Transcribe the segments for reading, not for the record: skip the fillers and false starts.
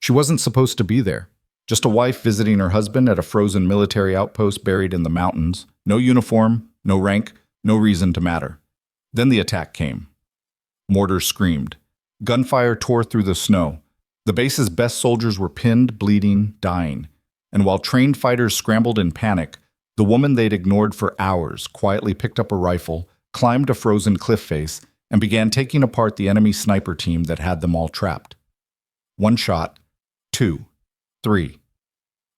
She wasn't supposed to be there. Just a wife visiting her husband at a frozen military outpost buried in the mountains. No uniform, no rank, no reason to matter. Then the attack came. Mortars screamed. Gunfire tore through the snow. The base's best soldiers were pinned, bleeding, dying. And while trained fighters scrambled in panic, the woman they'd ignored for hours quietly picked up a rifle, climbed a frozen cliff face, and began taking apart the enemy sniper team that had them all trapped. One shot, two, three.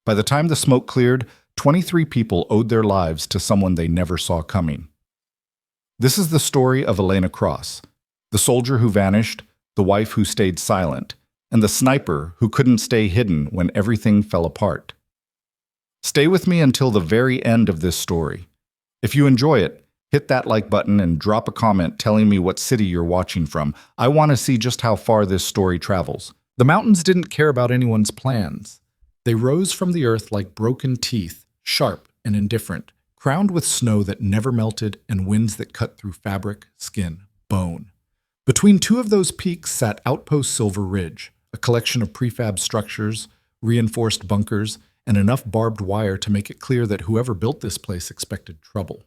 By the time the smoke cleared, 23 people owed their lives to someone they never saw coming. This is the story of Elena Cross, the soldier who vanished, the wife who stayed silent, and the sniper who couldn't stay hidden when everything fell apart. Stay with me until the very end of this story. If you enjoy it, hit that like button and drop a comment telling me what city you're watching from. I want to see just how far this story travels. The mountains didn't care about anyone's plans. They rose from the earth like broken teeth, sharp and indifferent, crowned with snow that never melted and winds that cut through fabric, skin, bone. Between two of those peaks sat Outpost Silver Ridge, a collection of prefab structures, reinforced bunkers, and enough barbed wire to make it clear that whoever built this place expected trouble.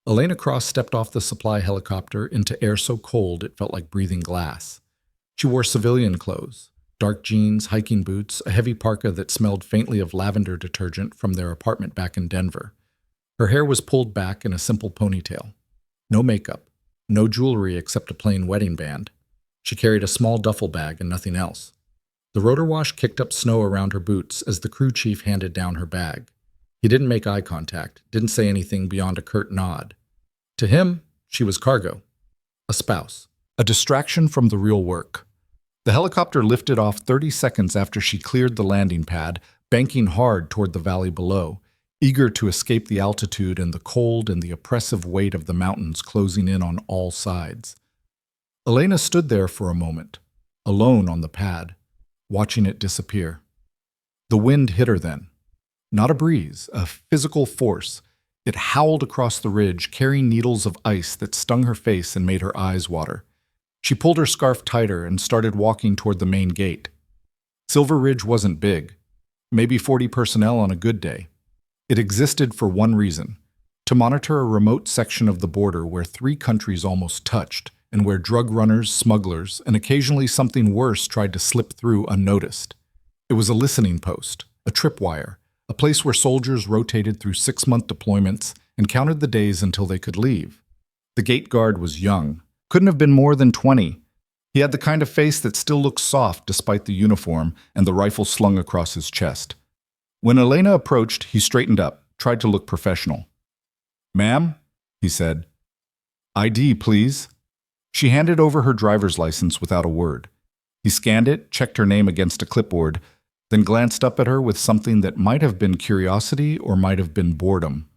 Elena Cross stepped off the supply helicopter into air so cold it felt like breathing glass. She wore civilian clothes, dark jeans, hiking boots, a heavy parka that smelled faintly of lavender detergent from their apartment back in Denver. Her hair was pulled back in a simple ponytail. No makeup, no jewelry except a plain wedding band. She carried a small duffel bag and nothing else. The rotor wash kicked up snow around her boots as the crew chief handed down her bag. He didn't make eye contact, didn't say anything beyond a curt nod. To him, she was cargo. A spouse. A distraction from the real work. The helicopter lifted off 30 seconds after she cleared the landing pad, banking hard toward the valley below, eager to escape the altitude and the cold and the oppressive weight of the mountains closing in on all sides. Elena stood there for a moment, alone on the pad, watching it disappear. The wind hit her then. Not a breeze, a physical force. It howled across the ridge, carrying needles of ice that stung her face and made her eyes water. She pulled her scarf tighter and started walking toward the main gate. Silver Ridge wasn't big, maybe 40 personnel on a good day. It existed for one reason, to monitor a remote section of the border where 3 countries almost touched, and where drug runners, smugglers, and occasionally something worse tried to slip through unnoticed. It was a listening post, a tripwire, a place where soldiers rotated through 6-month deployments and counted the days until they could leave. The gate guard was young, couldn't have been more than 20. He had the kind of face that still looked soft despite the uniform and the rifle slung across his chest. When Elena approached, he straightened up, tried to look professional. "Ma'am," he said. "ID, please." She handed over her driver's license without a word. He scanned it, checked her name against a clipboard, then glanced up at her with something that might have been curiosity or might have been boredom.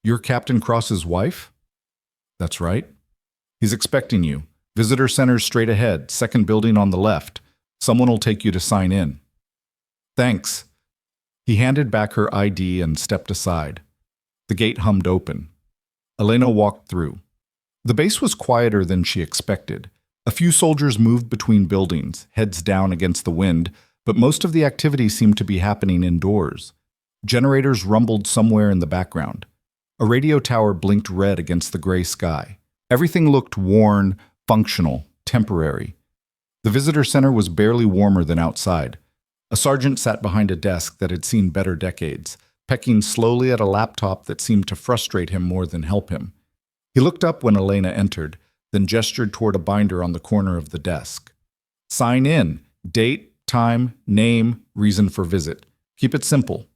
"You're Captain Cross's wife?" "That's right." "He's expecting you. Visitor center's straight ahead, second building on the left. Someone will take you to sign in." "Thanks." He handed back her ID and stepped aside. The gate hummed open. Elena walked through. The base was quieter than she expected. A few soldiers moved between buildings, heads down against the wind, but most of the activity seemed to be happening indoors. Generators rumbled somewhere in the background. A radio tower blinked red against the gray sky. Everything looked worn, functional, temporary. The visitor center was barely warmer than outside. A sergeant sat behind a desk that had seen better decades, pecking slowly at a laptop that seemed to frustrate him more than help him. He looked up when Elena entered, then gestured toward a binder on the corner of the desk. "Sign in. Date, time, name, reason for visit. Keep it simple."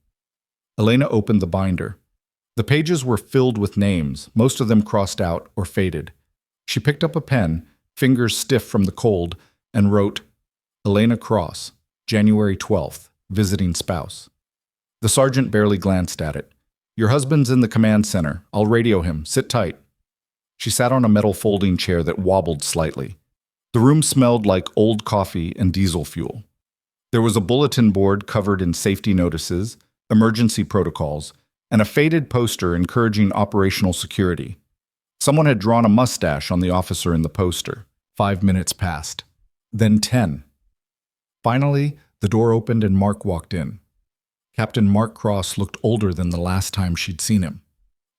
Elena opened the binder. The pages were filled with names, most of them crossed out or faded. She picked up a pen, fingers stiff from the cold, and wrote, "Elena Cross, January 12th, visiting spouse." The sergeant barely glanced at it. "Your husband's in the command center. I'll radio him. Sit tight." She sat on a metal folding chair that wobbled slightly. The room smelled like old coffee and diesel fuel. There was a bulletin board covered in safety notices, emergency protocols, and a faded poster encouraging operational security. Someone had drawn a mustache on the officer in the poster. 5 minutes passed. Then 10. Finally, the door opened and Mark walked in. Captain Mark Cross looked older than the last time she'd seen him.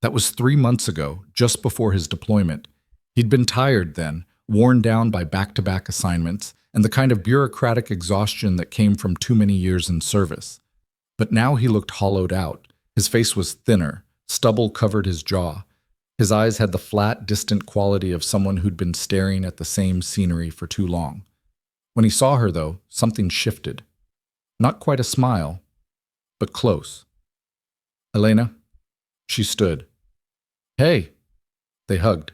That was 3 months ago, just before his deployment. He'd been tired then, worn down by back-to-back assignments and the kind of bureaucratic exhaustion that came from too many years in service. But now he looked hollowed out. His face was thinner, stubble covered his jaw. His eyes had the flat, distant quality of someone who'd been staring at the same scenery for too long. When he saw her, though, something shifted. Not quite a smile, but close. "Elena?" She stood. "Hey!" They hugged.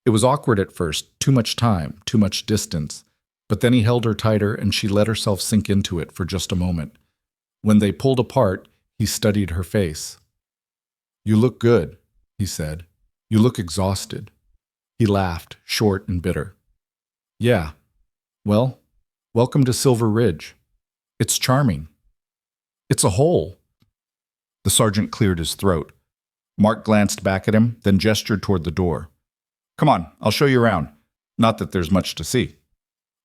It was awkward at first, too much time, too much distance, but then he held her tighter and she let herself sink into it for just a moment. When they pulled apart, he studied her face. "You look good," he said. "You look exhausted." He laughed, short and bitter. "Yeah. Well, welcome to Silver Ridge. It's charming. It's a hole." The sergeant cleared his throat. Mark glanced back at him, then gestured toward the door. "Come on, I'll show you around. Not that there's much to see."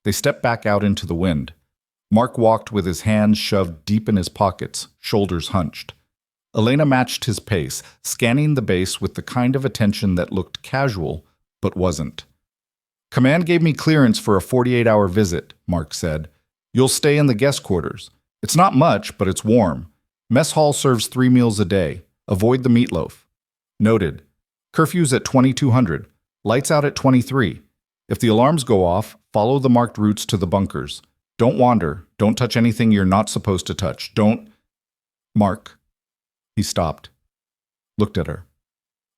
They stepped back out into the wind. Mark walked with his hands shoved deep in his pockets, shoulders hunched. Elena matched his pace, scanning the base with the kind of attention that looked casual, but wasn't. "Command gave me clearance for a 48-hour visit," Mark said. "You'll stay in the guest quarters. It's not much, but it's warm. Mess hall serves 3 meals a day. Avoid the meatloaf." "Noted. Curfew's at 2200. Lights out at 23. If the alarms go off, follow the marked routes to the bunkers. Don't wander. Don't touch anything you're not supposed to touch. Don't—" "Mark." He stopped. Looked at her.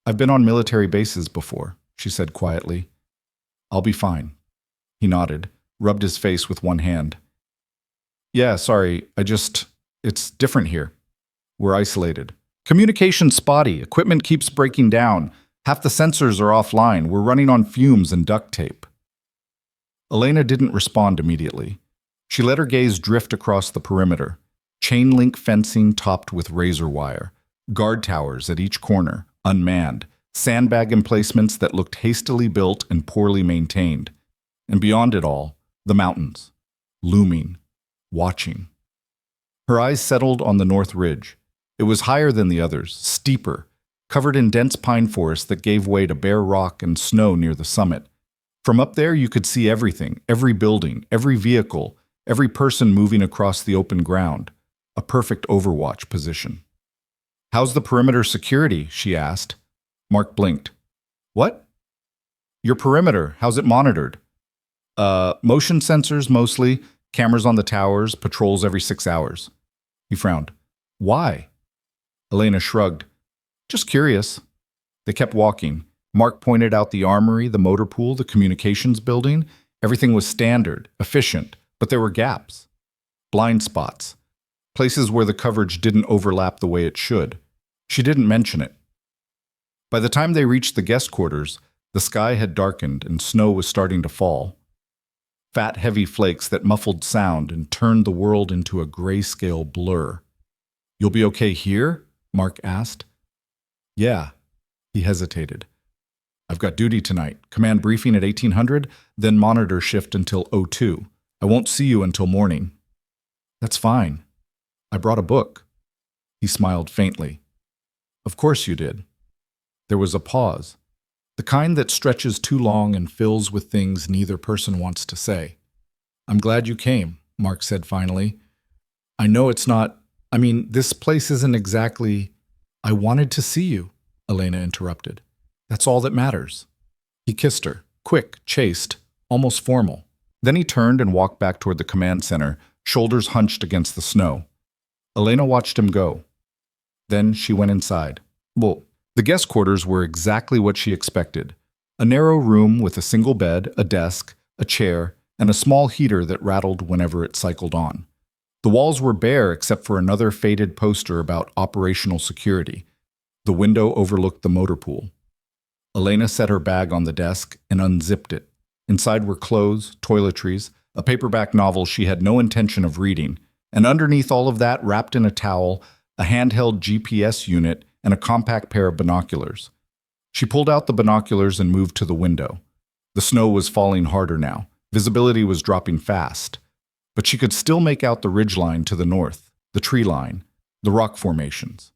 "I've been on military bases before," she said quietly. "I'll be fine." He nodded, rubbed his face with one hand. "Yeah, sorry, it's different here. We're isolated. Communication's spotty, equipment keeps breaking down. Half the sensors are offline. We're running on fumes and duct tape." Elena didn't respond immediately. She let her gaze drift across the perimeter. Chain link fencing topped with razor wire. Guard towers at each corner, unmanned. Sandbag emplacements that looked hastily built and poorly maintained. And beyond it all, the mountains. Looming. Watching. Her eyes settled on the North Ridge. It was higher than the others, steeper, covered in dense pine forest that gave way to bare rock and snow near the summit. From up there you could see everything, every building, every vehicle, every person moving across the open ground. A perfect overwatch position. "How's the perimeter security?" she asked. Mark blinked. "What?" "Your perimeter, how's it monitored?" Motion sensors mostly, cameras on the towers, patrols every 6 hours." He frowned. "Why?" Elena shrugged. "Just curious." They kept walking. Mark pointed out the armory, the motor pool, the communications building. Everything was standard, efficient, but there were gaps. Blind spots. Places where the coverage didn't overlap the way it should. She didn't mention it. By the time they reached the guest quarters, the sky had darkened and snow was starting to fall. Fat, heavy flakes that muffled sound and turned the world into a grayscale blur. "You'll be okay here?" Mark asked. "Yeah." He hesitated. "I've got duty tonight. Command briefing at 1800, then monitor shift until 02. I won't see you until morning." "That's fine. I brought a book." He smiled faintly. "Of course you did." There was a pause. The kind that stretches too long and fills with things neither person wants to say. "I'm glad you came," Mark said finally. "I know it's not— this place isn't exactly—" "I wanted to see you," Elena interrupted. "That's all that matters." He kissed her, quick, chaste, almost formal. Then he turned and walked back toward the command center, shoulders hunched against the snow. Elena watched him go. Then she went inside. The guest quarters were exactly what she expected. A narrow room with a single bed, a desk, a chair, and a small heater that rattled whenever it cycled on. The walls were bare except for another faded poster about operational security. The window overlooked the motor pool. Elena set her bag on the desk and unzipped it. Inside were clothes, toiletries, a paperback novel she had no intention of reading, and underneath all of that, wrapped in a towel, a handheld GPS unit and a compact pair of binoculars. She pulled out the binoculars and moved to the window. The snow was falling harder now. Visibility was dropping fast. but she could still make out the ridgeline to the north, the tree line, the rock formations.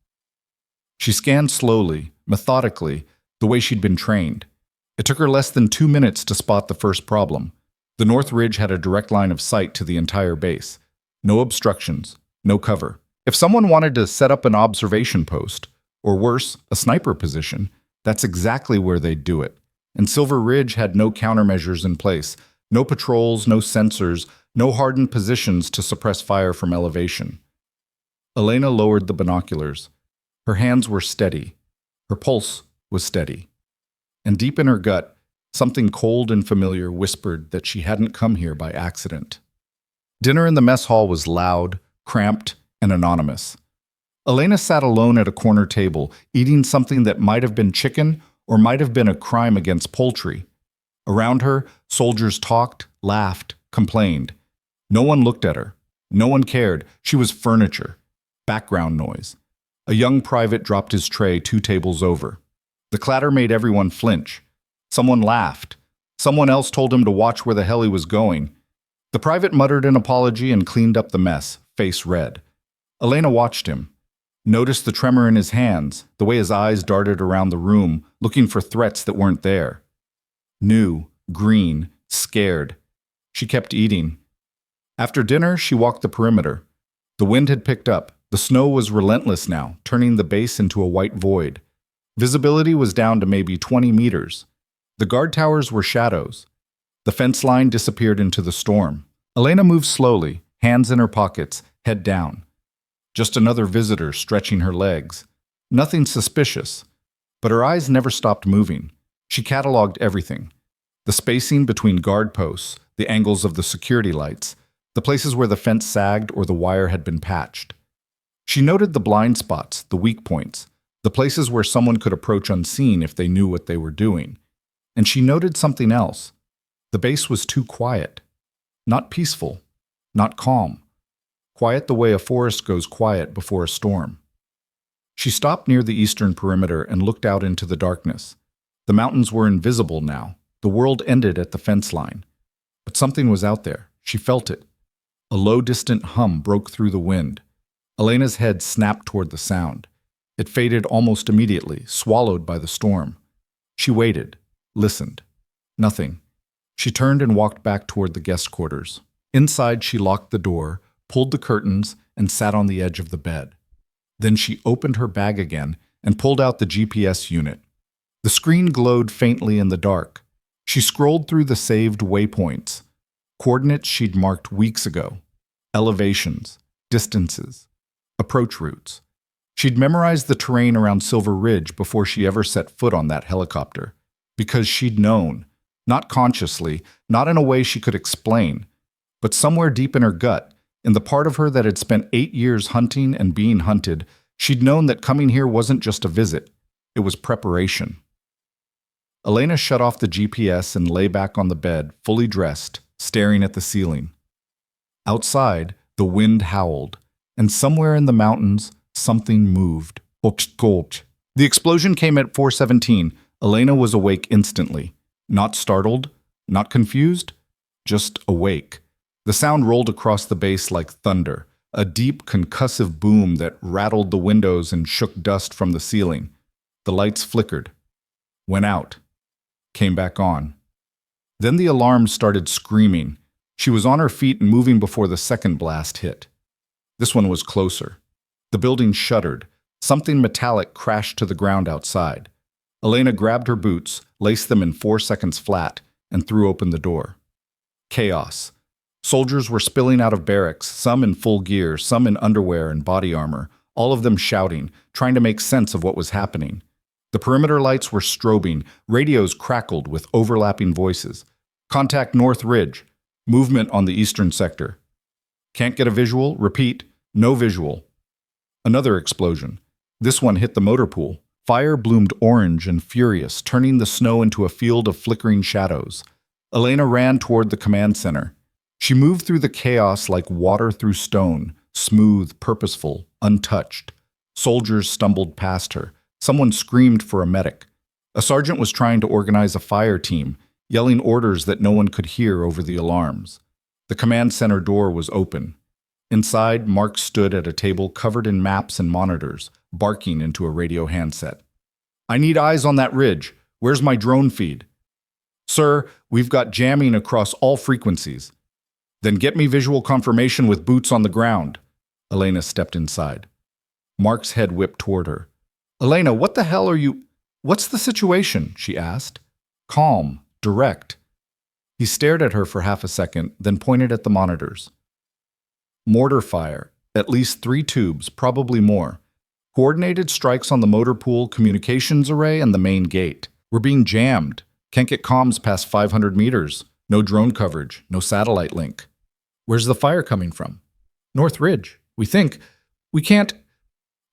She scanned slowly, methodically, the way she'd been trained. It took her less than 2 minutes to spot the first problem. The north ridge had a direct line of sight to the entire base. No obstructions, no cover. If someone wanted to set up an observation post, or worse, a sniper position, that's exactly where they'd do it. And Silver Ridge had no countermeasures in place, no patrols, no sensors, no hardened positions to suppress fire from elevation. Elena lowered the binoculars. Her hands were steady. Her pulse was steady. And deep in her gut, something cold and familiar whispered that she hadn't come here by accident. Dinner in the mess hall was loud, cramped, and anonymous. Elena sat alone at a corner table, eating something that might have been chicken or might have been a crime against poultry. Around her, soldiers talked, laughed, complained. No one looked at her. No one cared. She was furniture. Background noise. A young private dropped his tray 2 tables over. The clatter made everyone flinch. Someone laughed. Someone else told him to watch where the hell he was going. The private muttered an apology and cleaned up the mess, face red. Elena watched him. Noticed the tremor in his hands, the way his eyes darted around the room, looking for threats that weren't there. New, green, scared. She kept eating. After dinner, she walked the perimeter. The wind had picked up. The snow was relentless now, turning the base into a white void. Visibility was down to maybe 20 meters. The guard towers were shadows. The fence line disappeared into the storm. Elena moved slowly, hands in her pockets, head down. Just another visitor stretching her legs. Nothing suspicious, but her eyes never stopped moving. She cataloged everything. The spacing between guard posts, the angles of the security lights, the places where the fence sagged or the wire had been patched. She noted the blind spots, the weak points, the places where someone could approach unseen if they knew what they were doing. And she noted something else. The base was too quiet. Not peaceful, not calm. Quiet the way a forest goes quiet before a storm. She stopped near the eastern perimeter and looked out into the darkness. The mountains were invisible now. The world ended at the fence line. But something was out there. She felt it. A low, distant hum broke through the wind. Elena's head snapped toward the sound. It faded almost immediately, swallowed by the storm. She waited, listened. Nothing. She turned and walked back toward the guest quarters. Inside, she locked the door, pulled the curtains, and sat on the edge of the bed. Then she opened her bag again and pulled out the GPS unit. The screen glowed faintly in the dark. She scrolled through the saved waypoints, coordinates she'd marked weeks ago, elevations, distances, approach routes. She'd memorized the terrain around Silver Ridge before she ever set foot on that helicopter, because she'd known, not consciously, not in a way she could explain, but somewhere deep in her gut, in the part of her that had spent 8 years hunting and being hunted, she'd known that coming here wasn't just a visit, it was preparation. Elena shut off the GPS and lay back on the bed, fully dressed, staring at the ceiling. Outside, the wind howled, and somewhere in the mountains, something moved. The explosion came at 4:17. Elena was awake instantly. Not startled, not confused, just awake. The sound rolled across the base like thunder, a deep, concussive boom that rattled the windows and shook dust from the ceiling. The lights flickered, went out, came back on. Then the alarm started screaming. She was on her feet and moving before the second blast hit. This one was closer. The building shuddered. Something metallic crashed to the ground outside. Elena grabbed her boots, laced them in 4 seconds flat, and threw open the door. Chaos. Soldiers were spilling out of barracks, some in full gear, some in underwear and body armor, all of them shouting, trying to make sense of what was happening. The perimeter lights were strobing, radios crackled with overlapping voices. Contact North Ridge. Movement on the eastern sector. Can't get a visual? Repeat, no visual. Another explosion. This one hit the motor pool. Fire bloomed orange and furious, turning the snow into a field of flickering shadows. Elena ran toward the command center. She moved through the chaos like water through stone, smooth, purposeful, untouched. Soldiers stumbled past her. Someone screamed for a medic. A sergeant was trying to organize a fire team, yelling orders that no one could hear over the alarms. The command center door was open. Inside, Mark stood at a table covered in maps and monitors, barking into a radio handset. "I need eyes on that ridge. Where's my drone feed?" "Sir, we've got jamming across all frequencies." "Then get me visual confirmation with boots on the ground." Elena stepped inside. Mark's head whipped toward her. "Elena, what the hell are you— What's the situation?" she asked. Calm, direct. He stared at her for half a second, then pointed at the monitors. "Mortar fire. At least 3 tubes, probably more. Coordinated strikes on the motor pool, communications array, and the main gate. We're being jammed. Can't get comms past 500 meters. No drone coverage, no satellite link." "Where's the fire coming from?" "North Ridge. We think. We can't—"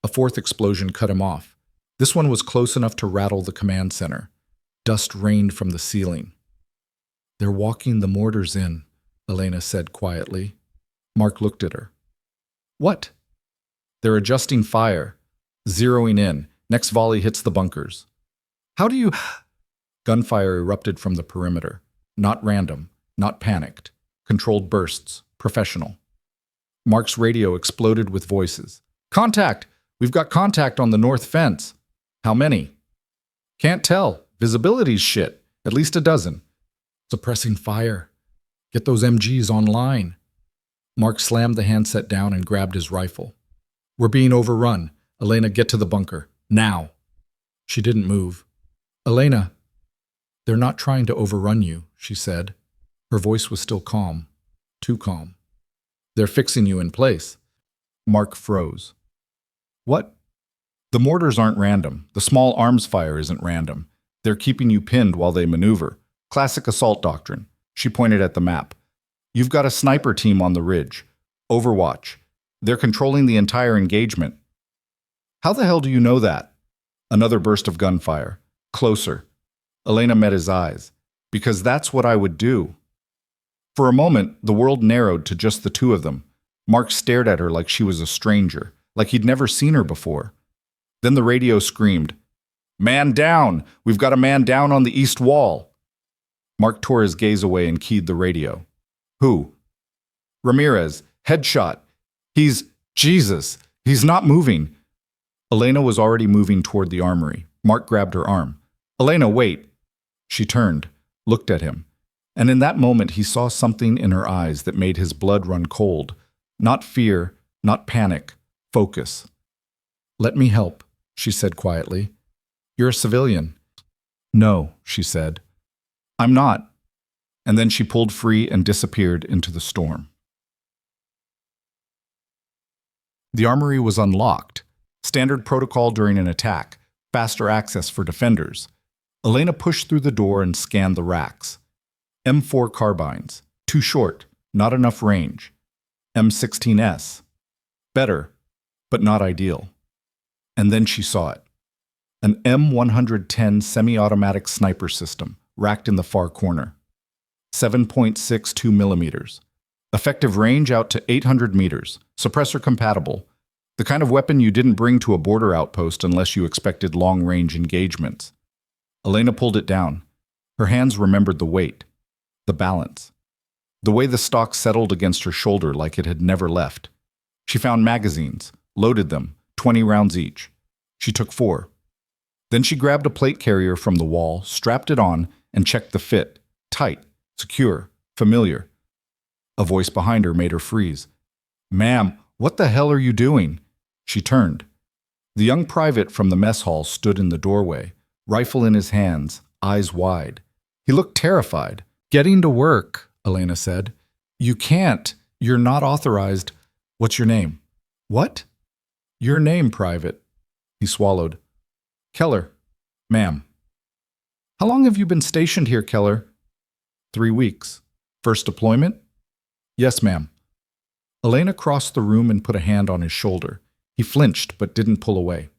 A fourth explosion cut him off. This one was close enough to rattle the command center. Dust rained from the ceiling. "They're walking the mortars in," Elena said quietly. Mark looked at her. "What?" "They're adjusting fire. Zeroing in. Next volley hits the bunkers." "How do you—" Gunfire erupted from the perimeter. Not random, not panicked. Controlled bursts. Professional. Mark's radio exploded with voices. "Contact! We've got contact on the north fence." "How many?" "Can't tell. Visibility's shit. At least a dozen." "Suppressing fire. Get those MGs online." Mark slammed the handset down and grabbed his rifle. "We're being overrun. Elena, get to the bunker. Now." She didn't move. "Elena." "They're not trying to overrun you," she said. Her voice was still calm. Too calm. "They're fixing you in place." Mark froze. "What?" "The mortars aren't random. The small arms fire isn't random. They're keeping you pinned while they maneuver. Classic assault doctrine." She pointed at the map. "You've got a sniper team on the ridge. Overwatch. They're controlling the entire engagement." "How the hell do you know that?" Another burst of gunfire. Closer. Elena met his eyes. "Because that's what I would do." For a moment, the world narrowed to just the two of them. Mark stared at her like she was a stranger, like he'd never seen her before. Then the radio screamed, "Man down! We've got a man down on the east wall!" Mark tore his gaze away and keyed the radio. "Who?" "Ramirez. Headshot. Jesus! He's not moving." Elena was already moving toward the armory. Mark grabbed her arm. "Elena, wait." She turned, looked at him, and in that moment he saw something in her eyes that made his blood run cold. Not fear, not panic, focus. "Let me help," she said quietly. "You're a civilian." "No," she said. "I'm not." And then she pulled free and disappeared into the storm. The armory was unlocked. Standard protocol during an attack. Faster access for defenders. Elena pushed through the door and scanned the racks. M4 carbines. Too short. Not enough range. M16S. Better, but not ideal. And then she saw it. An M110 semi-automatic sniper system, racked in the far corner. 7.62 millimeters. Effective range out to 800 meters. Suppressor compatible. The kind of weapon you didn't bring to a border outpost unless you expected long-range engagements. Elena pulled it down. Her hands remembered the weight, the balance, the way the stock settled against her shoulder like it had never left. She found magazines, loaded them, 20 rounds each. She took 4. Then she grabbed a plate carrier from the wall, strapped it on, and checked the fit. Tight, secure, familiar. A voice behind her made her freeze. "Ma'am, what the hell are you doing?" She turned. The young private from the mess hall stood in the doorway, rifle in his hands, eyes wide. He looked terrified. "Getting to work," Elena said. "You can't. You're not authorized. What's your name?" "What?" "Your name, Private." He swallowed. "Keller." "Ma'am." "How long have you been stationed here, Keller?" 3 weeks. "First deployment?" "Yes, ma'am." Elena crossed the room and put a hand on his shoulder. He flinched but didn't pull away.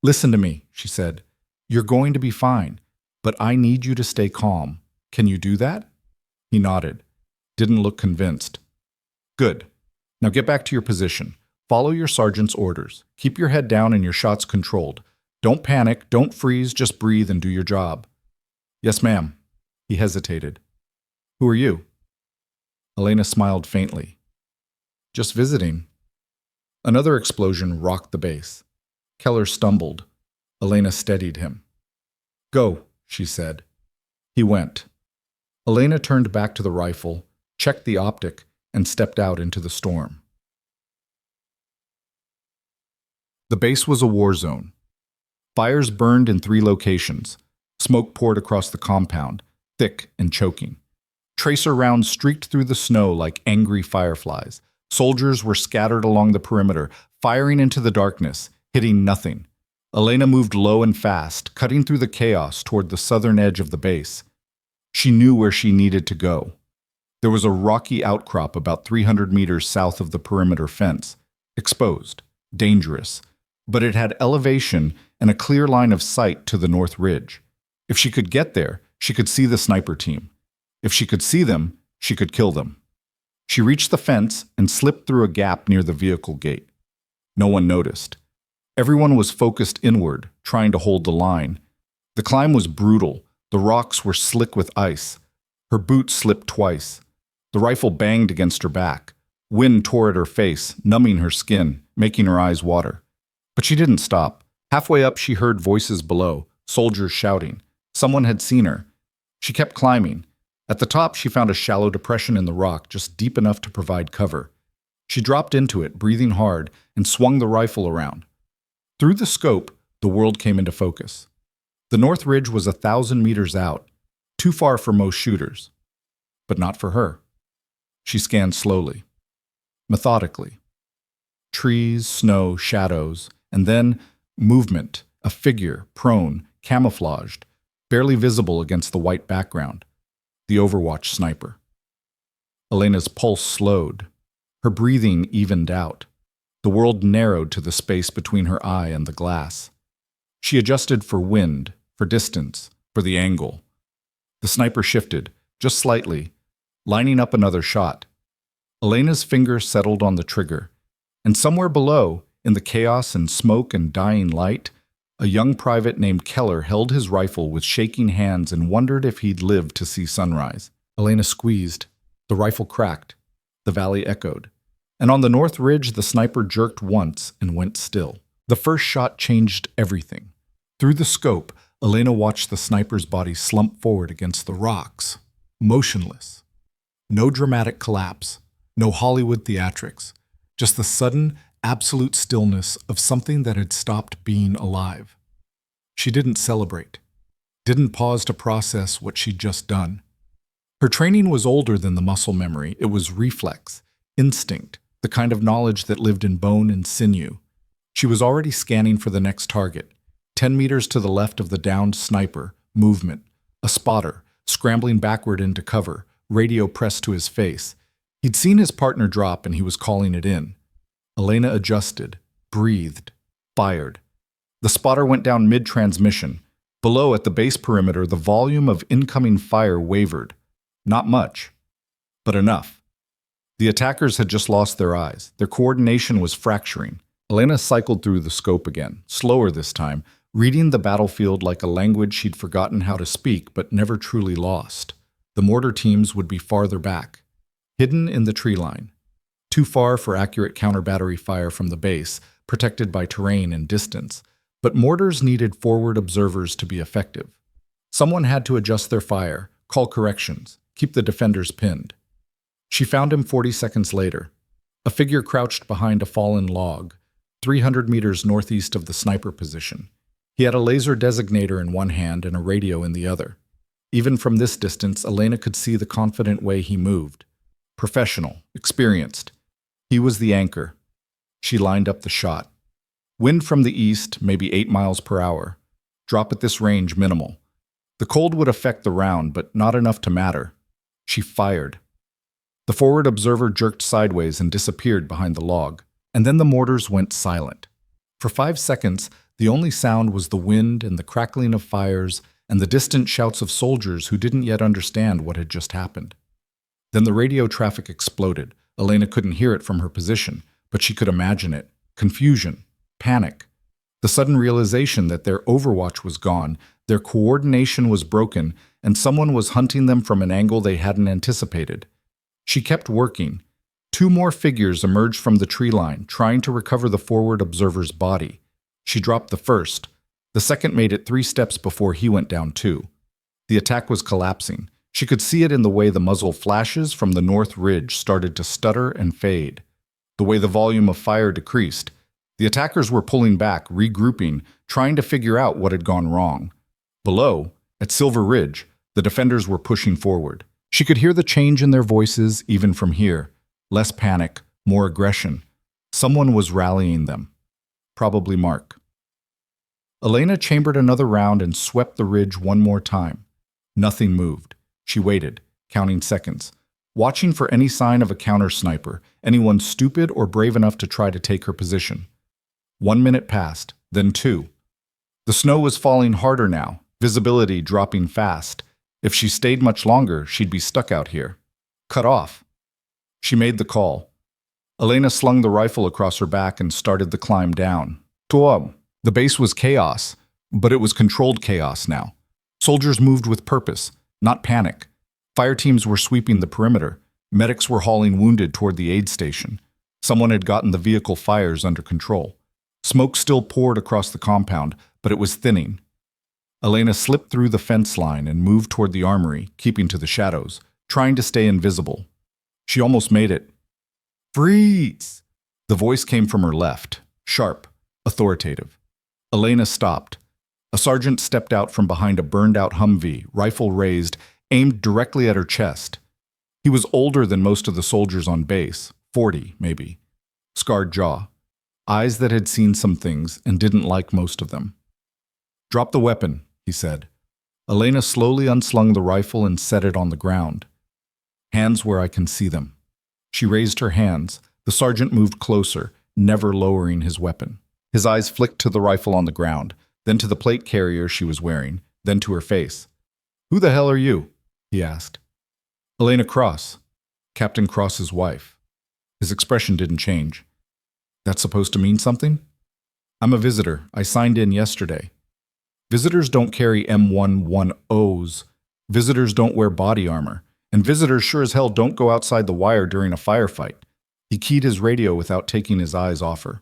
"Listen to me," she said. "You're going to be fine, but I need you to stay calm. Can you do that?" He nodded. Didn't look convinced. "Good. Now get back to your position. Follow your sergeant's orders. Keep your head down and your shots controlled. Don't panic, don't freeze, just breathe and do your job." "Yes, ma'am." He hesitated. "Who are you?" Elena smiled faintly. Just visiting. Another explosion rocked the base. Keller stumbled. Elena steadied him. Go, she said. He went. Elena turned back to the rifle, checked the optic, and stepped out into the storm. The base was a war zone. Fires burned in 3 locations. Smoke poured across the compound, thick and choking. Tracer rounds streaked through the snow like angry fireflies. Soldiers were scattered along the perimeter, firing into the darkness, hitting nothing. Elena moved low and fast, cutting through the chaos toward the southern edge of the base. She knew where she needed to go. There was a rocky outcrop about 300 meters south of the perimeter fence, exposed, dangerous, but it had elevation and a clear line of sight to the north ridge. If she could get there, she could see the sniper team. If she could see them, she could kill them. She reached the fence and slipped through a gap near the vehicle gate. No one noticed. Everyone was focused inward, trying to hold the line. The climb was brutal. The rocks were slick with ice. Her boot slipped twice. The rifle banged against her back. Wind tore at her face, numbing her skin, making her eyes water. But she didn't stop. Halfway up, she heard voices below, soldiers shouting. Someone had seen her. She kept climbing. At the top, she found a shallow depression in the rock, just deep enough to provide cover. She dropped into it, breathing hard, and swung the rifle around. Through the scope, the world came into focus. The North Ridge was 1,000 meters out, too far for most shooters. But not for her. She scanned slowly, methodically. Trees, snow, shadows, and then movement, a figure, prone, camouflaged, barely visible against the white background. The Overwatch sniper. Elena's pulse slowed. Her breathing evened out. The world narrowed to the space between her eye and the glass. She adjusted for wind, for distance, for the angle. The sniper shifted, just slightly, lining up another shot. Elena's finger settled on the trigger, and somewhere below, in the chaos and smoke and dying light, a young private named Keller held his rifle with shaking hands and wondered if he'd live to see sunrise. Elena squeezed. The rifle cracked. The valley echoed. And on the north ridge, the sniper jerked once and went still. The first shot changed everything. Through the scope, Elena watched the sniper's body slump forward against the rocks, motionless. No dramatic collapse, no Hollywood theatrics, just the sudden, absolute stillness of something that had stopped being alive. She didn't celebrate, didn't pause to process what she'd just done. Her training was older than the muscle memory. It was reflex, instinct, the kind of knowledge that lived in bone and sinew. She was already scanning for the next target, 10 meters to the left of the downed sniper, movement, a spotter, scrambling backward into cover, radio pressed to his face. He'd seen his partner drop and he was calling it in. Elena adjusted, breathed, fired. The spotter went down mid-transmission. Below at the base perimeter, the volume of incoming fire wavered. Not much, but enough. The attackers had just lost their eyes. Their coordination was fracturing. Elena cycled through the scope again, slower this time, reading the battlefield like a language she'd forgotten how to speak but never truly lost. The mortar teams would be farther back, hidden in the tree line. Too far for accurate counter-battery fire from the base, protected by terrain and distance, but mortars needed forward observers to be effective. Someone had to adjust their fire, call corrections, keep the defenders pinned. She found him 40 seconds later, a figure crouched behind a fallen log, 300 meters northeast of the sniper position. He had a laser designator in one hand and a radio in the other. Even from this distance, Elena could see the confident way he moved. Professional, experienced. He was the anchor. She lined up the shot. Wind from the east, maybe 8 miles per hour. Drop at this range minimal. The cold would affect the round, but not enough to matter. She fired. The forward observer jerked sideways and disappeared behind the log, and then the mortars went silent. For 5 seconds, the only sound was the wind and the crackling of fires and the distant shouts of soldiers who didn't yet understand what had just happened. Then the radio traffic exploded. Elena couldn't hear it from her position, but she could imagine it. Confusion, panic, the sudden realization that their overwatch was gone, their coordination was broken, and someone was hunting them from an angle they hadn't anticipated. She kept working. Two more figures emerged from the tree line, trying to recover the forward observer's body. She dropped the first. The second made it 3 steps before he went down too. The attack was collapsing. She could see it in the way the muzzle flashes from the north ridge started to stutter and fade, the way the volume of fire decreased. The attackers were pulling back, regrouping, trying to figure out what had gone wrong. Below, at Silver Ridge, the defenders were pushing forward. She could hear the change in their voices even from here. Less panic, more aggression. Someone was rallying them. Probably Mark. Elena chambered another round and swept the ridge one more time. Nothing moved. She waited, counting seconds, watching for any sign of a counter-sniper, anyone stupid or brave enough to try to take her position. 1 minute passed, then 2. The snow was falling harder now, visibility dropping fast. If she stayed much longer, she'd be stuck out here. Cut off. She made the call. Elena slung the rifle across her back and started the climb down. Tuam. The base was chaos, but it was controlled chaos now. Soldiers moved with purpose, not panic. Fire teams were sweeping the perimeter. Medics were hauling wounded toward the aid station. Someone had gotten the vehicle fires under control. Smoke still poured across the compound, but it was thinning. Elena slipped through the fence line and moved toward the armory, keeping to the shadows, trying to stay invisible. She almost made it. Freeze! The voice came from her left, sharp, authoritative. Elena stopped. A sergeant stepped out from behind a burned-out Humvee, rifle raised, aimed directly at her chest. He was older than most of the soldiers on base, 40 maybe. Scarred jaw, eyes that had seen some things and didn't like most of them. Drop the weapon, he said. Elena slowly unslung the rifle and set it on the ground. Hands where I can see them. She raised her hands. The sergeant moved closer, never lowering his weapon. His eyes flicked to the rifle on the ground, then to the plate carrier she was wearing, then to her face. Who the hell are you? He asked. Elena Cross, Captain Cross's wife. His expression didn't change. That's supposed to mean something? I'm a visitor. I signed in yesterday. Visitors don't carry M110s. Visitors don't wear body armor. And visitors sure as hell don't go outside the wire during a firefight. He keyed his radio without taking his eyes off her.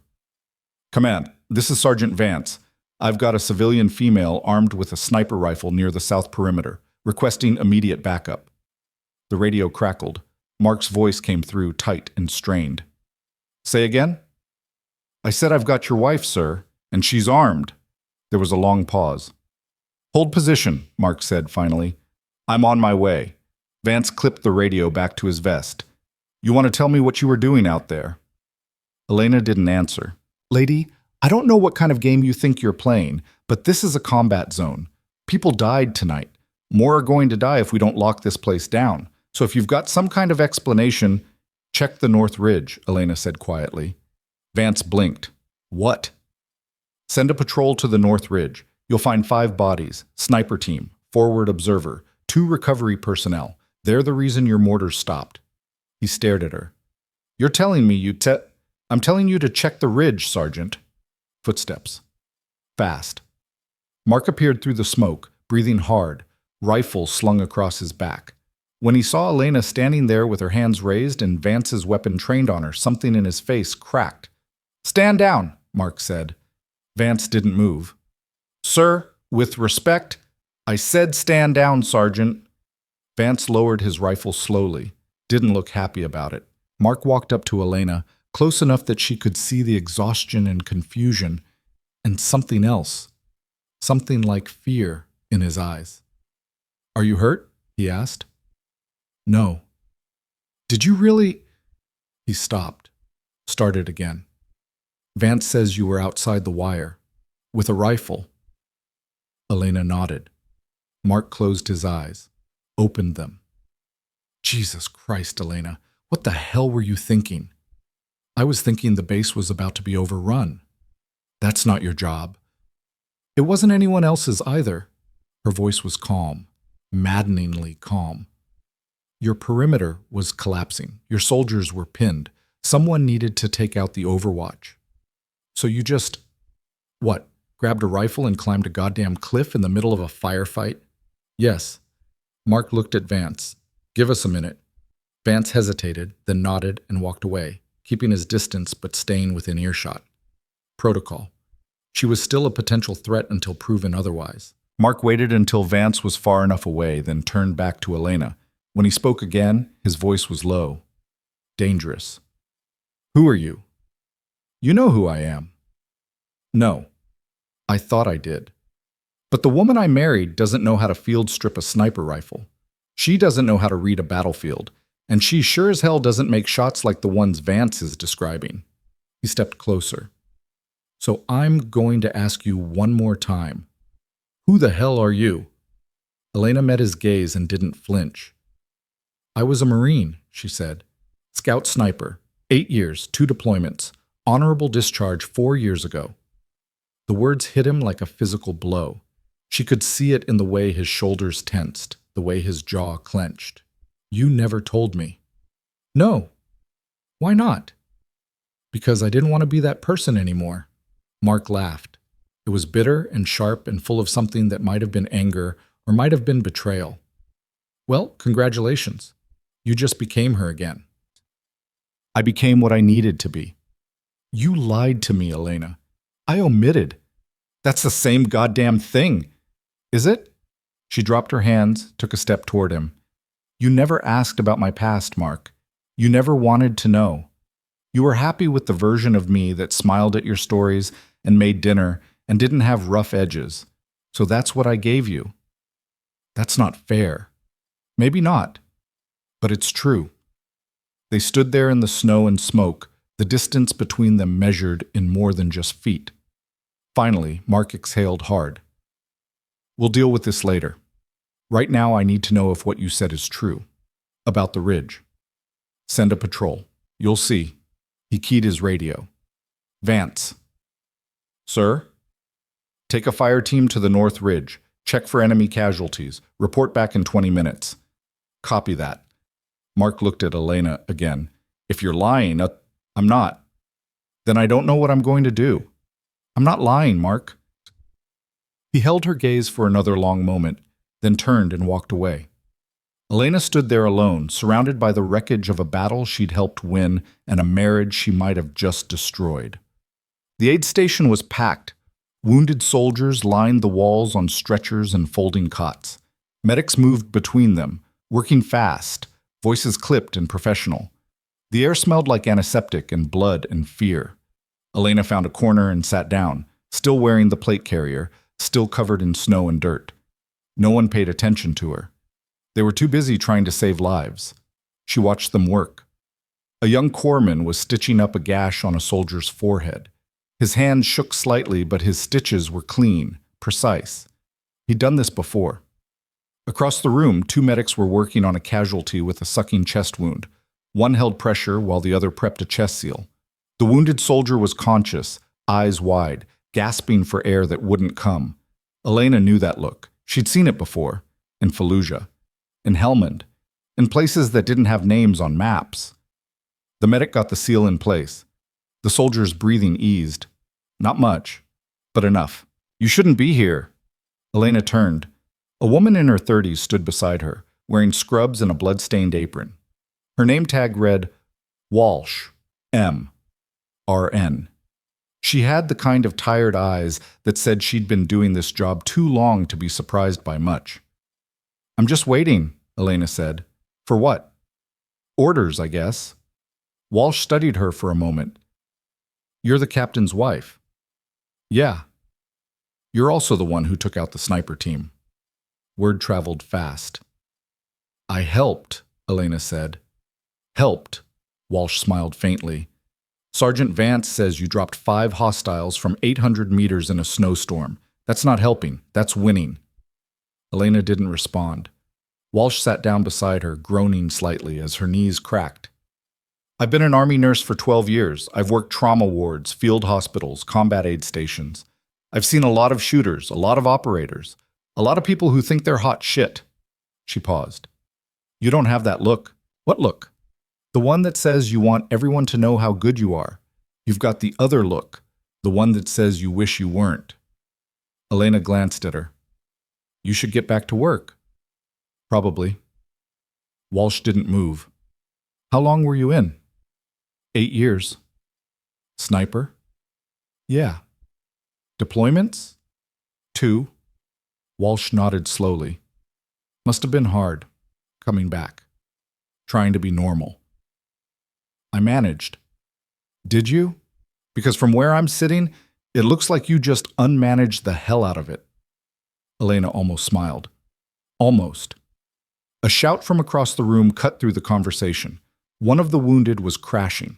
Command, this is Sergeant Vance. I've got a civilian female armed with a sniper rifle near the south perimeter, requesting immediate backup. The radio crackled. Mark's voice came through, tight and strained. Say again? I said I've got your wife, sir, and she's armed. There was a long pause. Hold position, Mark said finally. I'm on my way. Vance clipped the radio back to his vest. You want to tell me what you were doing out there? Elena didn't answer. Lady, I don't know what kind of game you think you're playing, but this is a combat zone. People died tonight. More are going to die if we don't lock this place down. So if you've got some kind of explanation, check the North Ridge, Elena said quietly. Vance blinked. What? Send a patrol to the North Ridge. You'll find 5 bodies, sniper team, forward observer, 2 recovery personnel. They're the reason your mortars stopped. He stared at her. You're telling me I'm telling you to check the ridge, Sergeant. Footsteps. Fast. Mark appeared through the smoke, breathing hard, rifle slung across his back. When he saw Elena standing there with her hands raised and Vance's weapon trained on her, something in his face cracked. Stand down, Mark said. Vance didn't move. Sir, with respect, I said stand down, Sergeant. Vance lowered his rifle slowly, didn't look happy about it. Mark walked up to Elena, close enough that she could see the exhaustion and confusion, and something else, something like fear in his eyes. Are you hurt? He asked. No. Did you really? He stopped, started again. Vance says you were outside the wire, with a rifle. Elena nodded. Mark closed his eyes, opened them. Jesus Christ, Elena, what the hell were you thinking? I was thinking the base was about to be overrun. That's not your job. It wasn't anyone else's either. Her voice was calm, maddeningly calm. Your perimeter was collapsing. Your soldiers were pinned. Someone needed to take out the overwatch. So you just, what, grabbed a rifle and climbed a goddamn cliff in the middle of a firefight? Yes. Mark looked at Vance. Give us a minute. Vance hesitated, then nodded and walked away, keeping his distance but staying within earshot. Protocol. She was still a potential threat until proven otherwise. Mark waited until Vance was far enough away, then turned back to Elena. When he spoke again, his voice was low. Dangerous. Who are you? You know who I am. No. I thought I did. But the woman I married doesn't know how to field strip a sniper rifle. She doesn't know how to read a battlefield, and she sure as hell doesn't make shots like the ones Vance is describing. He stepped closer. So I'm going to ask you one more time. Who the hell are you? Elena met his gaze and didn't flinch. I was a Marine, she said. Scout sniper. 8 years, 2 deployments. Honorable discharge 4 years ago. The words hit him like a physical blow. She could see it in the way his shoulders tensed, the way his jaw clenched. You never told me. No. Why not? Because I didn't want to be that person anymore. Mark laughed. It was bitter and sharp and full of something that might have been anger or might have been betrayal. Well, congratulations. You just became her again. I became what I needed to be. You lied to me, Elena. I omitted. That's the same goddamn thing. Is it? She dropped her hands, took a step toward him. You never asked about my past, Mark. You never wanted to know. You were happy with the version of me that smiled at your stories and made dinner and didn't have rough edges. So that's what I gave you. That's not fair. Maybe not. But it's true. They stood there in the snow and smoke, the distance between them measured in more than just feet. Finally, Mark exhaled hard. We'll deal with this later. Right now I need to know if what you said is true. About the ridge. Send a patrol. You'll see. He keyed his radio. Vance. Sir? Take a fire team to the North Ridge. Check for enemy casualties. Report back in 20 minutes. Copy that. Mark looked at Elena again. If you're lying, I'm not. Then I don't know what I'm going to do. I'm not lying, Mark. He held her gaze for another long moment, then turned and walked away. Elena stood there alone, surrounded by the wreckage of a battle she'd helped win and a marriage she might have just destroyed. The aid station was packed. Wounded soldiers lined the walls on stretchers and folding cots. Medics moved between them, working fast, voices clipped and professional. The air smelled like antiseptic and blood and fear. Elena found a corner and sat down, still wearing the plate carrier, still covered in snow and dirt. No one paid attention to her. They were too busy trying to save lives. She watched them work. A young corpsman was stitching up a gash on a soldier's forehead. His hand shook slightly, but his stitches were clean, precise. He'd done this before. Across the room, 2 medics were working on a casualty with a sucking chest wound. One held pressure while the other prepped a chest seal. The wounded soldier was conscious, eyes wide, gasping for air that wouldn't come. Elena knew that look. She'd seen it before, in Fallujah, in Helmand, in places that didn't have names on maps. The medic got the seal in place. The soldier's breathing eased. Not much, but enough. You shouldn't be here. Elena turned. A woman in her 30s stood beside her, wearing scrubs and a blood-stained apron. Her name tag read, Walsh, M. RN. She had the kind of tired eyes that said she'd been doing this job too long to be surprised by much. I'm just waiting, Elena said. For what? Orders, I guess. Walsh studied her for a moment. You're the captain's wife. Yeah. You're also the one who took out the sniper team. Word traveled fast. I helped, Elena said. Helped, Walsh smiled faintly. Sergeant Vance says you dropped 5 hostiles from 800 meters in a snowstorm. That's not helping, that's winning. Elena didn't respond. Walsh sat down beside her, groaning slightly as her knees cracked. I've been an Army nurse for 12 years. I've worked trauma wards, field hospitals, combat aid stations. I've seen a lot of shooters, a lot of operators, a lot of people who think they're hot shit. She paused. You don't have that look. What look? The one that says you want everyone to know how good you are. You've got the other look, the one that says you wish you weren't. Elena glanced at her. You should get back to work. Probably. Walsh didn't move. How long were you in? 8 years. Sniper? Yeah. Deployments? 2. Walsh nodded slowly. Must have been hard, coming back, trying to be normal. I managed. Did you? Because from where I'm sitting, it looks like you just unmanaged the hell out of it. Elena almost smiled. Almost. A shout from across the room cut through the conversation. One of the wounded was crashing.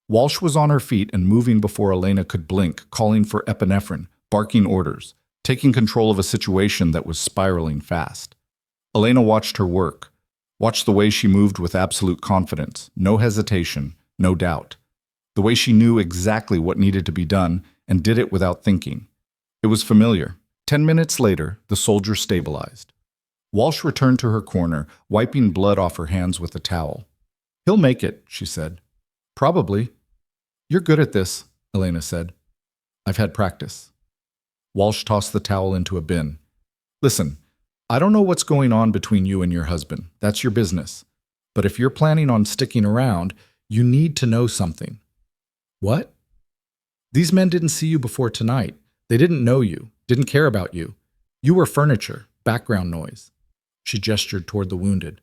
Walsh was on her feet and moving before Elena could blink, calling for epinephrine, barking orders, taking control of a situation that was spiraling fast. Elena watched her work, watched the way she moved with absolute confidence, no hesitation, no doubt. The way she knew exactly what needed to be done and did it without thinking. It was familiar. 10 minutes later, the soldier stabilized. Walsh returned to her corner, wiping blood off her hands with a towel. He'll make it, she said. Probably. You're good at this, Elena said. I've had practice. Walsh tossed the towel into a bin. Listen, I don't know what's going on between you and your husband. That's your business. But if you're planning on sticking around, you need to know something. What? These men didn't see you before tonight. They didn't know you, didn't care about you. You were furniture, background noise. She gestured toward the wounded.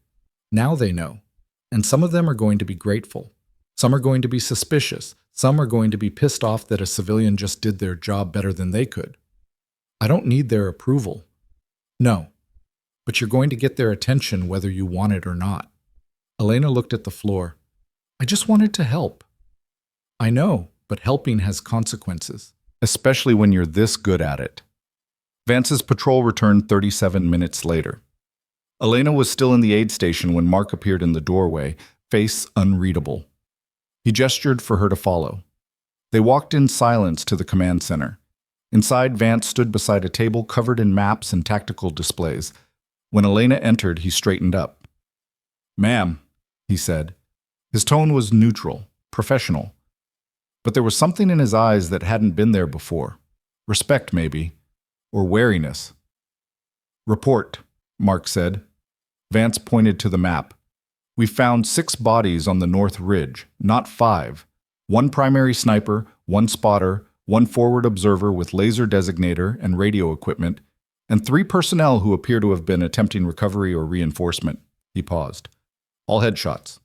Now they know. And some of them are going to be grateful. Some are going to be suspicious. Some are going to be pissed off that a civilian just did their job better than they could. I don't need their approval. No. But you're going to get their attention whether you want it or not. Elena looked at the floor. I just wanted to help. I know, but helping has consequences. Especially when you're this good at it. Vance's patrol returned 37 minutes later. Elena was still in the aid station when Mark appeared in the doorway, face unreadable. He gestured for her to follow. They walked in silence to the command center. Inside, Vance stood beside a table covered in maps and tactical displays. When Elena entered, he straightened up. Ma'am, he said. His tone was neutral, professional. But there was something in his eyes that hadn't been there before. Respect, maybe. Or wariness. Report, Mark said. Vance pointed to the map. We found 6 bodies on the North Ridge, not 5. 1 primary sniper, 1 spotter, 1 forward observer with laser designator and radio equipment, and 3 personnel who appear to have been attempting recovery or reinforcement. He paused. All headshots.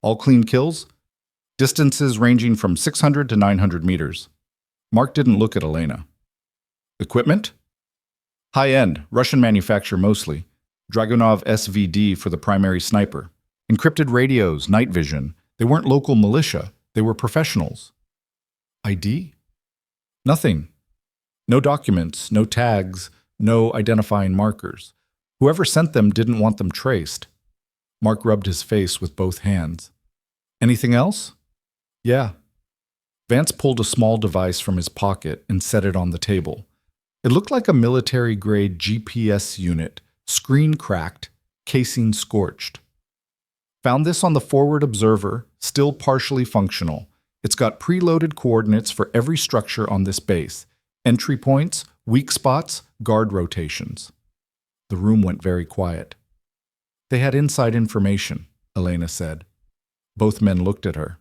All clean kills? Distances ranging from 600 to 900 meters. Mark didn't look at Elena. Equipment? High-end, Russian manufacture mostly. Dragunov SVD for the primary sniper. Encrypted radios, night vision. They weren't local militia. They were professionals. ID? Nothing. No documents, no tags, no identifying markers. Whoever sent them didn't want them traced. Mark rubbed his face with both hands. Anything else? Yeah. Vance pulled a small device from his pocket and set it on the table. It looked like a military-grade GPS unit, screen cracked, casing scorched. Found this on the forward observer, still partially functional. It's got preloaded coordinates for every structure on this base. Entry points, weak spots, guard rotations. The room went very quiet. They had inside information, Elena said. Both men looked at her.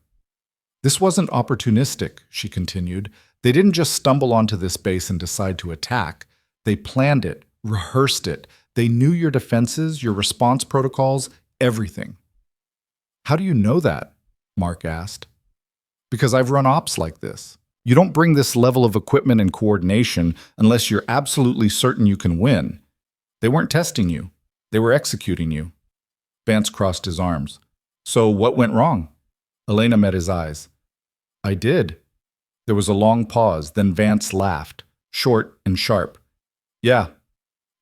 This wasn't opportunistic, she continued. They didn't just stumble onto this base and decide to attack. They planned it, rehearsed it. They knew your defenses, your response protocols, everything. How do you know that? Mark asked. Because I've run ops like this. You don't bring this level of equipment and coordination unless you're absolutely certain you can win. They weren't testing you. They were executing you. Vance crossed his arms. So what went wrong? Elena met his eyes. I did. There was a long pause, then Vance laughed, short and sharp. Yeah,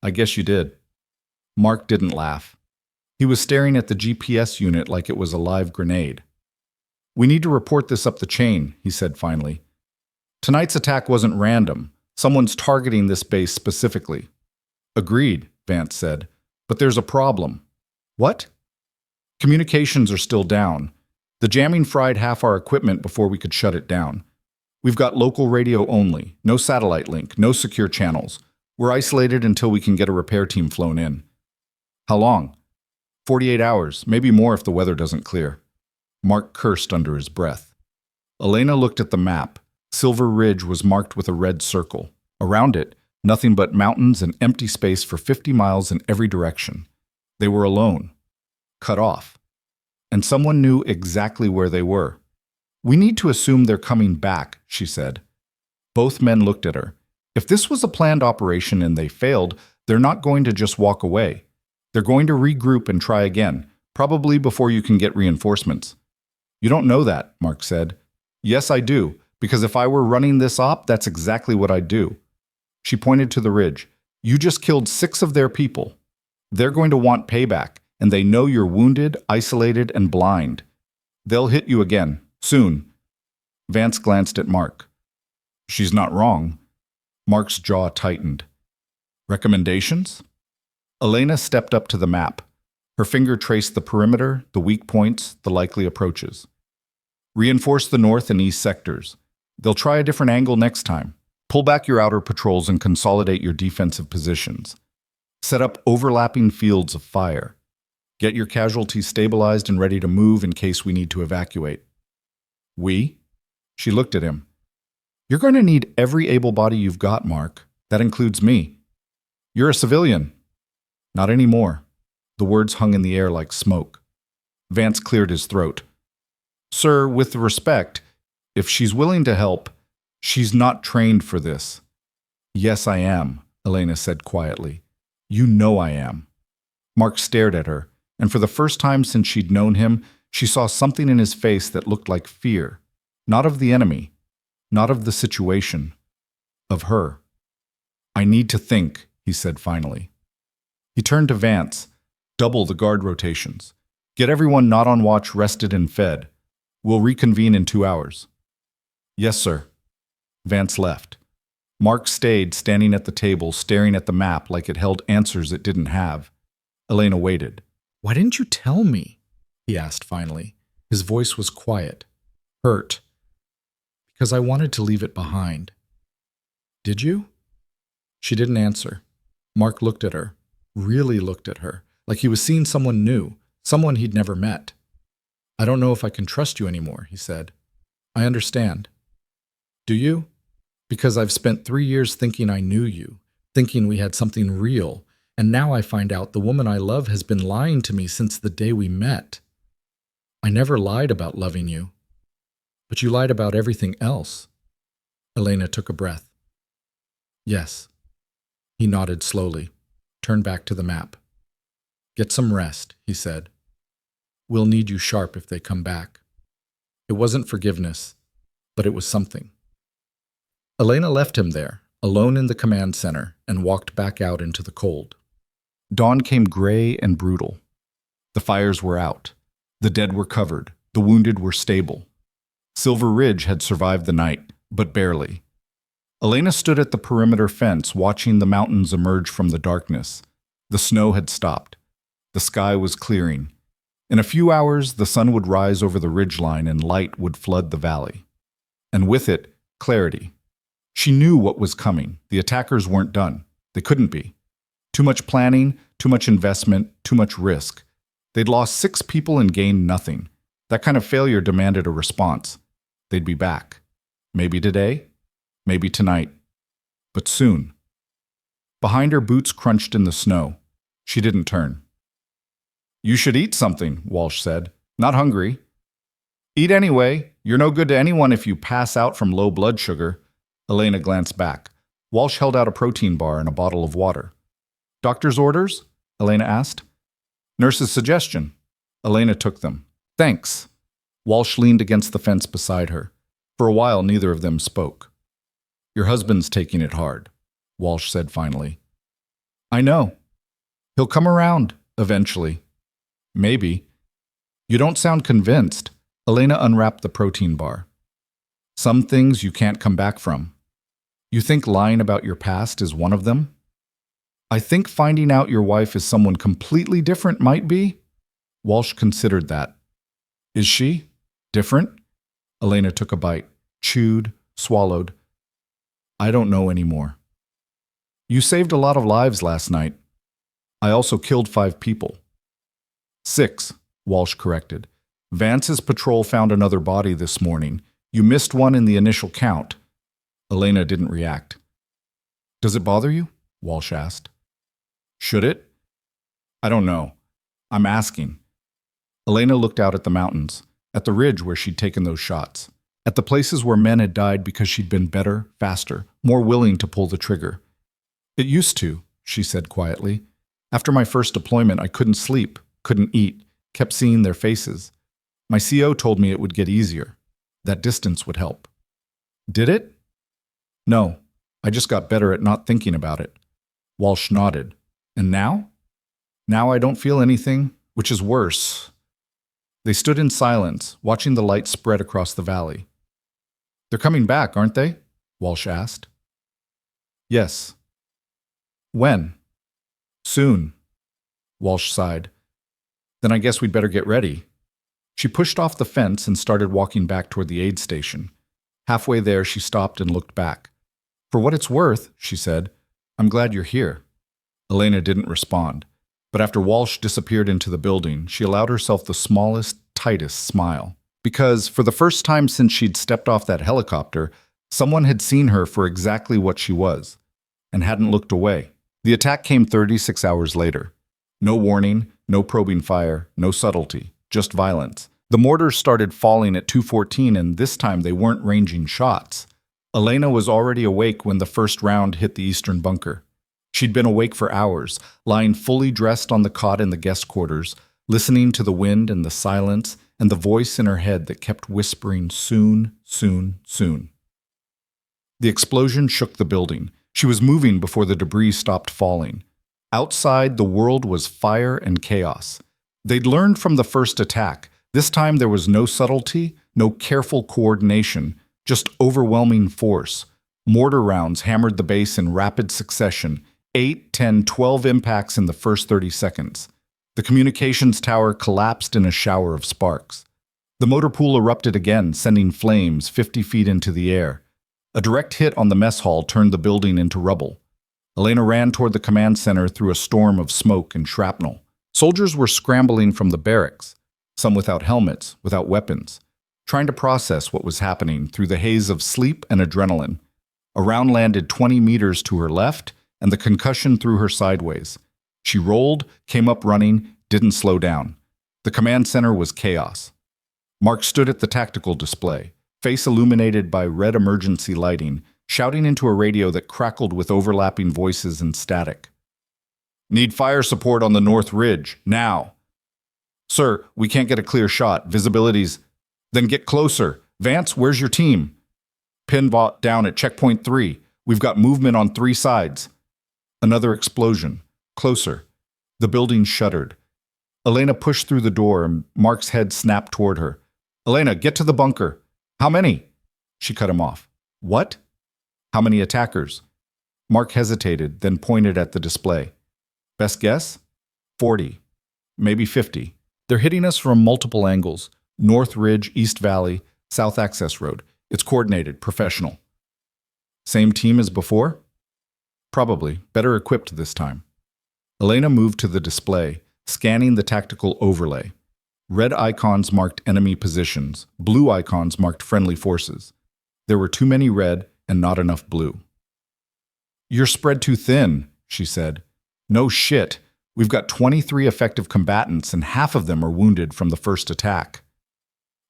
I guess you did. Mark didn't laugh. He was staring at the GPS unit like it was a live grenade. We need to report this up the chain, he said finally. Tonight's attack wasn't random. Someone's targeting this base specifically. Agreed, Vance said. But there's a problem. What? Communications are still down. The jamming fried half our equipment before we could shut it down. We've got local radio only, no satellite link, no secure channels. We're isolated until we can get a repair team flown in. How long? 48 hours, maybe more if the weather doesn't clear. Mark cursed under his breath. Elena looked at the map. Silver Ridge was marked with a red circle. Around it, nothing but mountains and empty space for 50 miles in every direction. They were alone, cut off. And someone knew exactly where they were. "We need to assume they're coming back," she said. Both men looked at her. If this was a planned operation and they failed, they're not going to just walk away. They're going to regroup and try again, probably before you can get reinforcements. "You don't know that," Mark said. "Yes, I do, because if I were running this op, that's exactly what I'd do." She pointed to the ridge. "You just killed 6 of their people. They're going to want payback, and they know you're wounded, isolated, and blind. They'll hit you again, soon." Vance glanced at Mark. "She's not wrong." Mark's jaw tightened. "Recommendations?" Elena stepped up to the map. Her finger traced the perimeter, the weak points, the likely approaches. "Reinforce the north and east sectors. They'll try a different angle next time. Pull back your outer patrols and consolidate your defensive positions. Set up overlapping fields of fire. Get your casualties stabilized and ready to move in case we need to evacuate." "We?" She looked at him. "You're going to need every able body you've got, Mark. That includes me." "You're a civilian." "Not anymore." The words hung in the air like smoke. Vance cleared his throat. "Sir, with respect, if she's willing to help, she's not trained for this." "Yes, I am," Elena said quietly. "You know I am." Mark stared at her, and for the first time since she'd known him, she saw something in his face that looked like fear. Not of the enemy, not of the situation, of her. "I need to think," he said finally. He turned to Vance. "Double the guard rotations. Get everyone not on watch rested and fed. We'll reconvene in 2 hours." "Yes, sir." Vance left. Mark stayed standing at the table, staring at the map like it held answers it didn't have. Elena waited. "Why didn't you tell me?" he asked finally. His voice was quiet, hurt. "Because I wanted to leave it behind." "Did you?" She didn't answer. Mark looked at her, really looked at her, like he was seeing someone new, someone he'd never met. "I don't know if I can trust you anymore," he said. "I understand." "Do you?" "Because I've spent 3 years thinking I knew you, thinking we had something real, and now I find out the woman I love has been lying to me since the day we met. I never lied about loving you. But you lied about everything else." Elena took a breath. "Yes." He nodded slowly, turned back to the map. "Get some rest," he said. "We'll need you sharp if they come back." It wasn't forgiveness, but it was something. Elena left him there, alone in the command center, and walked back out into the cold. Dawn came gray and brutal. The fires were out. The dead were covered. The wounded were stable. Silver Ridge had survived the night, but barely. Elena stood at the perimeter fence, watching the mountains emerge from the darkness. The snow had stopped. The sky was clearing. In a few hours, the sun would rise over the ridgeline and light would flood the valley. And with it, clarity. She knew what was coming. The attackers weren't done. They couldn't be. Too much planning, too much investment, too much risk. They'd lost 6 people and gained nothing. That kind of failure demanded a response. They'd be back. Maybe today, maybe tonight, but soon. Behind her, boots crunched in the snow. She didn't turn. "You should eat something," Walsh said. "Not hungry." "Eat anyway. You're no good to anyone if you pass out from low blood sugar." Elena glanced back. Walsh held out a protein bar and a bottle of water. "Doctor's orders?" Elena asked. "Nurse's suggestion." Elena took them. "Thanks." Walsh leaned against the fence beside her. For a while, neither of them spoke. "Your husband's taking it hard," Walsh said finally. "I know. He'll come around, eventually." "Maybe." "You don't sound convinced." Elena unwrapped the protein bar. "Some things you can't come back from. You think lying about your past is one of them?" "I think finding out your wife is someone completely different might be." Walsh considered that. "Is she? Different?" Elena took a bite, chewed, swallowed. "I don't know anymore." "You saved a lot of lives last night." "I also killed 5 people." 6, Walsh corrected. Vance's patrol found another body this morning. You missed one in the initial count. Elena didn't react. Does it bother you? Walsh asked. Should it? I don't know. I'm asking. Elena looked out at the mountains, at the ridge where she'd taken those shots, at the places where men had died because she'd been better, faster, more willing to pull the trigger. It used to, she said quietly. After my first deployment, I couldn't sleep, couldn't eat, kept seeing their faces. My CO told me it would get easier. That distance would help. Did it? No, I just got better at not thinking about it. Walsh nodded. And now? Now I don't feel anything, which is worse. They stood in silence, watching the light spread across the valley. They're coming back, aren't they? Walsh asked. Yes. When? Soon. Walsh sighed. Then I guess we'd better get ready. She pushed off the fence and started walking back toward the aid station. Halfway there, she stopped and looked back. For what it's worth, she said, I'm glad you're here. Elena didn't respond, but after Walsh disappeared into the building, she allowed herself the smallest, tightest smile. Because, for the first time since she'd stepped off that helicopter, someone had seen her for exactly what she was, and hadn't looked away. The attack came 36 hours later. No warning, no probing fire, no subtlety, just violence. The mortars started falling at 2:14, and this time they weren't ranging shots. Elena was already awake when the first round hit the eastern bunker. She'd been awake for hours, lying fully dressed on the cot in the guest quarters, listening to the wind and the silence and the voice in her head that kept whispering soon, soon, soon. The explosion shook the building. She was moving before the debris stopped falling. Outside, the world was fire and chaos. They'd learned from the first attack. This time there was no subtlety, no careful coordination, just overwhelming force. Mortar rounds hammered the base in rapid succession, 8, 10, 12 impacts in the first 30 seconds. The communications tower collapsed in a shower of sparks. The motor pool erupted again, sending flames 50 feet into the air. A direct hit on the mess hall turned the building into rubble. Elena ran toward the command center through a storm of smoke and shrapnel. Soldiers were scrambling from the barracks, some without helmets, without weapons, trying to process what was happening through the haze of sleep and adrenaline. A round landed 20 meters to her left, and the concussion threw her sideways. She rolled, came up running, didn't slow down. The command center was chaos. Mark stood at the tactical display, face illuminated by red emergency lighting, shouting into a radio that crackled with overlapping voices and static. Need fire support on the North Ridge, now. Sir, we can't get a clear shot. Visibility's... Then get closer. Vance, where's your team? Pinbot down at checkpoint 3. We've got movement on 3 sides. Another explosion. Closer. The building shuddered. Elena pushed through the door and Mark's head snapped toward her. Elena, get to the bunker. How many? She cut him off. What? How many attackers? Mark hesitated, then pointed at the display. Best guess? 40. Maybe 50. They're hitting us from multiple angles. North Ridge, East Valley, South Access Road. It's coordinated, professional. Same team as before? Probably. Better equipped this time. Elena moved to the display, scanning the tactical overlay. Red icons marked enemy positions. Blue icons marked friendly forces. There were too many red and not enough blue. You're spread too thin, she said. No shit. We've got 23 effective combatants and half of them are wounded from the first attack.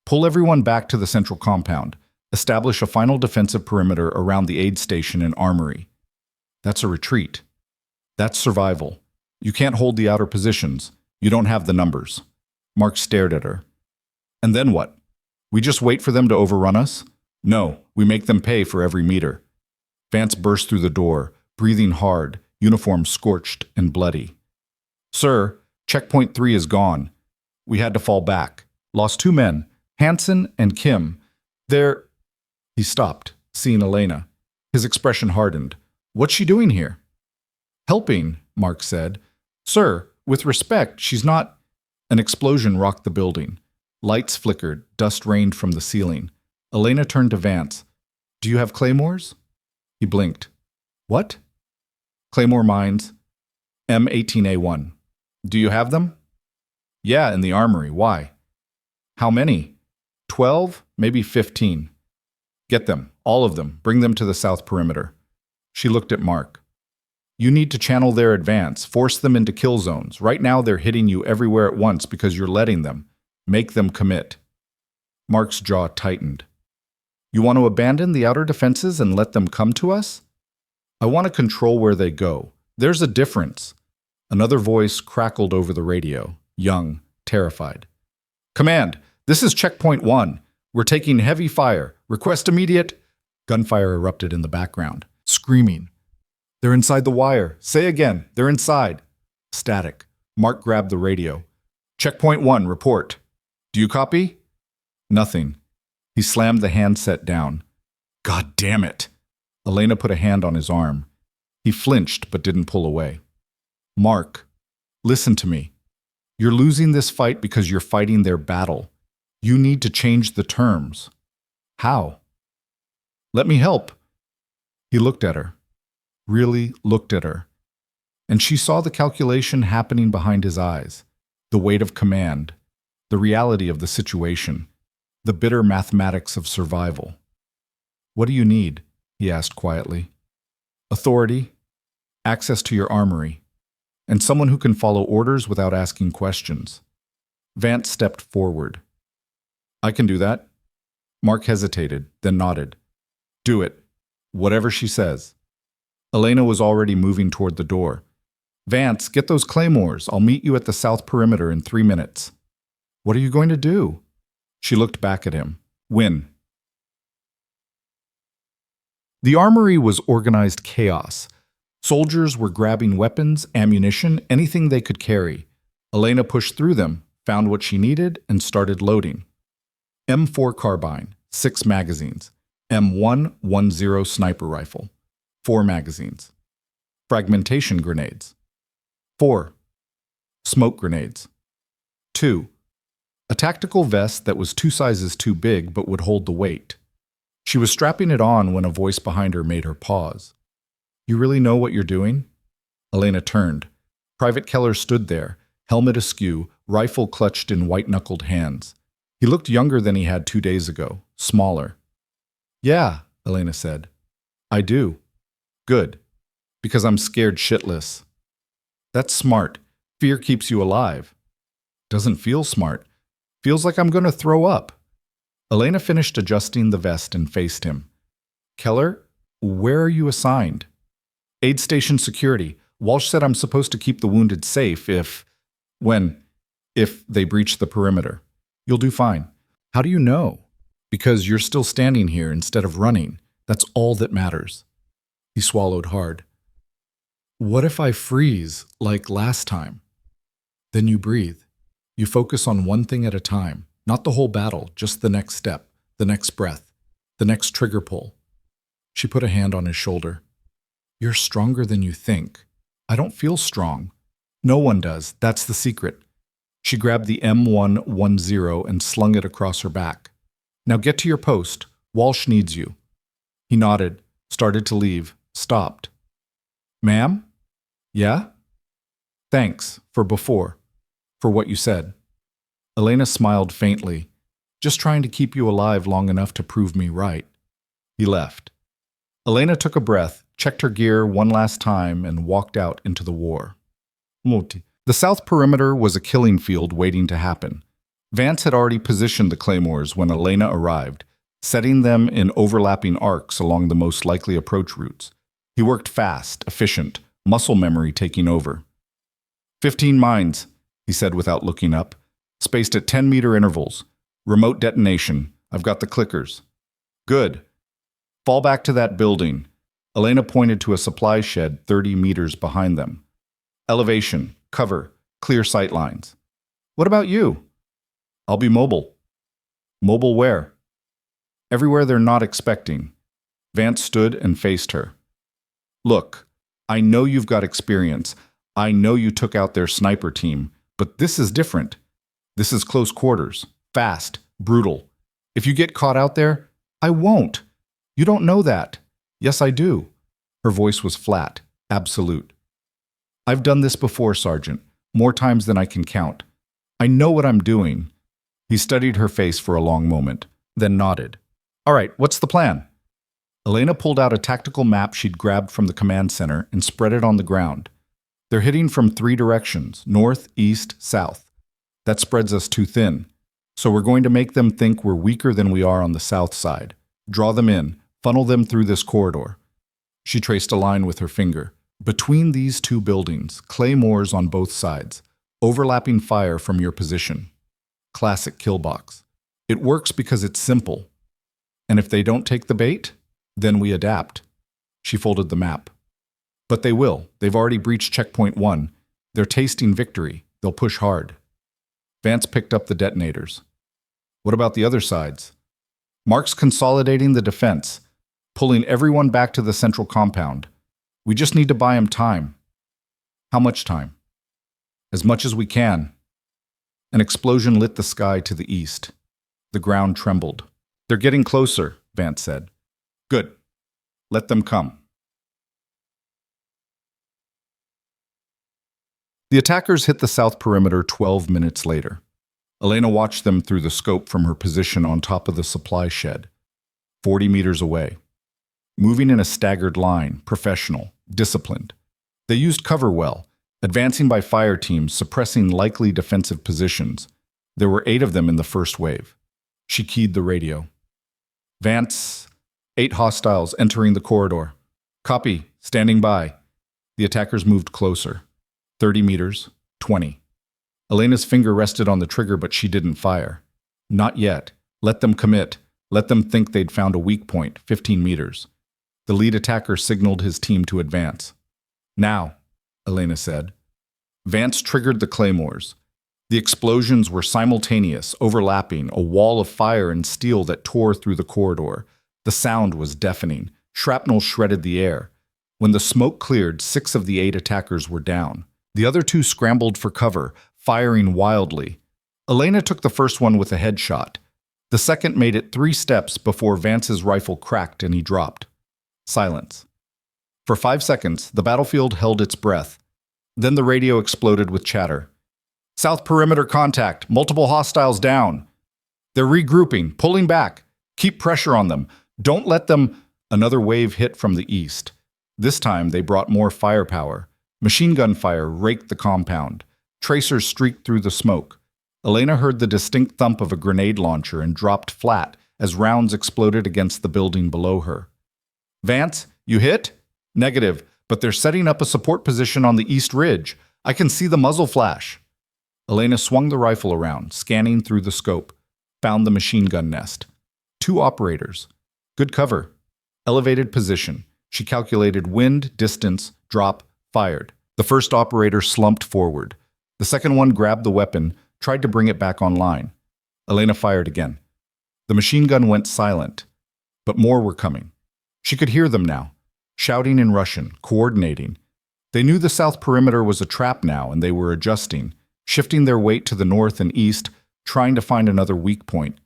Pull everyone back to the central compound. Establish a final defensive perimeter around the aid station and armory. That's a retreat. That's survival. You can't hold the outer positions. You don't have the numbers. Mark stared at her. And then what? We just wait for them to overrun us? No, we make them pay for every meter. Vance burst through the door, breathing hard, uniform scorched and bloody. Sir, checkpoint 3 is gone. We had to fall back. Lost 2 men, Hansen and Kim. They're... He stopped, seeing Elena. His expression hardened. What's she doing here? Helping, Mark said. Sir, with respect, she's not... An explosion rocked the building. Lights flickered, dust rained from the ceiling. Elena turned to Vance. Do you have claymores? He blinked. What? Claymore mines. M18A1. Do you have them? Yeah, in the armory. Why? How many? 12, maybe 15. Get them, all of them. Bring them to the south perimeter. She looked at Mark. You need to channel their advance, force them into kill zones. Right now they're hitting you everywhere at once because you're letting them. Make them commit. Mark's jaw tightened. You want to abandon the outer defenses and let them come to us? I want to control where they go. There's a difference. Another voice crackled over the radio, young, terrified. Command, this is checkpoint 1. We're taking heavy fire. Request immediate. Gunfire erupted in the background. Screaming. They're inside the wire. Say again. They're inside. Static. Mark grabbed the radio. Checkpoint 1, report. Do you copy? Nothing. He slammed the handset down. God damn it. Elena put a hand on his arm. He flinched but didn't pull away. Mark, listen to me. You're losing this fight because you're fighting their battle. You need to change the terms. How? Let me help. He looked at her. Really looked at her. And she saw the calculation happening behind his eyes, the weight of command, the reality of the situation, the bitter mathematics of survival. What do you need? He asked quietly. Authority, access to your armory, and someone who can follow orders without asking questions. Vance stepped forward. I can do that. Mark hesitated, then nodded. Do it. Whatever she says. Elena was already moving toward the door. Vance, get those claymores. I'll meet you at the south perimeter in 3 minutes. What are you going to do? She looked back at him. Win. The armory was organized chaos. Soldiers were grabbing weapons, ammunition, anything they could carry. Elena pushed through them, found what she needed, and started loading. M4 carbine, 6 magazines. M110 sniper rifle, 4 magazines. Fragmentation grenades, 4. Smoke grenades, 2. A tactical vest that was 2 sizes too big but would hold the weight. She was strapping it on when a voice behind her made her pause. You really know what you're doing? Elena turned. Private Keller stood there, helmet askew, rifle clutched in white-knuckled hands. He looked younger than he had 2 days ago, smaller. Yeah, Elena said. I do. Good. Because I'm scared shitless. That's smart. Fear keeps you alive. Doesn't feel smart. Feels like I'm going to throw up. Elena finished adjusting the vest and faced him. Keller, where are you assigned? Aid station security. Walsh said I'm supposed to keep the wounded safe if they breach the perimeter. You'll do fine. How do you know? Because you're still standing here instead of running. That's all that matters. He swallowed hard. What if I freeze like last time? Then you breathe. You focus on one thing at a time, not the whole battle, just the next step, the next breath, the next trigger pull. She put a hand on his shoulder. You're stronger than you think. I don't feel strong. No one does. That's the secret. She grabbed the M110 and slung it across her back. Now get to your post. Walsh needs you. He nodded, started to leave, stopped. Ma'am? Yeah? Thanks for before, for what you said. Elena smiled faintly, just trying to keep you alive long enough to prove me right. He left. Elena took a breath, checked her gear one last time, and walked out into the war. The south perimeter was a killing field waiting to happen. Vance had already positioned the claymores when Elena arrived, setting them in overlapping arcs along the most likely approach routes. He worked fast, efficient, muscle memory taking over. 15 mines, he said without looking up, spaced at 10-meter intervals. Remote detonation. I've got the clickers. Good. Fall back to that building. Elena pointed to a supply shed 30 meters behind them. Elevation, cover, clear sight lines. What about you? I'll be mobile. Mobile where? Everywhere they're not expecting. Vance stood and faced her. Look, I know you've got experience. I know you took out their sniper team, but this is different. This is close quarters, fast, brutal. If you get caught out there, I won't. You don't know that. Yes, I do. Her voice was flat, absolute. I've done this before, Sergeant, more times than I can count. I know what I'm doing. He studied her face for a long moment, then nodded. All right, what's the plan? Elena pulled out a tactical map she'd grabbed from the command center and spread it on the ground. They're hitting from 3 directions, north, east, south. That spreads us too thin. So we're going to make them think we're weaker than we are on the south side. Draw them in, funnel them through this corridor. She traced a line with her finger. Between these 2 buildings, claymores on both sides, overlapping fire from your position. Classic kill box. It works because it's simple. And if they don't take the bait, then we adapt. She folded the map. But they will. They've already breached checkpoint 1. They're tasting victory. They'll push hard. Vance picked up the detonators. What about the other sides? Mark's consolidating the defense, pulling everyone back to the central compound. We just need to buy him time. How much time? As much as we can. An explosion lit the sky to the east. The ground trembled. They're getting closer, Vance said. Good. Let them come. The attackers hit the south perimeter 12 minutes later. Elena watched them through the scope from her position on top of the supply shed, 40 meters away. Moving in a staggered line, professional, disciplined. They used cover well, advancing by fire teams, suppressing likely defensive positions. There were 8 of them in the first wave. She keyed the radio. Vance, 8 hostiles entering the corridor. Copy, standing by. The attackers moved closer. 30 meters, 20. Elena's finger rested on the trigger, but she didn't fire. Not yet. Let them commit. Let them think they'd found a weak point, 15 meters. The lead attacker signaled his team to advance. Now, Elena said. Vance triggered the claymores. The explosions were simultaneous, overlapping, a wall of fire and steel that tore through the corridor. The sound was deafening. Shrapnel shredded the air. When the smoke cleared, 6 of the 8 attackers were down. The other 2 scrambled for cover, firing wildly. Elena took the first one with a headshot. The second made it 3 steps before Vance's rifle cracked and he dropped. Silence. For 5 seconds, the battlefield held its breath. Then the radio exploded with chatter. South perimeter contact, multiple hostiles down. They're regrouping, pulling back. Keep pressure on them. Don't let them... Another wave hit from the east. This time they brought more firepower. Machine gun fire raked the compound. Tracers streaked through the smoke. Elena heard the distinct thump of a grenade launcher and dropped flat as rounds exploded against the building below her. Vance, you hit? Negative, but they're setting up a support position on the east ridge. I can see the muzzle flash. Elena swung the rifle around, scanning through the scope. Found the machine gun nest. 2 operators. Good cover. Elevated position. She calculated wind, distance, drop, fired. The first operator slumped forward. The second one grabbed the weapon, tried to bring it back online. Elena fired again. The machine gun went silent, but more were coming. She could hear them now, shouting in Russian, coordinating. They knew the south perimeter was a trap now, and they were adjusting, shifting their weight to the north and east, trying to find another weak point.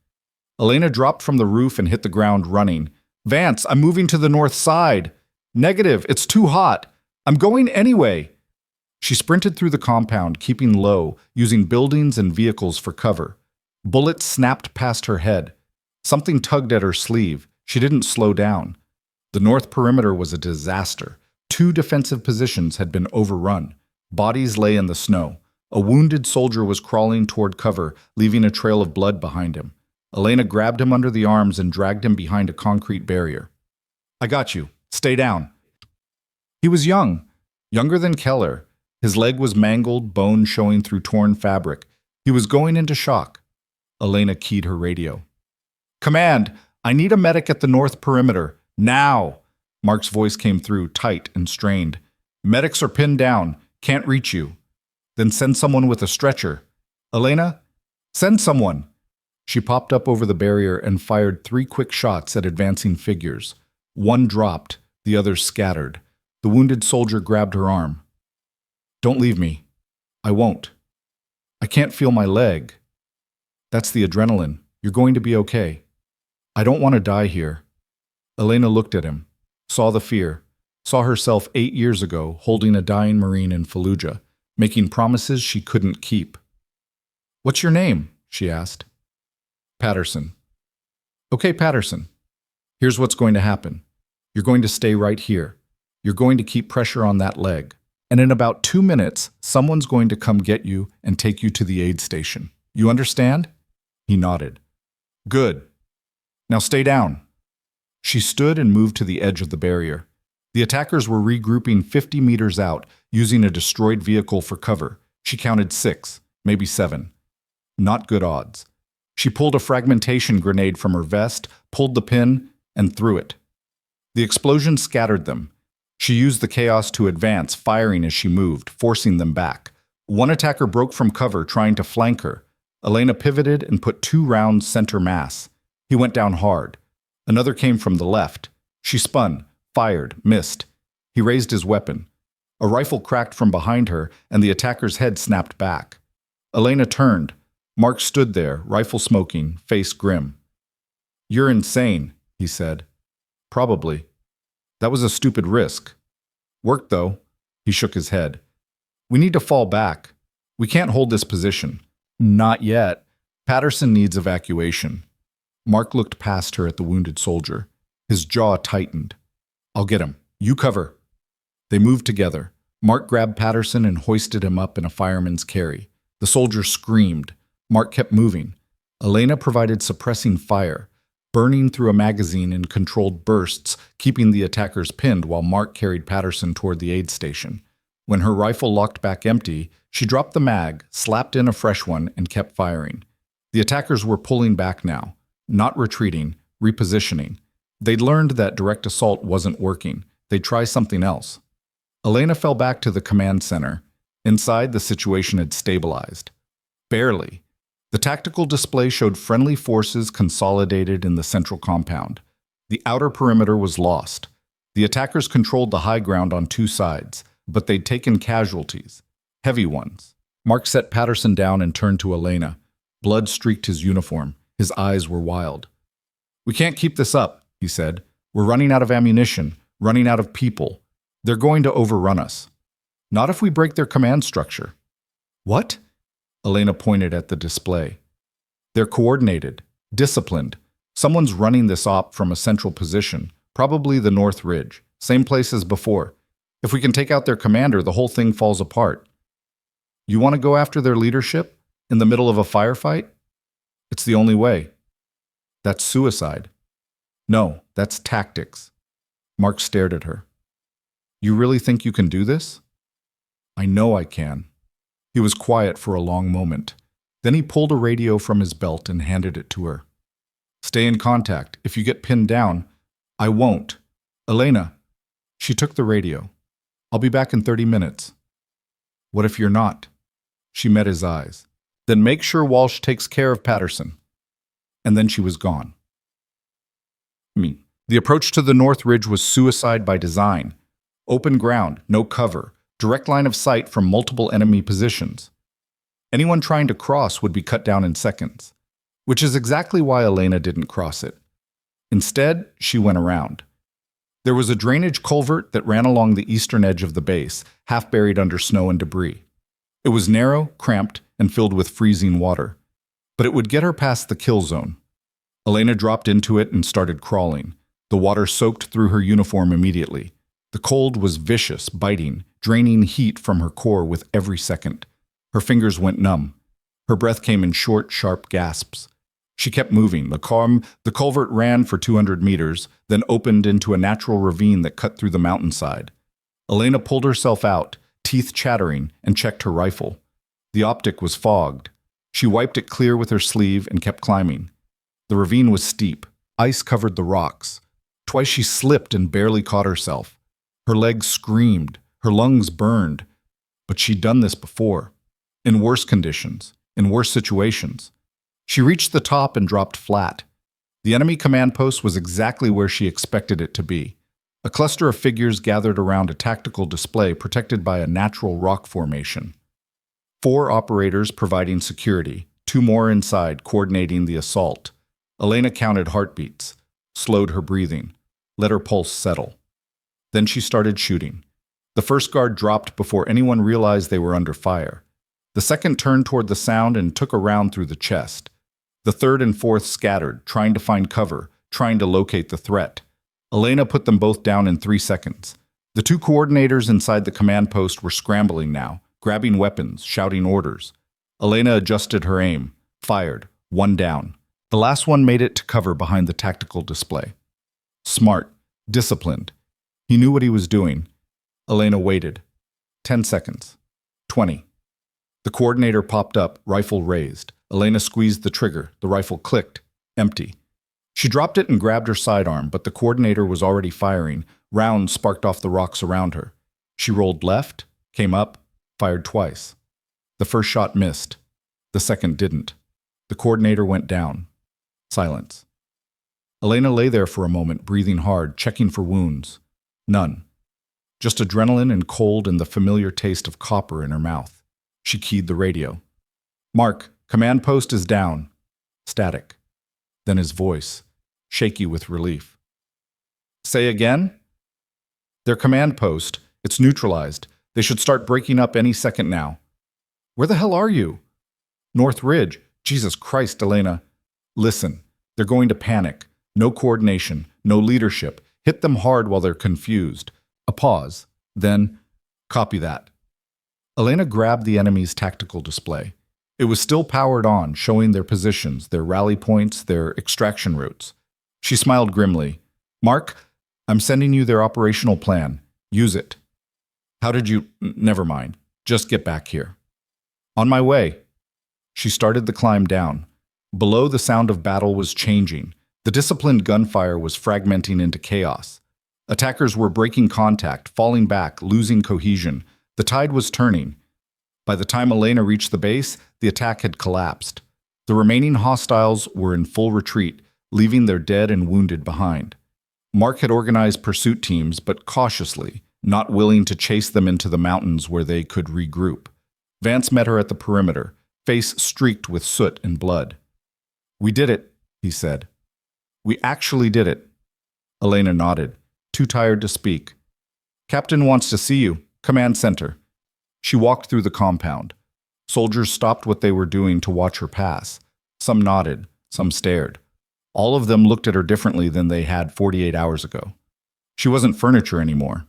Elena dropped from the roof and hit the ground running. Vance, I'm moving to the north side. Negative, it's too hot. I'm going anyway. She sprinted through the compound, keeping low, using buildings and vehicles for cover. Bullets snapped past her head. Something tugged at her sleeve. She didn't slow down. The north perimeter was a disaster. 2 defensive positions had been overrun. Bodies lay in the snow. A wounded soldier was crawling toward cover, leaving a trail of blood behind him. Elena grabbed him under the arms and dragged him behind a concrete barrier. I got you. Stay down. He was young, younger than Keller. His leg was mangled, bone showing through torn fabric. He was going into shock. Elena keyed her radio. Command, I need a medic at the north perimeter. Now! Mark's voice came through, tight and strained. Medics are pinned down. Can't reach you. Then send someone with a stretcher. Elena, send someone. She popped up over the barrier and fired 3 quick shots at advancing figures. One dropped, the others scattered. The wounded soldier grabbed her arm. Don't leave me. I won't. I can't feel my leg. That's the adrenaline. You're going to be okay. I don't want to die here. Elena looked at him, saw the fear, saw herself 8 years ago holding a dying Marine in Fallujah, making promises she couldn't keep. What's your name? She asked. Patterson. Okay, Patterson. Here's what's going to happen. You're going to stay right here. You're going to keep pressure on that leg. And in about 2 minutes, someone's going to come get you and take you to the aid station. You understand? He nodded. Good. Now stay down. She stood and moved to the edge of the barrier. The attackers were regrouping 50 meters out, using a destroyed vehicle for cover. She counted 6, maybe 7. Not good odds. She pulled a fragmentation grenade from her vest, pulled the pin, and threw it. The explosion scattered them. She used the chaos to advance, firing as she moved, forcing them back. One attacker broke from cover, trying to flank her. Elena pivoted and put 2 rounds center mass. He went down hard. Another came from the left. She spun, fired, missed. He raised his weapon. A rifle cracked from behind her, and the attacker's head snapped back. Elena turned. Mark stood there, rifle smoking, face grim. You're insane, he said. Probably. That was a stupid risk. Worked, though. He shook his head. We need to fall back. We can't hold this position. Not yet. Patterson needs evacuation. Mark looked past her at the wounded soldier. His jaw tightened. I'll get him. You cover. They moved together. Mark grabbed Patterson and hoisted him up in a fireman's carry. The soldier screamed. Mark kept moving. Elena provided suppressing fire, burning through a magazine in controlled bursts, keeping the attackers pinned while Mark carried Patterson toward the aid station. When her rifle locked back empty, she dropped the mag, slapped in a fresh one, and kept firing. The attackers were pulling back now, not retreating, repositioning. They'd learned that direct assault wasn't working. They'd try something else. Elena fell back to the command center. Inside, the situation had stabilized. Barely. The tactical display showed friendly forces consolidated in the central compound. The outer perimeter was lost. The attackers controlled the high ground on 2 sides, but they'd taken casualties. Heavy ones. Mark set Patterson down and turned to Elena. Blood streaked his uniform. His eyes were wild. We can't keep this up, he said. We're running out of ammunition, running out of people. They're going to overrun us. Not if we break their command structure. What? Elena pointed at the display. They're coordinated, disciplined. Someone's running this op from a central position, probably the North Ridge, same place as before. If we can take out their commander, the whole thing falls apart. You want to go after their leadership? In the middle of a firefight? It's the only way. That's suicide. No, that's tactics. Mark stared at her. You really think you can do this? I know I can. He was quiet for a long moment. Then he pulled a radio from his belt and handed it to her. Stay in contact. If you get pinned down, I won't. Elena. She took the radio. I'll be back in 30 minutes. What if you're not? She met his eyes. Then make sure Walsh takes care of Patterson. And then she was gone. The approach to the North Ridge was suicide by design. Open ground, no cover, direct line of sight from multiple enemy positions. Anyone trying to cross would be cut down in seconds, which is exactly why Elena didn't cross it. Instead, she went around. There was a drainage culvert that ran along the eastern edge of the base, half buried under snow and debris. It was narrow, cramped, and filled with freezing water. But it would get her past the kill zone. Elena dropped into it and started crawling. The water soaked through her uniform immediately. The cold was vicious, biting, draining heat from her core with every second. Her fingers went numb. Her breath came in short, sharp gasps. She kept moving. The culvert ran for 200 meters, then opened into a natural ravine that cut through the mountainside. Elena pulled herself out, teeth chattering, and checked her rifle. The optic was fogged. She wiped it clear with her sleeve and kept climbing. The ravine was steep. Ice covered the rocks. Twice she slipped and barely caught herself. Her legs screamed. Her lungs burned. But she'd done this before. In worse conditions. In worse situations. She reached the top and dropped flat. The enemy command post was exactly where she expected it to be. A cluster of figures gathered around a tactical display protected by a natural rock formation. 4 operators providing security, 2 more inside coordinating the assault. Elena counted heartbeats, slowed her breathing, let her pulse settle. Then she started shooting. The first guard dropped before anyone realized they were under fire. The second turned toward the sound and took a round through the chest. The third and fourth scattered, trying to find cover, trying to locate the threat. Elena put them both down in 3 seconds. The 2 coordinators inside the command post were scrambling now, grabbing weapons, shouting orders. Elena adjusted her aim, fired, 1 down. The last one made it to cover behind the tactical display. Smart, disciplined. He knew what he was doing. Elena waited. 10 seconds. 20. The coordinator popped up, rifle raised. Elena squeezed the trigger. The rifle clicked. Empty. She dropped it and grabbed her sidearm, but the coordinator was already firing. Rounds sparked off the rocks around her. She rolled left, came up, fired twice. The first shot missed. The second didn't. The coordinator went down. Silence. Elena lay there for a moment, breathing hard, checking for wounds. None. Just adrenaline and cold and the familiar taste of copper in her mouth. She keyed the radio. "Mark, command post is down." Static. Then his voice, shaky with relief. "Say again?" "Their command post. It's neutralized. They should start breaking up any second now." "Where the hell are you?" "North Ridge." "Jesus Christ, Elena." "Listen, they're going to panic. No coordination, no leadership. Hit them hard while they're confused." A pause. Then, "Copy that." Elena grabbed the enemy's tactical display. It was still powered on, showing their positions, their rally points, their extraction routes. She smiled grimly. "Mark, I'm sending you their operational plan. Use it." "How did you— Never mind. Just get back here." "On my way." She started the climb down. Below, the sound of battle was changing. The disciplined gunfire was fragmenting into chaos. Attackers were breaking contact, falling back, losing cohesion. The tide was turning. By the time Elena reached the base, the attack had collapsed. The remaining hostiles were in full retreat, leaving their dead and wounded behind. Mark had organized pursuit teams, but cautiously, not willing to chase them into the mountains where they could regroup. Vance met her at the perimeter, face streaked with soot and blood. "We did it," he said. "We actually did it." Elena nodded, too tired to speak. "Captain wants to see you. Command center." She walked through the compound. Soldiers stopped what they were doing to watch her pass. Some nodded, some stared. All of them looked at her differently than they had 48 hours ago. She wasn't furniture anymore.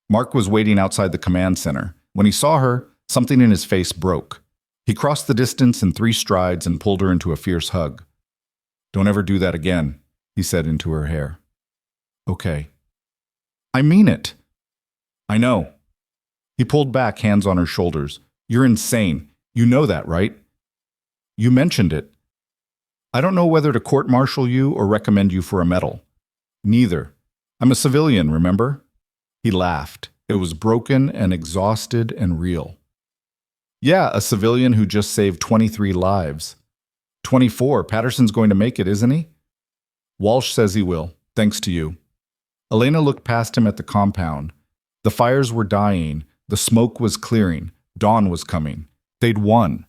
Mark was waiting outside the command center. When he saw her, something in his face broke. He crossed the distance in 3 strides and pulled her into a fierce hug. "Don't ever do that again," he said into her hair. "Okay." "I mean it." "I know." He pulled back, hands on her shoulders. "You're insane. You know that, right?" "You mentioned it." "I don't know whether to court-martial you or recommend you for a medal." "Neither. I'm a civilian, remember?" He laughed. It was broken and exhausted and real. "Yeah, a civilian who just saved 23 lives. 24. Patterson's going to make it, isn't he?" "Walsh says he will, thanks to you." Elena looked past him at the compound. The fires were dying. The smoke was clearing. Dawn was coming. They'd won.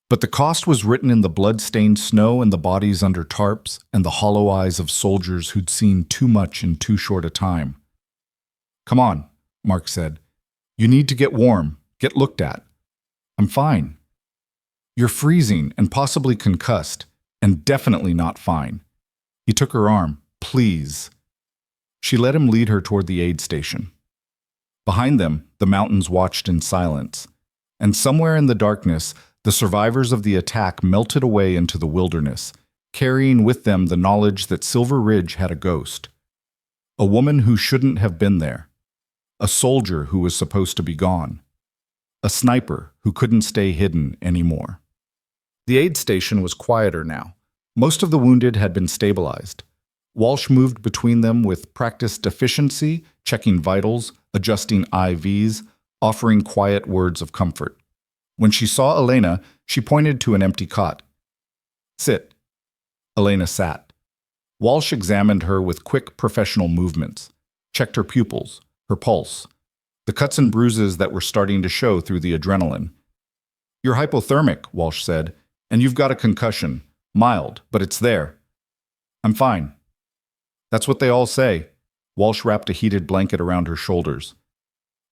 But the cost was written in the blood-stained snow and the bodies under tarps and the hollow eyes of soldiers who'd seen too much in too short a time. "Come on," Mark said. "You need to get warm, get looked at." "I'm fine." "You're freezing and possibly concussed, and definitely not fine." He took her arm. "Please." She let him lead her toward the aid station. Behind them, the mountains watched in silence. And somewhere in the darkness, the survivors of the attack melted away into the wilderness, carrying with them the knowledge that Silver Ridge had a ghost. A woman who shouldn't have been there. A soldier who was supposed to be gone. A sniper who couldn't stay hidden anymore. The aid station was quieter now. Most of the wounded had been stabilized. Walsh moved between them with practiced efficiency, checking vitals, adjusting IVs, offering quiet words of comfort. When she saw Elena, she pointed to an empty cot. "Sit." Elena sat. Walsh examined her with quick professional movements, checked her pupils, her pulse, the cuts and bruises that were starting to show through the adrenaline. "You're hypothermic," Walsh said, "and you've got a concussion. Mild, but it's there." "I'm fine." "That's what they all say." Walsh wrapped a heated blanket around her shoulders.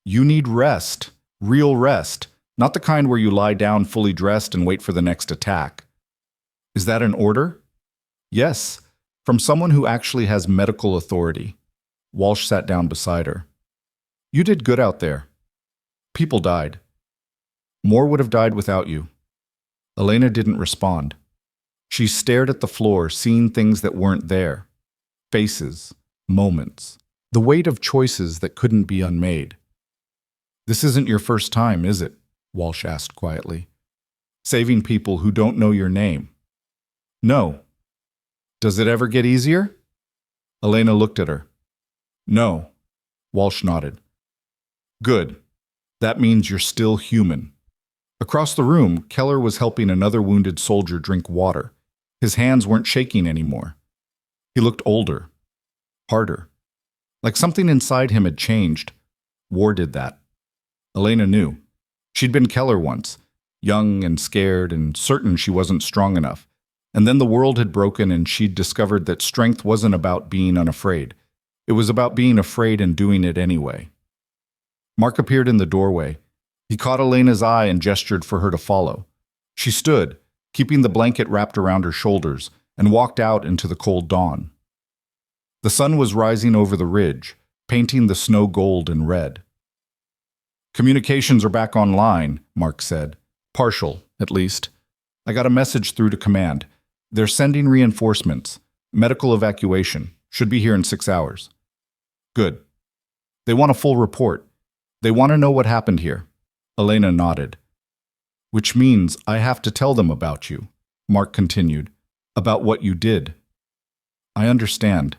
"You need rest, real rest, not the kind where you lie down fully dressed and wait for the next attack." "Is that an order?" Yes, from someone who actually has medical authority. Walsh sat down beside her. You did good out there. People died. More would have died without you. Elena didn't respond. She stared at the floor, seeing things that weren't there. Faces, moments, the weight of choices that couldn't be unmade. This isn't your first time, is it? Walsh asked quietly. Saving people who don't know your name. No. Does it ever get easier? Elena looked at her. No. Walsh nodded. Good. That means you're still human. Across the room, Keller was helping another wounded soldier drink water. His hands weren't shaking anymore. He looked older, harder, like something inside him had changed. War did that. Elena knew. She'd been Keller once, young and scared and certain she wasn't strong enough. And then the world had broken and she'd discovered that strength wasn't about being unafraid. It was about being afraid and doing it anyway. Mark appeared in the doorway. He caught Elena's eye and gestured for her to follow. She stood, keeping the blanket wrapped around her shoulders, and walked out into the cold dawn. The sun was rising over the ridge, painting the snow gold and red. Communications are back online, Mark said. Partial, at least. I got a message through to command. They're sending reinforcements. Medical evacuation. Should be here in 6 hours. Good. They want a full report. They want to know what happened here. Elena nodded. Which means I have to tell them about you, Mark continued. About what you did. I understand.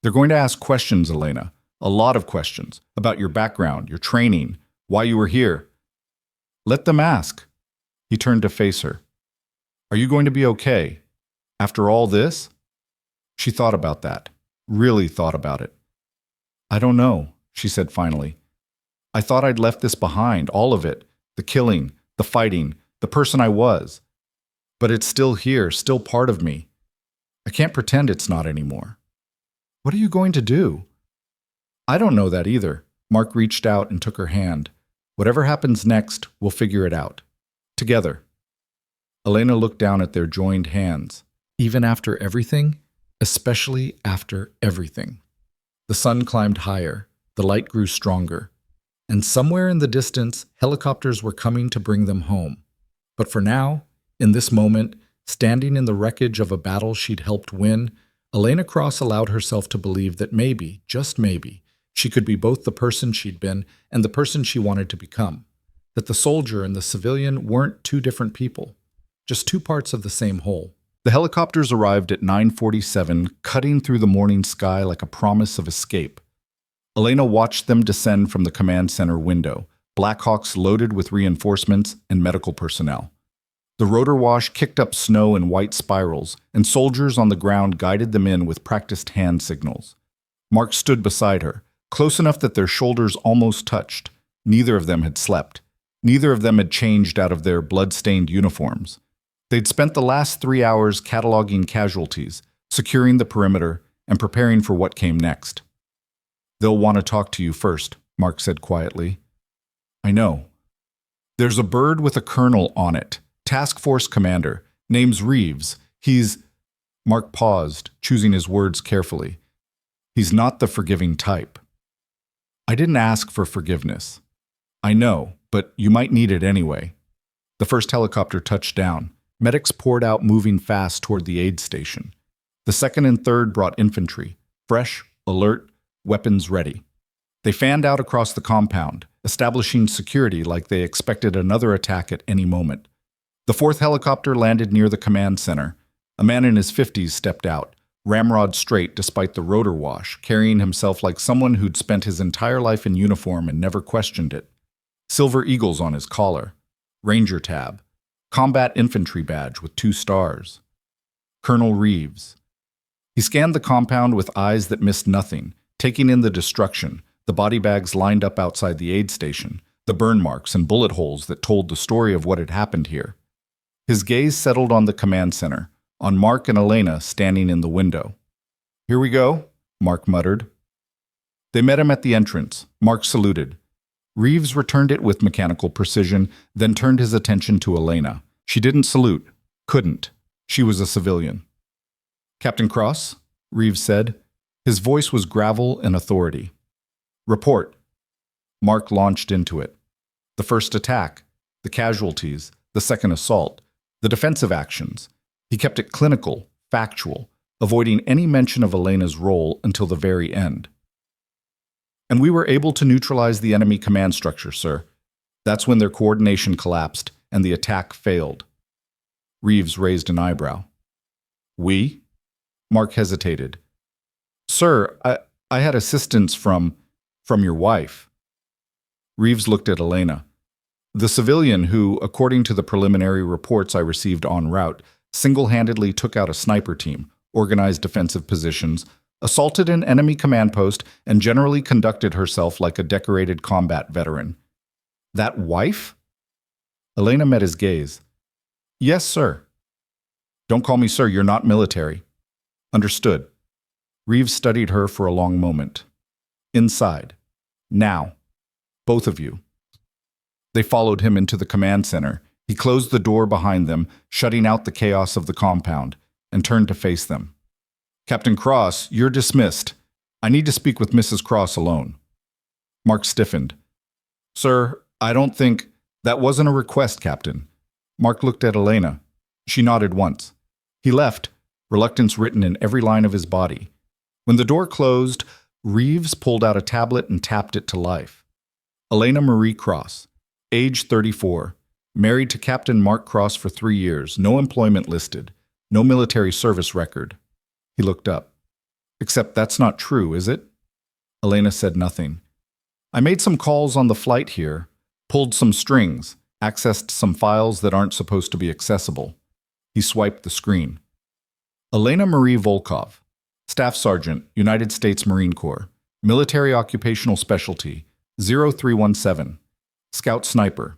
They're going to ask questions, Elena. A lot of questions. About your background, your training, why you were here. Let them ask. He turned to face her. Are you going to be okay? After all this? She thought about that. Really thought about it. I don't know, she said finally. I thought I'd left this behind, all of it. The killing, the fighting, the person I was. But it's still here, still part of me. I can't pretend it's not anymore. What are you going to do? I don't know that either. Mark reached out and took her hand. Whatever happens next, we'll figure it out. Together. Elena looked down at their joined hands. Even after everything? Especially after everything. The sun climbed higher. The light grew stronger. And somewhere in the distance, helicopters were coming to bring them home. But for now, in this moment, standing in the wreckage of a battle she'd helped win, Elena Cross allowed herself to believe that maybe, just maybe, she could be both the person she'd been and the person she wanted to become. That the soldier and the civilian weren't two different people, just two parts of the same whole. The helicopters arrived at 9:47, cutting through the morning sky like a promise of escape. Elena watched them descend from the command center window, Blackhawks loaded with reinforcements and medical personnel. The rotor wash kicked up snow in white spirals, and soldiers on the ground guided them in with practiced hand signals. Mark stood beside her, close enough that their shoulders almost touched. Neither of them had slept. Neither of them had changed out of their blood-stained uniforms. They'd spent the last 3 hours cataloging casualties, securing the perimeter, and preparing for what came next. They'll want to talk to you first, Mark said quietly. I know. There's a bird with a colonel on it, task force commander, name's Reeves. He's... Mark paused, choosing his words carefully. He's not the forgiving type. I didn't ask for forgiveness. I know, but you might need it anyway. The first helicopter touched down. Medics poured out, moving fast toward the aid station. The second and third brought infantry, fresh, alert, weapons ready. They fanned out across the compound, establishing security like they expected another attack at any moment. The fourth helicopter landed near the command center. A man in his 50s stepped out, ramrod straight despite the rotor wash, carrying himself like someone who'd spent his entire life in uniform and never questioned it. Silver eagles on his collar, Ranger tab, combat infantry badge with 2 stars. Colonel Reeves. He scanned the compound with eyes that missed nothing, taking in the destruction, the body bags lined up outside the aid station, the burn marks and bullet holes that told the story of what had happened here. His gaze settled on the command center, on Mark and Elena standing in the window. Here we go, Mark muttered. They met him at the entrance. Mark saluted. Reeves returned it with mechanical precision, then turned his attention to Elena. She didn't salute. Couldn't. She was a civilian. Captain Cross, Reeves said. His voice was gravel and authority. Report. Mark launched into it. The first attack, the casualties, the second assault, the defensive actions. He kept it clinical, factual, avoiding any mention of Elena's role until the very end. And we were able to neutralize the enemy command structure, sir. That's when their coordination collapsed and the attack failed. Reeves raised an eyebrow. We? Mark hesitated. Sir, I had assistance from your wife. Reeves looked at Elena. The civilian who, according to the preliminary reports I received en route, single-handedly took out a sniper team, organized defensive positions, assaulted an enemy command post, and generally conducted herself like a decorated combat veteran. That wife? Elena met his gaze. Yes, sir. Don't call me sir, you're not military. Understood. Reeves studied her for a long moment. Inside. Now. Both of you. They followed him into the command center. He closed the door behind them, shutting out the chaos of the compound, and turned to face them. Captain Cross, you're dismissed. I need to speak with Mrs. Cross alone. Mark stiffened. Sir, I don't think... That wasn't a request, Captain. Mark looked at Elena. She nodded once. He left, reluctance written in every line of his body. When the door closed, Reeves pulled out a tablet and tapped it to life. Elena Marie Cross, age 34, married to Captain Mark Cross for 3 years, no employment listed, no military service record. He looked up. Except that's not true, is it? Elena said nothing. I made some calls on the flight here, pulled some strings, accessed some files that aren't supposed to be accessible. He swiped the screen. Elena Marie Volkov, Staff Sergeant, United States Marine Corps, Military Occupational Specialty, 0317, Scout Sniper,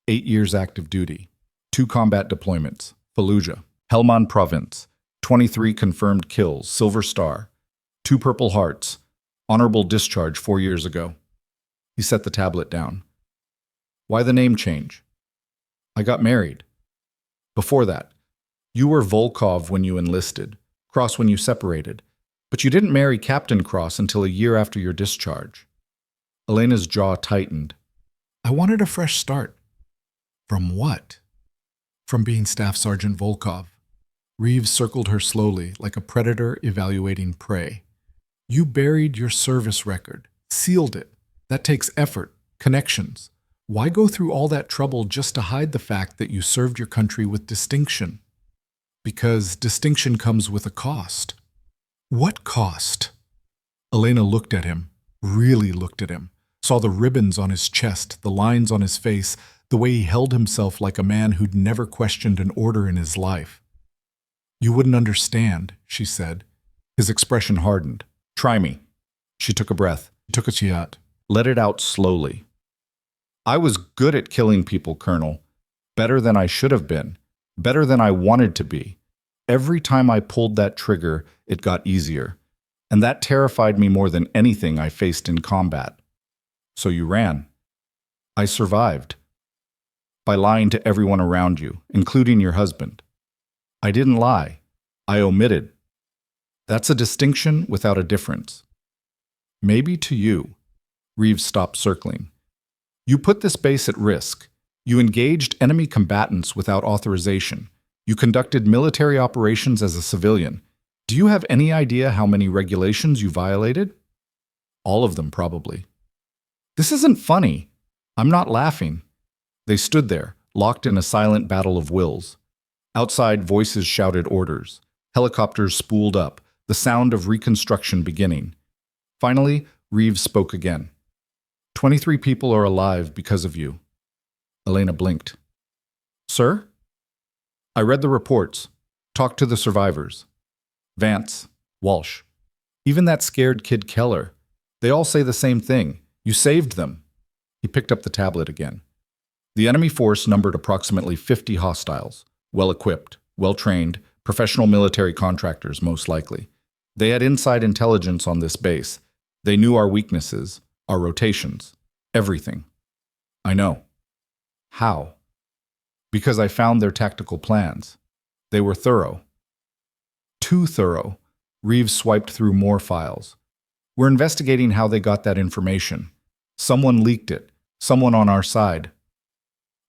8 years active duty, 2 combat deployments, Fallujah, Helmand Province, 23 confirmed kills, Silver Star, 2 Purple Hearts, honorable discharge 4 years ago. He set the tablet down. Why the name change? I got married. Before that, you were Volkov when you enlisted, Cross when you separated, but you didn't marry Captain Cross until a year after your discharge. Elena's jaw tightened. I wanted a fresh start. From what? From being Staff Sergeant Volkov. Reeves circled her slowly, like a predator evaluating prey. You buried your service record, sealed it. That takes effort, connections. Why go through all that trouble just to hide the fact that you served your country with distinction? Because distinction comes with a cost. What cost? Elena looked at him, really looked at him, saw the ribbons on his chest, the lines on his face, the way he held himself like a man who'd never questioned an order in his life. You wouldn't understand, she said. His expression hardened. Try me. She took a breath, took a chiat, let it out slowly. I was good at killing people, Colonel. Better than I should have been. Better than I wanted to be. Every time I pulled that trigger, it got easier. And that terrified me more than anything I faced in combat. So you ran. I survived. By lying to everyone around you, including your husband. I didn't lie. I omitted. That's a distinction without a difference. Maybe to you. Reeves stopped circling. You put this base at risk. You engaged enemy combatants without authorization. You conducted military operations as a civilian. Do you have any idea how many regulations you violated? All of them, probably. This isn't funny. I'm not laughing. They stood there, locked in a silent battle of wills. Outside, voices shouted orders. Helicopters spooled up, the sound of reconstruction beginning. Finally, Reeves spoke again. 23 people are alive because of you. Elena blinked. Sir? I read the reports, talked to the survivors. Vance, Walsh, even that scared kid Keller. They all say the same thing. You saved them. He picked up the tablet again. The enemy force numbered approximately 50 hostiles, well-equipped, well-trained, professional military contractors most likely. They had inside intelligence on this base. They knew our weaknesses, our rotations, everything. I know. How? Because I found their tactical plans. They were thorough. Too thorough. Reeves swiped through more files. We're investigating how they got that information. Someone leaked it. Someone on our side.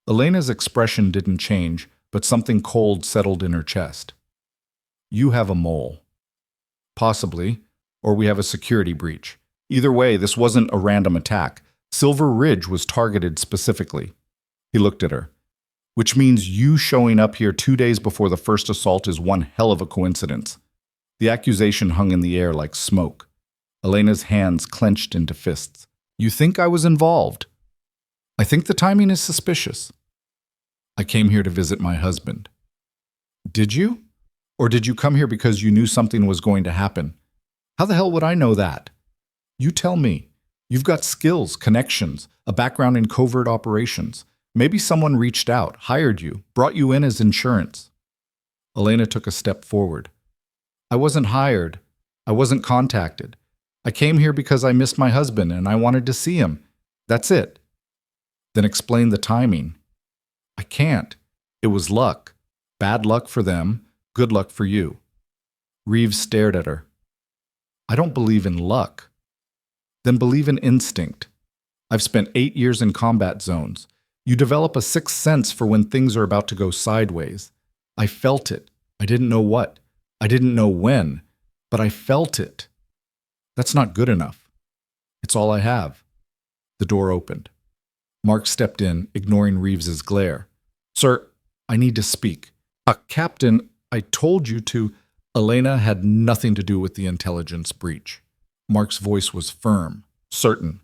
Elena's expression didn't change, but something cold settled in her chest. You have a mole. Possibly, or we have a security breach. Either way, this wasn't a random attack. Silver Ridge was targeted specifically. He looked at her. Which means you showing up here 2 days before the first assault is one hell of a coincidence. The accusation hung in the air like smoke. Elena's hands clenched into fists. You think I was involved? I think the timing is suspicious. I came here to visit my husband. Did you? Or did you come here because you knew something was going to happen? How the hell would I know that? You tell me. You've got skills, connections, a background in covert operations. Maybe someone reached out, hired you, brought you in as insurance. Elena took a step forward. I wasn't hired. I wasn't contacted. I came here because I missed my husband and I wanted to see him. That's it. Then explain the timing. I can't. It was luck. Bad luck for them, good luck for you. Reeves stared at her. I don't believe in luck. Then believe in instinct. I've spent 8 years in combat zones. You develop a sixth sense for when things are about to go sideways. I felt it. I didn't know what. I didn't know when. But I felt it. That's not good enough. It's all I have. The door opened. Mark stepped in, ignoring Reeves's glare. Sir, I need to speak. Captain, I told you to. Elena had nothing to do with the intelligence breach. Mark's voice was firm, certain.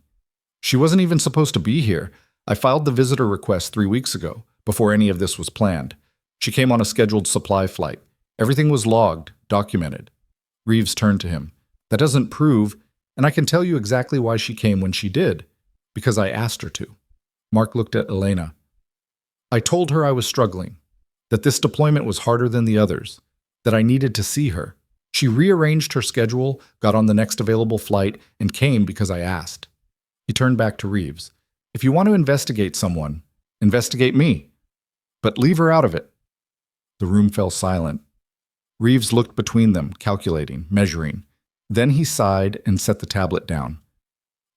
She wasn't even supposed to be here. I filed the visitor request 3 weeks ago, before any of this was planned. She came on a scheduled supply flight. Everything was logged, documented. Reeves turned to him. That doesn't prove, and I can tell you exactly why she came when she did. Because I asked her to. Mark looked at Elena. I told her I was struggling, that this deployment was harder than the others, that I needed to see her. She rearranged her schedule, got on the next available flight, and came because I asked. He turned back to Reeves. If you want to investigate someone, investigate me. But leave her out of it. The room fell silent. Reeves looked between them, calculating, measuring. Then he sighed and set the tablet down.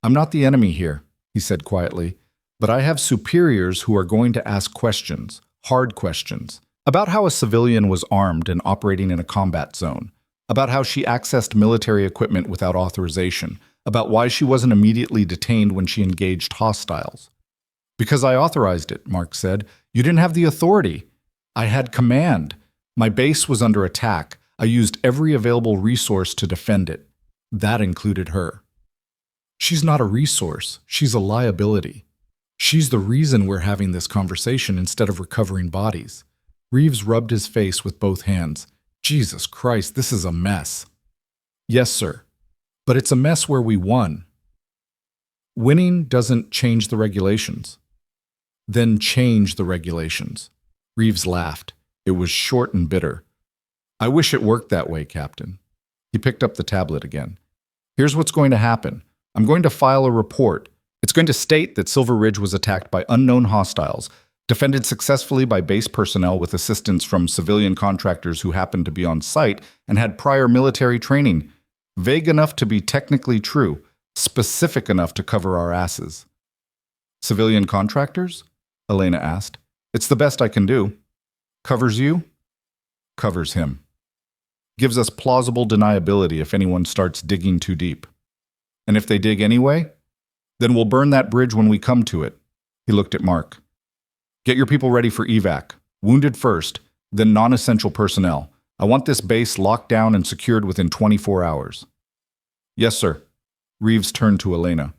I'm not the enemy here, he said quietly, but I have superiors who are going to ask questions, hard questions, about how a civilian was armed and operating in a combat zone, about how she accessed military equipment without authorization, about why she wasn't immediately detained when she engaged hostiles. Because I authorized it, Mark said. You didn't have the authority. I had command. My base was under attack. I used every available resource to defend it. That included her. She's not a resource. She's a liability. She's the reason we're having this conversation instead of recovering bodies. Reeves rubbed his face with both hands. Jesus Christ, this is a mess. Yes, sir. But it's a mess where we won. Winning doesn't change the regulations. Then change the regulations. Reeves laughed. It was short and bitter. I wish it worked that way, Captain. He picked up the tablet again. Here's what's going to happen. I'm going to file a report. It's going to state that Silver Ridge was attacked by unknown hostiles, defended successfully by base personnel with assistance from civilian contractors who happened to be on site and had prior military training. Vague enough to be technically true, specific enough to cover our asses. Civilian contractors? Elena asked. It's the best I can do. Covers you? Covers him. Gives us plausible deniability if anyone starts digging too deep. And if they dig anyway, then we'll burn that bridge when we come to it. He looked at Mark. Get your people ready for evac. Wounded first, then non-essential personnel. I want this base locked down and secured within 24 hours. Yes, sir. Reeves turned to Elena.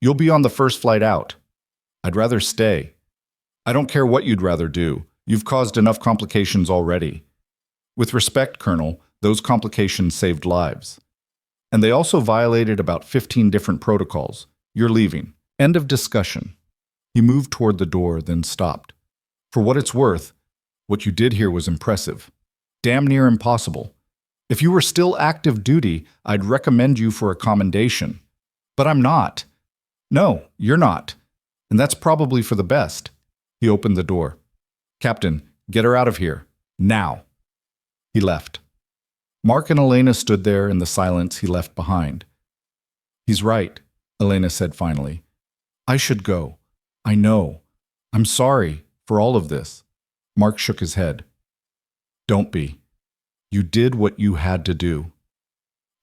You'll be on the first flight out. I'd rather stay. I don't care what you'd rather do. You've caused enough complications already. With respect, Colonel, those complications saved lives. And they also violated about 15 different protocols. You're leaving. End of discussion. He moved toward the door, then stopped. For what it's worth, what you did here was impressive. Damn near impossible. If you were still active duty, I'd recommend you for a commendation. But I'm not. No, you're not. And that's probably for the best. He opened the door. Captain, get her out of here. Now. He left. Mark and Elena stood there in the silence he left behind. He's right, Elena said finally. I should go. I know. I'm sorry for all of this. Mark shook his head. Don't be. You did what you had to do.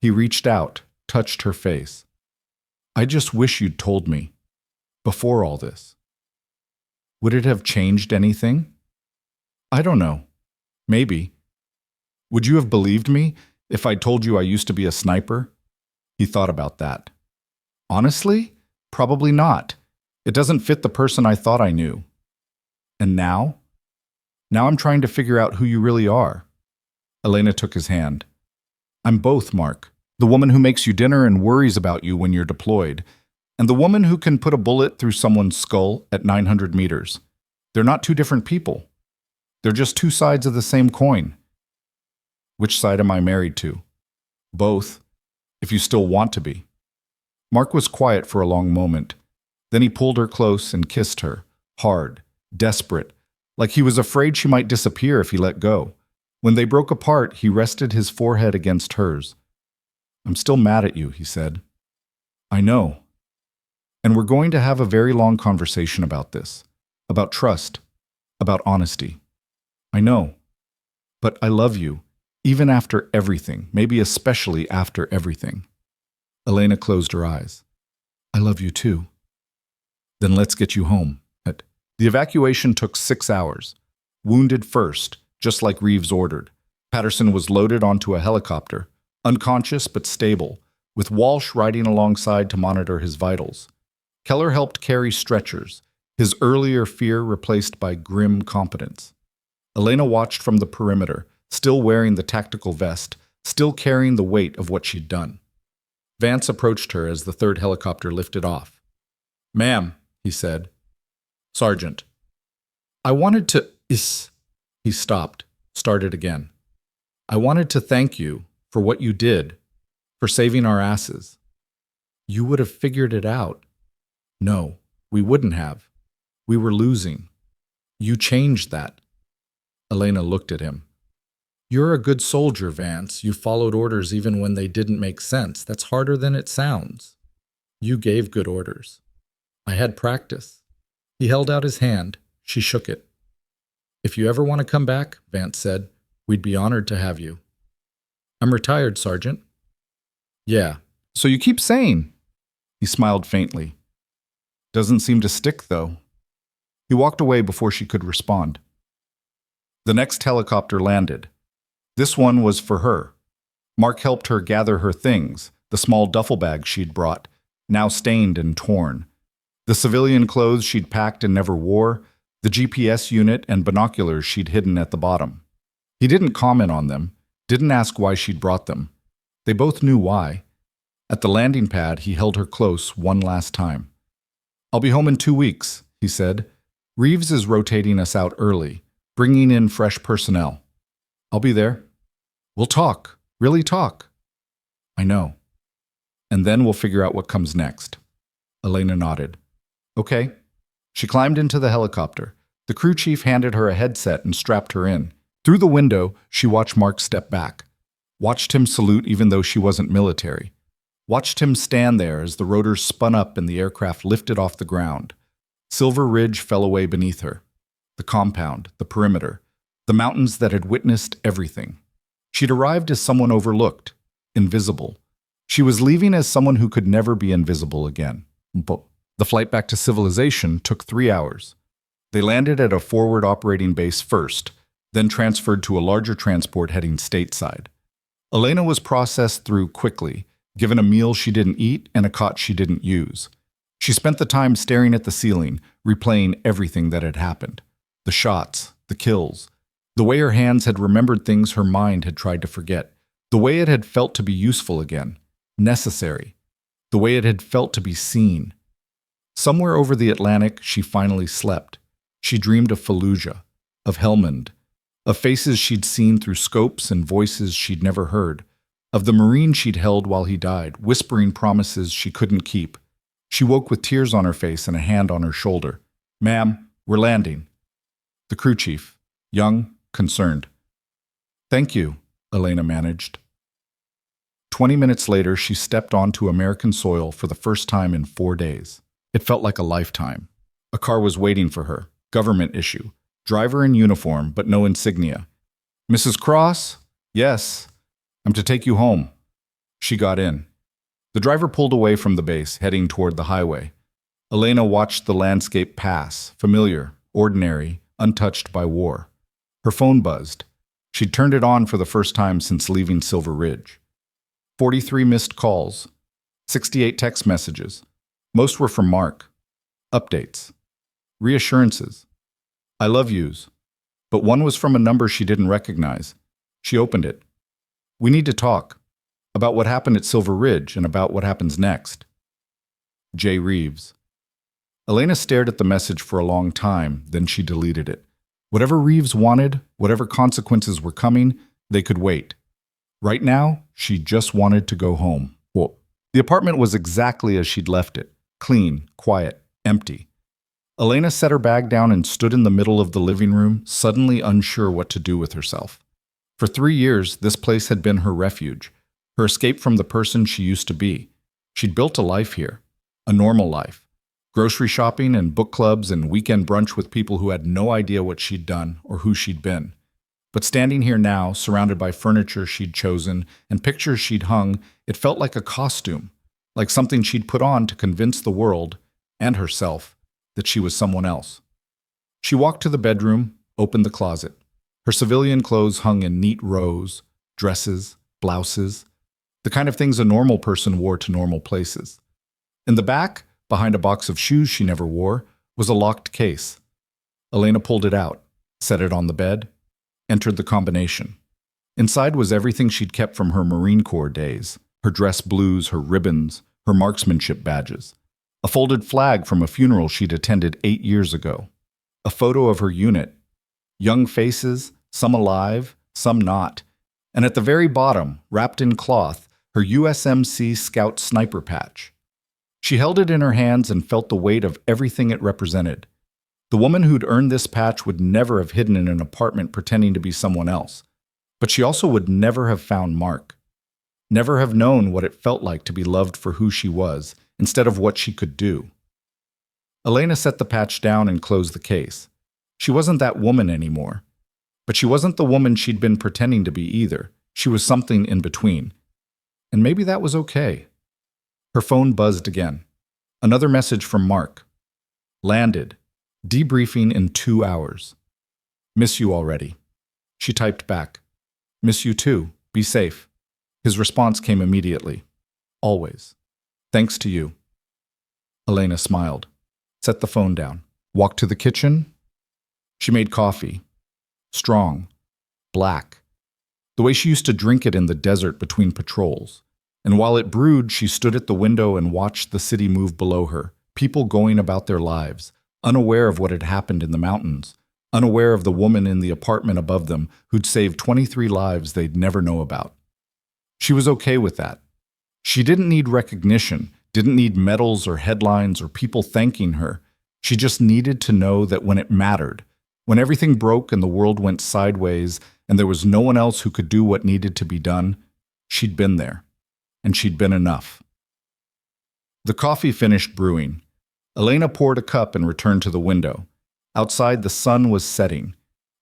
He reached out, touched her face. I just wish you'd told me. Before all this. Would it have changed anything? I don't know. Maybe. Would you have believed me if I'd told you I used to be a sniper? He thought about that. Honestly, probably not. It doesn't fit the person I thought I knew. And now? Now I'm trying to figure out who you really are. Elena took his hand. I'm both, Mark. The woman who makes you dinner and worries about you when you're deployed, and the woman who can put a bullet through someone's skull at 900 meters. They're not two different people. They're just two sides of the same coin. Which side am I married to? Both, if you still want to be. Mark was quiet for a long moment. Then he pulled her close and kissed her, hard, desperate, like he was afraid she might disappear if he let go. When they broke apart, he rested his forehead against hers. I'm still mad at you, he said. I know. And we're going to have a very long conversation about this, about trust, about honesty. I know. But I love you, even after everything, maybe especially after everything. Elena closed her eyes. I love you too. Then let's get you home. The evacuation took 6 hours. Wounded first, just like Reeves ordered. Patterson was loaded onto a helicopter, unconscious but stable, with Walsh riding alongside to monitor his vitals. Keller helped carry stretchers, his earlier fear replaced by grim competence. Elena watched from the perimeter, still wearing the tactical vest, still carrying the weight of what she'd done. Vance approached her as the third helicopter lifted off. Ma'am, he said. Sergeant. I wanted to... He stopped, started again. I wanted to thank you for what you did, for saving our asses. You would have figured it out. No, we wouldn't have. We were losing. You changed that. Elena looked at him. You're a good soldier, Vance. You followed orders even when they didn't make sense. That's harder than it sounds. You gave good orders. I had practice. He held out his hand. She shook it. If you ever want to come back, Vance said, we'd be honored to have you. I'm retired, Sergeant. Yeah, so you keep saying. He smiled faintly. Doesn't seem to stick, though. He walked away before she could respond. The next helicopter landed. This one was for her. Mark helped her gather her things, the small duffel bag she'd brought, now stained and torn. The civilian clothes she'd packed and never wore, the GPS unit and binoculars she'd hidden at the bottom. He didn't comment on them, didn't ask why she'd brought them. They both knew why. At the landing pad, he held her close one last time. I'll be home in 2 weeks, he said. Reeves is rotating us out early, bringing in fresh personnel. I'll be there. We'll talk, really talk. I know. And then we'll figure out what comes next. Elena nodded. Okay. She climbed into the helicopter. The crew chief handed her a headset and strapped her in. Through the window, she watched Mark step back. Watched him salute even though she wasn't military. Watched him stand there as the rotors spun up and the aircraft lifted off the ground. Silver Ridge fell away beneath her. The compound, the perimeter, the mountains that had witnessed everything. She'd arrived as someone overlooked, invisible. She was leaving as someone who could never be invisible again. The flight back to civilization took 3 hours. They landed at a forward operating base first, then transferred to a larger transport heading stateside. Elena was processed through quickly, given a meal she didn't eat and a cot she didn't use. She spent the time staring at the ceiling, replaying everything that had happened. The shots, the kills, the way her hands had remembered things her mind had tried to forget, the way it had felt to be useful again, necessary, the way it had felt to be seen. Somewhere over the Atlantic, she finally slept. She dreamed of Fallujah, of Helmand, of faces she'd seen through scopes and voices she'd never heard, of the Marine she'd held while he died, whispering promises she couldn't keep. She woke with tears on her face and a hand on her shoulder. Ma'am, we're landing. The crew chief, young, concerned. Thank you, Elena managed. 20 minutes later, she stepped onto American soil for the first time in 4 days. It felt like a lifetime. A car was waiting for her, government issue, driver in uniform but no insignia. "Mrs. Cross?" "Yes. I'm to take you home." She got in. The driver pulled away from the base, heading toward the highway. Elena watched the landscape pass, familiar, ordinary, untouched by war. Her phone buzzed. She'd turned it on for the first time since leaving Silver Ridge. 43 missed calls, 68 text messages. Most were from Mark. Updates. Reassurances. "I love yous." But one was from a number she didn't recognize. She opened it. "We need to talk. About what happened at Silver Ridge and about what happens next." J. Reeves. Elena stared at the message for a long time, then she deleted it. Whatever Reeves wanted, whatever consequences were coming, they could wait. Right now, she just wanted to go home. Well, the apartment was exactly as she'd left it. Clean, quiet, empty. Elena set her bag down and stood in the middle of the living room, suddenly unsure what to do with herself. For 3 years, this place had been her refuge, her escape from the person she used to be. She'd built a life here, a normal life. Grocery shopping and book clubs and weekend brunch with people who had no idea what she'd done or who she'd been. But standing here now, surrounded by furniture she'd chosen and pictures she'd hung, it felt like a costume, like something she'd put on to convince the world, and herself, that she was someone else. She walked to the bedroom, opened the closet. Her civilian clothes hung in neat rows, dresses, blouses, the kind of things a normal person wore to normal places. In the back, behind a box of shoes she never wore, was a locked case. Elena pulled it out, set it on the bed, entered the combination. Inside was everything she'd kept from her Marine Corps days, her dress blues, her ribbons, her marksmanship badges, a folded flag from a funeral she'd attended 8 years ago, a photo of her unit, young faces, some alive, some not, and at the very bottom, wrapped in cloth, her USMC Scout sniper patch. She held it in her hands and felt the weight of everything it represented. The woman who'd earned this patch would never have hidden in an apartment pretending to be someone else. But she also would never have found Mark. Never have known what it felt like to be loved for who she was, instead of what she could do. Elena set the patch down and closed the case. She wasn't that woman anymore. But she wasn't the woman she'd been pretending to be either. She was something in between. And maybe that was okay. Her phone buzzed again. Another message from Mark. "Landed. Debriefing in 2 hours. Miss you already." She typed back. "Miss you too. Be safe." His response came immediately. "Always. Thanks to you." Elena smiled, set the phone down, walked to the kitchen. She made coffee. Strong. Black. The way she used to drink it in the desert between patrols. And while it brewed, she stood at the window and watched the city move below her, people going about their lives, unaware of what had happened in the mountains, unaware of the woman in the apartment above them who'd saved 23 lives they'd never know about. She was okay with that. She didn't need recognition, didn't need medals or headlines or people thanking her. She just needed to know that when it mattered, when everything broke and the world went sideways and there was no one else who could do what needed to be done, she'd been there. And she'd been enough. The coffee finished brewing. Elena poured a cup and returned to the window. Outside, the sun was setting,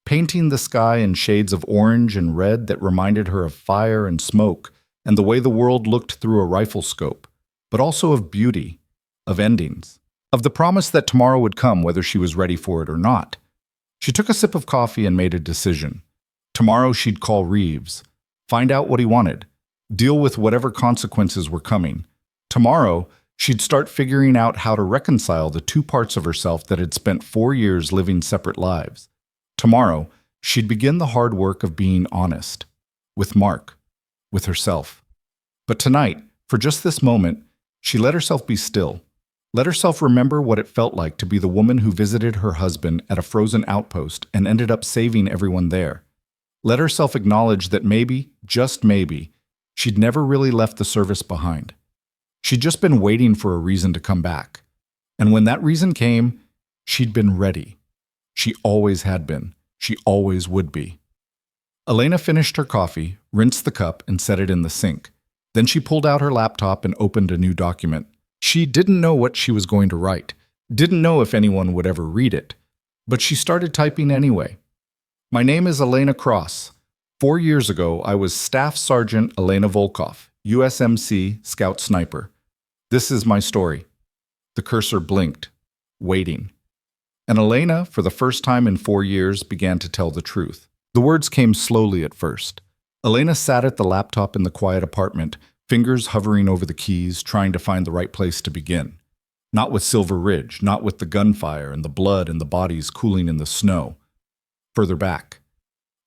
painting the sky in shades of orange and red that reminded her of fire and smoke and the way the world looked through a rifle scope, but also of beauty, of endings, of the promise that tomorrow would come whether she was ready for it or not. She took a sip of coffee and made a decision. Tomorrow she'd call Reeves, find out what he wanted, deal with whatever consequences were coming. Tomorrow, she'd start figuring out how to reconcile the two parts of herself that had spent 4 years living separate lives. Tomorrow, she'd begin the hard work of being honest. With Mark. With herself. But tonight, for just this moment, she let herself be still. Let herself remember what it felt like to be the woman who visited her husband at a frozen outpost and ended up saving everyone there. Let herself acknowledge that maybe, just maybe, she'd never really left the service behind. She'd just been waiting for a reason to come back. And when that reason came, she'd been ready. She always had been. She always would be. Elena finished her coffee, rinsed the cup, and set it in the sink. Then she pulled out her laptop and opened a new document. She didn't know what she was going to write, didn't know if anyone would ever read it, but she started typing anyway. My name is Elena Cross. 4 years ago, I was Staff Sergeant Elena Volkov, USMC Scout Sniper. This is my story. The cursor blinked, waiting. And Elena, for the first time in 4 years, began to tell the truth. The words came slowly at first. Elena sat at the laptop in the quiet apartment, fingers hovering over the keys, trying to find the right place to begin. Not with Silver Ridge, not with the gunfire and the blood and the bodies cooling in the snow. Further back.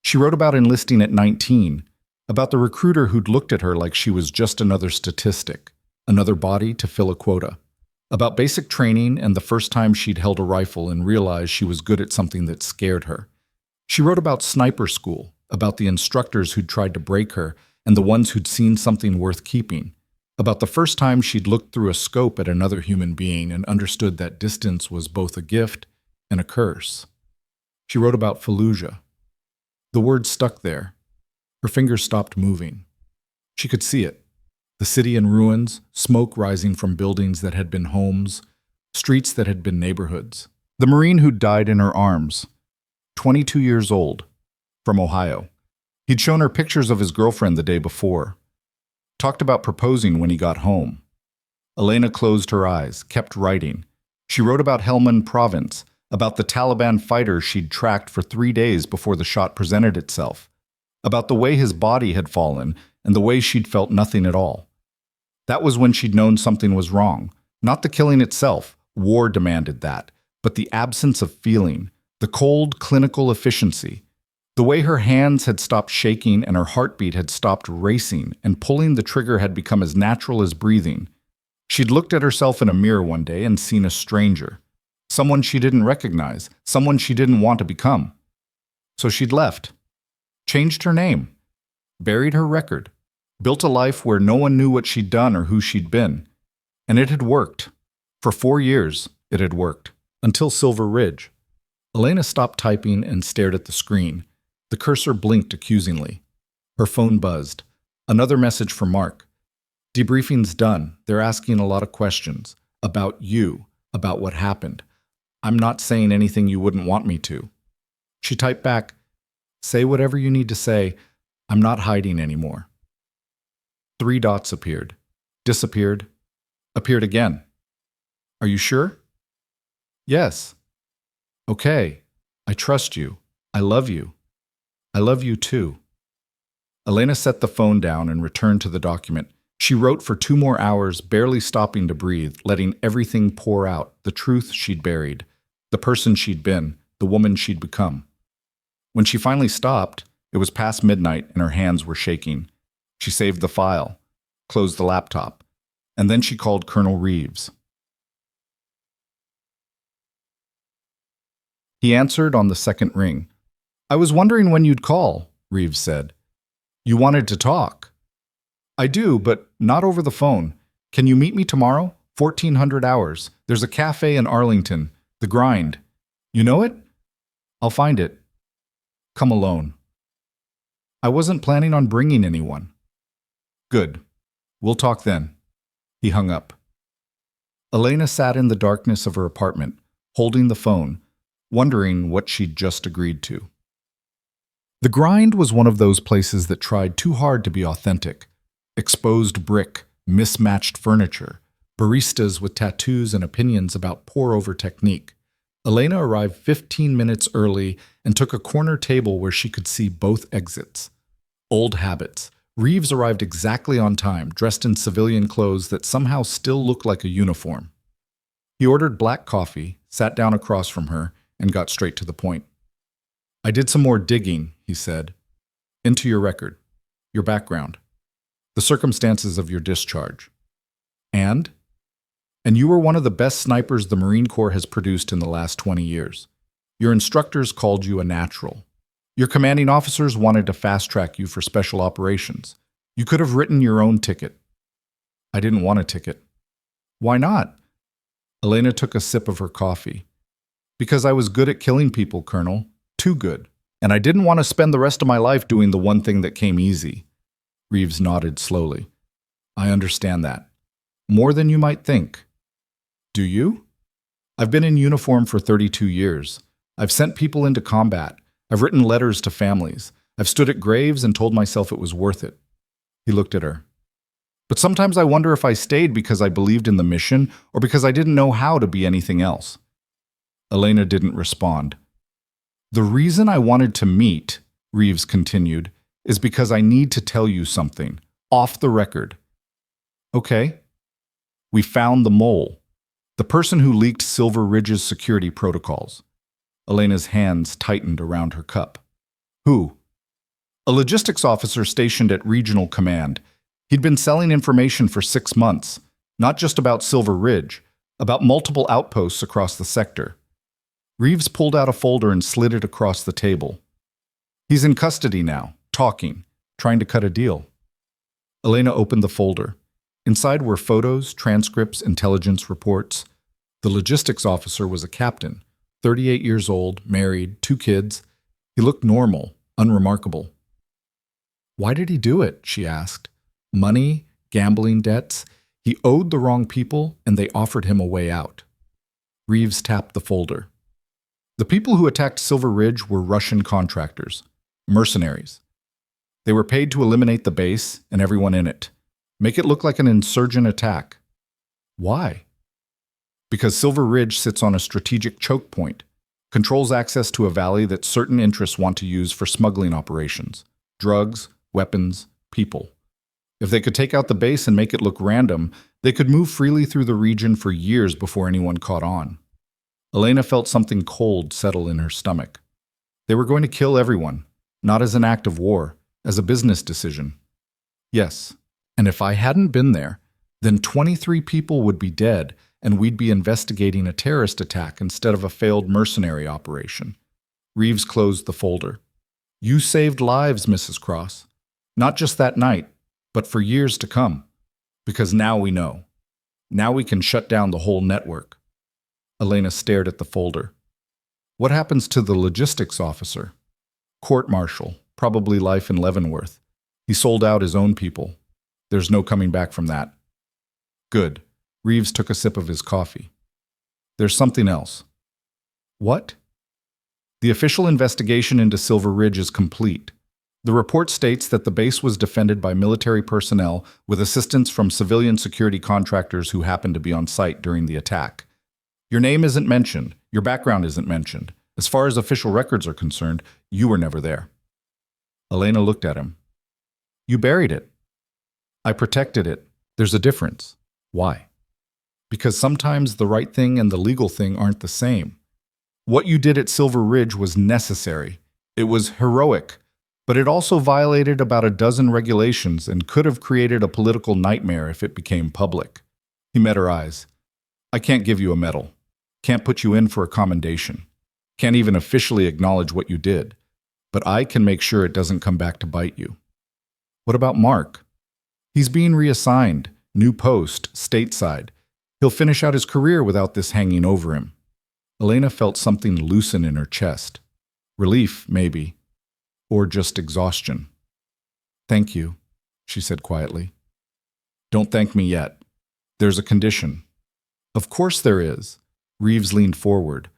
She wrote about enlisting at 19, about the recruiter who'd looked at her like she was just another statistic, another body to fill a quota. About basic training and the first time she'd held a rifle and realized she was good at something that scared her. She wrote about sniper school, about the instructors who'd tried to break her and the ones who'd seen something worth keeping, about the first time she'd looked through a scope at another human being and understood that distance was both a gift and a curse. She wrote about Fallujah. The word stuck there. Her fingers stopped moving. She could see it. The city in ruins, smoke rising from buildings that had been homes, streets that had been neighborhoods. The Marine who'd died in her arms, 22 years old, from Ohio. He'd shown her pictures of his girlfriend the day before. Talked about proposing when he got home. Elena closed her eyes, kept writing. She wrote about Helmand Province, about the Taliban fighter she'd tracked for 3 days before the shot presented itself, about the way his body had fallen and the way she'd felt nothing at all. That was when she'd known something was wrong. Not the killing itself, war demanded that, but the absence of feeling, the cold, clinical efficiency. The way her hands had stopped shaking and her heartbeat had stopped racing and pulling the trigger had become as natural as breathing. She'd looked at herself in a mirror one day and seen a stranger. Someone she didn't recognize, someone she didn't want to become. So she'd left, changed her name, buried her record, built a life where no one knew what she'd done or who she'd been. And it had worked. For 4 years, it had worked. Until Silver Ridge. Elena stopped typing and stared at the screen. The cursor blinked accusingly. Her phone buzzed. Another message from Mark. Debriefing's done. They're asking a lot of questions. About you. About what happened. I'm not saying anything you wouldn't want me to. She typed back, say whatever you need to say. I'm not hiding anymore. 3 dots appeared. Disappeared. Appeared again. Are you sure? Yes. Okay. I trust you. I love you. I love you too. Elena set the phone down and returned to the document. She wrote for 2 more hours, barely stopping to breathe, letting everything pour out, the truth she'd buried, the person she'd been, the woman she'd become. When she finally stopped, it was past midnight and her hands were shaking. She saved the file, closed the laptop, and then she called Colonel Reeves. He answered on the second ring. I was wondering when you'd call, Reeves said. You wanted to talk. I do, but not over the phone. Can you meet me tomorrow? 1400 hours. There's a cafe in Arlington. The Grind. You know it? I'll find it. Come alone. I wasn't planning on bringing anyone. Good. We'll talk then. He hung up. Elena sat in the darkness of her apartment, holding the phone, wondering what she'd just agreed to. The Grind was one of those places that tried too hard to be authentic. Exposed brick, mismatched furniture, baristas with tattoos and opinions about pour-over technique. Elena arrived 15 minutes early and took a corner table where she could see both exits. Old habits. Reeves arrived exactly on time, dressed in civilian clothes that somehow still looked like a uniform. He ordered black coffee, sat down across from her, and got straight to the point. I did some more digging, he said, into your record, your background, the circumstances of your discharge. And you were one of the best snipers the Marine Corps has produced in the last 20 years. Your instructors called you a natural. Your commanding officers wanted to fast-track you for special operations. You could have written your own ticket. I didn't want a ticket. Why not? Elena took a sip of her coffee. Because I was good at killing people, Colonel. Too good. And I didn't want to spend the rest of my life doing the one thing that came easy. Reeves nodded slowly. I understand that. More than you might think. Do you? I've been in uniform for 32 years. I've sent people into combat. I've written letters to families. I've stood at graves and told myself it was worth it. He looked at her. But sometimes I wonder if I stayed because I believed in the mission or because I didn't know how to be anything else. Elena didn't respond. The reason I wanted to meet, Reeves continued, is because I need to tell you something, off the record. Okay. We found the mole, the person who leaked Silver Ridge's security protocols. Elena's hands tightened around her cup. Who? A logistics officer stationed at Regional Command. He'd been selling information for 6 months, not just about Silver Ridge, about multiple outposts across the sector. Reeves pulled out a folder and slid it across the table. He's in custody now, talking, trying to cut a deal. Elena opened the folder. Inside were photos, transcripts, intelligence reports. The logistics officer was a captain, 38 years old, married, 2 kids. He looked normal, unremarkable. Why did he do it? She asked. Money, gambling debts. He owed the wrong people, and they offered him a way out. Reeves tapped the folder. The people who attacked Silver Ridge were Russian contractors, mercenaries. They were paid to eliminate the base and everyone in it, make it look like an insurgent attack. Why? Because Silver Ridge sits on a strategic choke point, controls access to a valley that certain interests want to use for smuggling operations, drugs, weapons, people. If they could take out the base and make it look random, they could move freely through the region for years before anyone caught on. Elena felt something cold settle in her stomach. They were going to kill everyone, not as an act of war, as a business decision. Yes, and if I hadn't been there, then 23 people would be dead, and we'd be investigating a terrorist attack instead of a failed mercenary operation. Reeves closed the folder. You saved lives, Mrs. Cross. Not just that night, but for years to come. Because now we know. Now we can shut down the whole network. Elena stared at the folder. What happens to the logistics officer? Court-martial, probably life in Leavenworth. He sold out his own people. There's no coming back from that. Good. Reeves took a sip of his coffee. There's something else. What? The official investigation into Silver Ridge is complete. The report states that the base was defended by military personnel with assistance from civilian security contractors who happened to be on site during the attack. Your name isn't mentioned. Your background isn't mentioned. As far as official records are concerned, you were never there. Elena looked at him. You buried it. I protected it. There's a difference. Why? Because sometimes the right thing and the legal thing aren't the same. What you did at Silver Ridge was necessary. It was heroic, but it also violated about a dozen regulations and could have created a political nightmare if it became public. He met her eyes. I can't give you a medal. Can't put you in for a commendation. Can't even officially acknowledge what you did. But I can make sure it doesn't come back to bite you. What about Mark? He's being reassigned, new post, stateside. He'll finish out his career without this hanging over him. Elena felt something loosen in her chest. Relief, maybe. Or just exhaustion. Thank you, she said quietly. Don't thank me yet. There's a condition. Of course there is. Reeves leaned forward.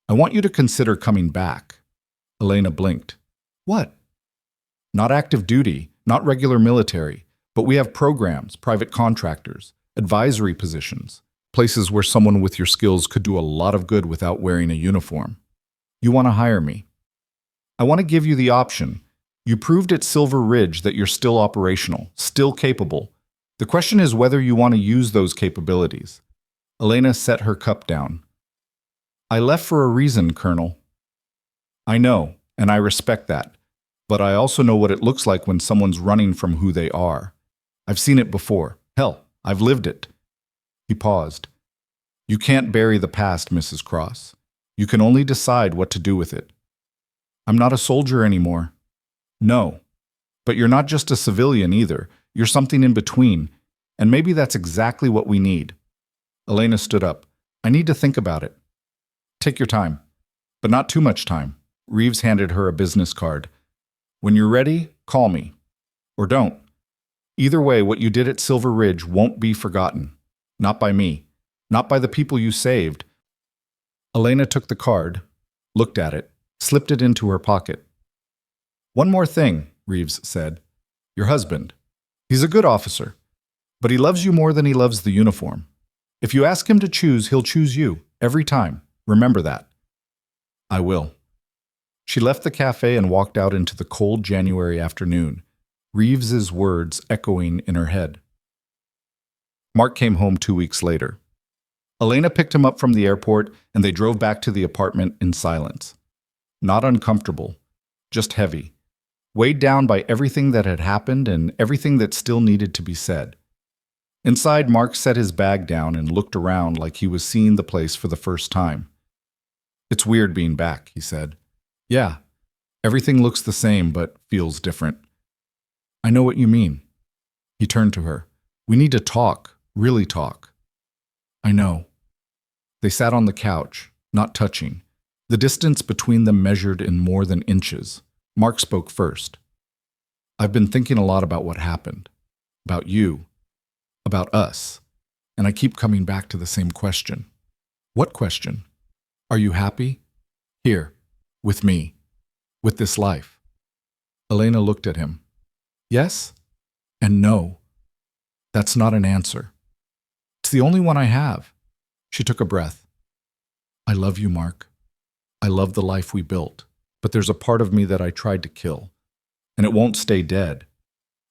I want you to consider coming back. Elena blinked. What? Not active duty, not regular military, but we have programs, private contractors, advisory positions, places where someone with your skills could do a lot of good without wearing a uniform. You want to hire me. I want to give you the option. You proved at Silver Ridge that you're still operational, still capable. The question is whether you want to use those capabilities. Elena set her cup down. I left for a reason, Colonel. I know, and I respect that. But I also know what it looks like when someone's running from who they are. I've seen it before. Hell, I've lived it. He paused. You can't bury the past, Mrs. Cross. You can only decide what to do with it. I'm not a soldier anymore. No. But you're not just a civilian either. You're something in between. And maybe that's exactly what we need. Elena stood up. I need to think about it. Take your time. But not too much time. Reeves handed her a business card. When you're ready, call me. Or don't. Either way, what you did at Silver Ridge won't be forgotten. Not by me. Not by the people you saved. Elena took the card, looked at it, slipped it into her pocket. One more thing, Reeves said. Your husband. He's a good officer, but he loves you more than he loves the uniform. If you ask him to choose, he'll choose you, every time. Remember that. I will. She left the cafe and walked out into the cold January afternoon, Reeves's words echoing in her head. Mark came home 2 weeks later. Elena picked him up from the airport, and they drove back to the apartment in silence. Not uncomfortable, just heavy, weighed down by everything that had happened and everything that still needed to be said. Inside, Mark set his bag down and looked around like he was seeing the place for the first time. It's weird being back, he said. Yeah, everything looks the same but feels different. I know what you mean. He turned to her. We need to talk, really talk. I know. They sat on the couch, not touching, the distance between them measured in more than inches. Mark spoke first. I've been thinking a lot about what happened, about you, about us, and I keep coming back to the same question. What question? Are you happy? Here, with me, with this life. Elena looked at him. Yes and no. That's not an answer. It's the only one I have. She took a breath. I love you, Mark. I love the life we built, but there's a part of me that I tried to kill, and it won't stay dead.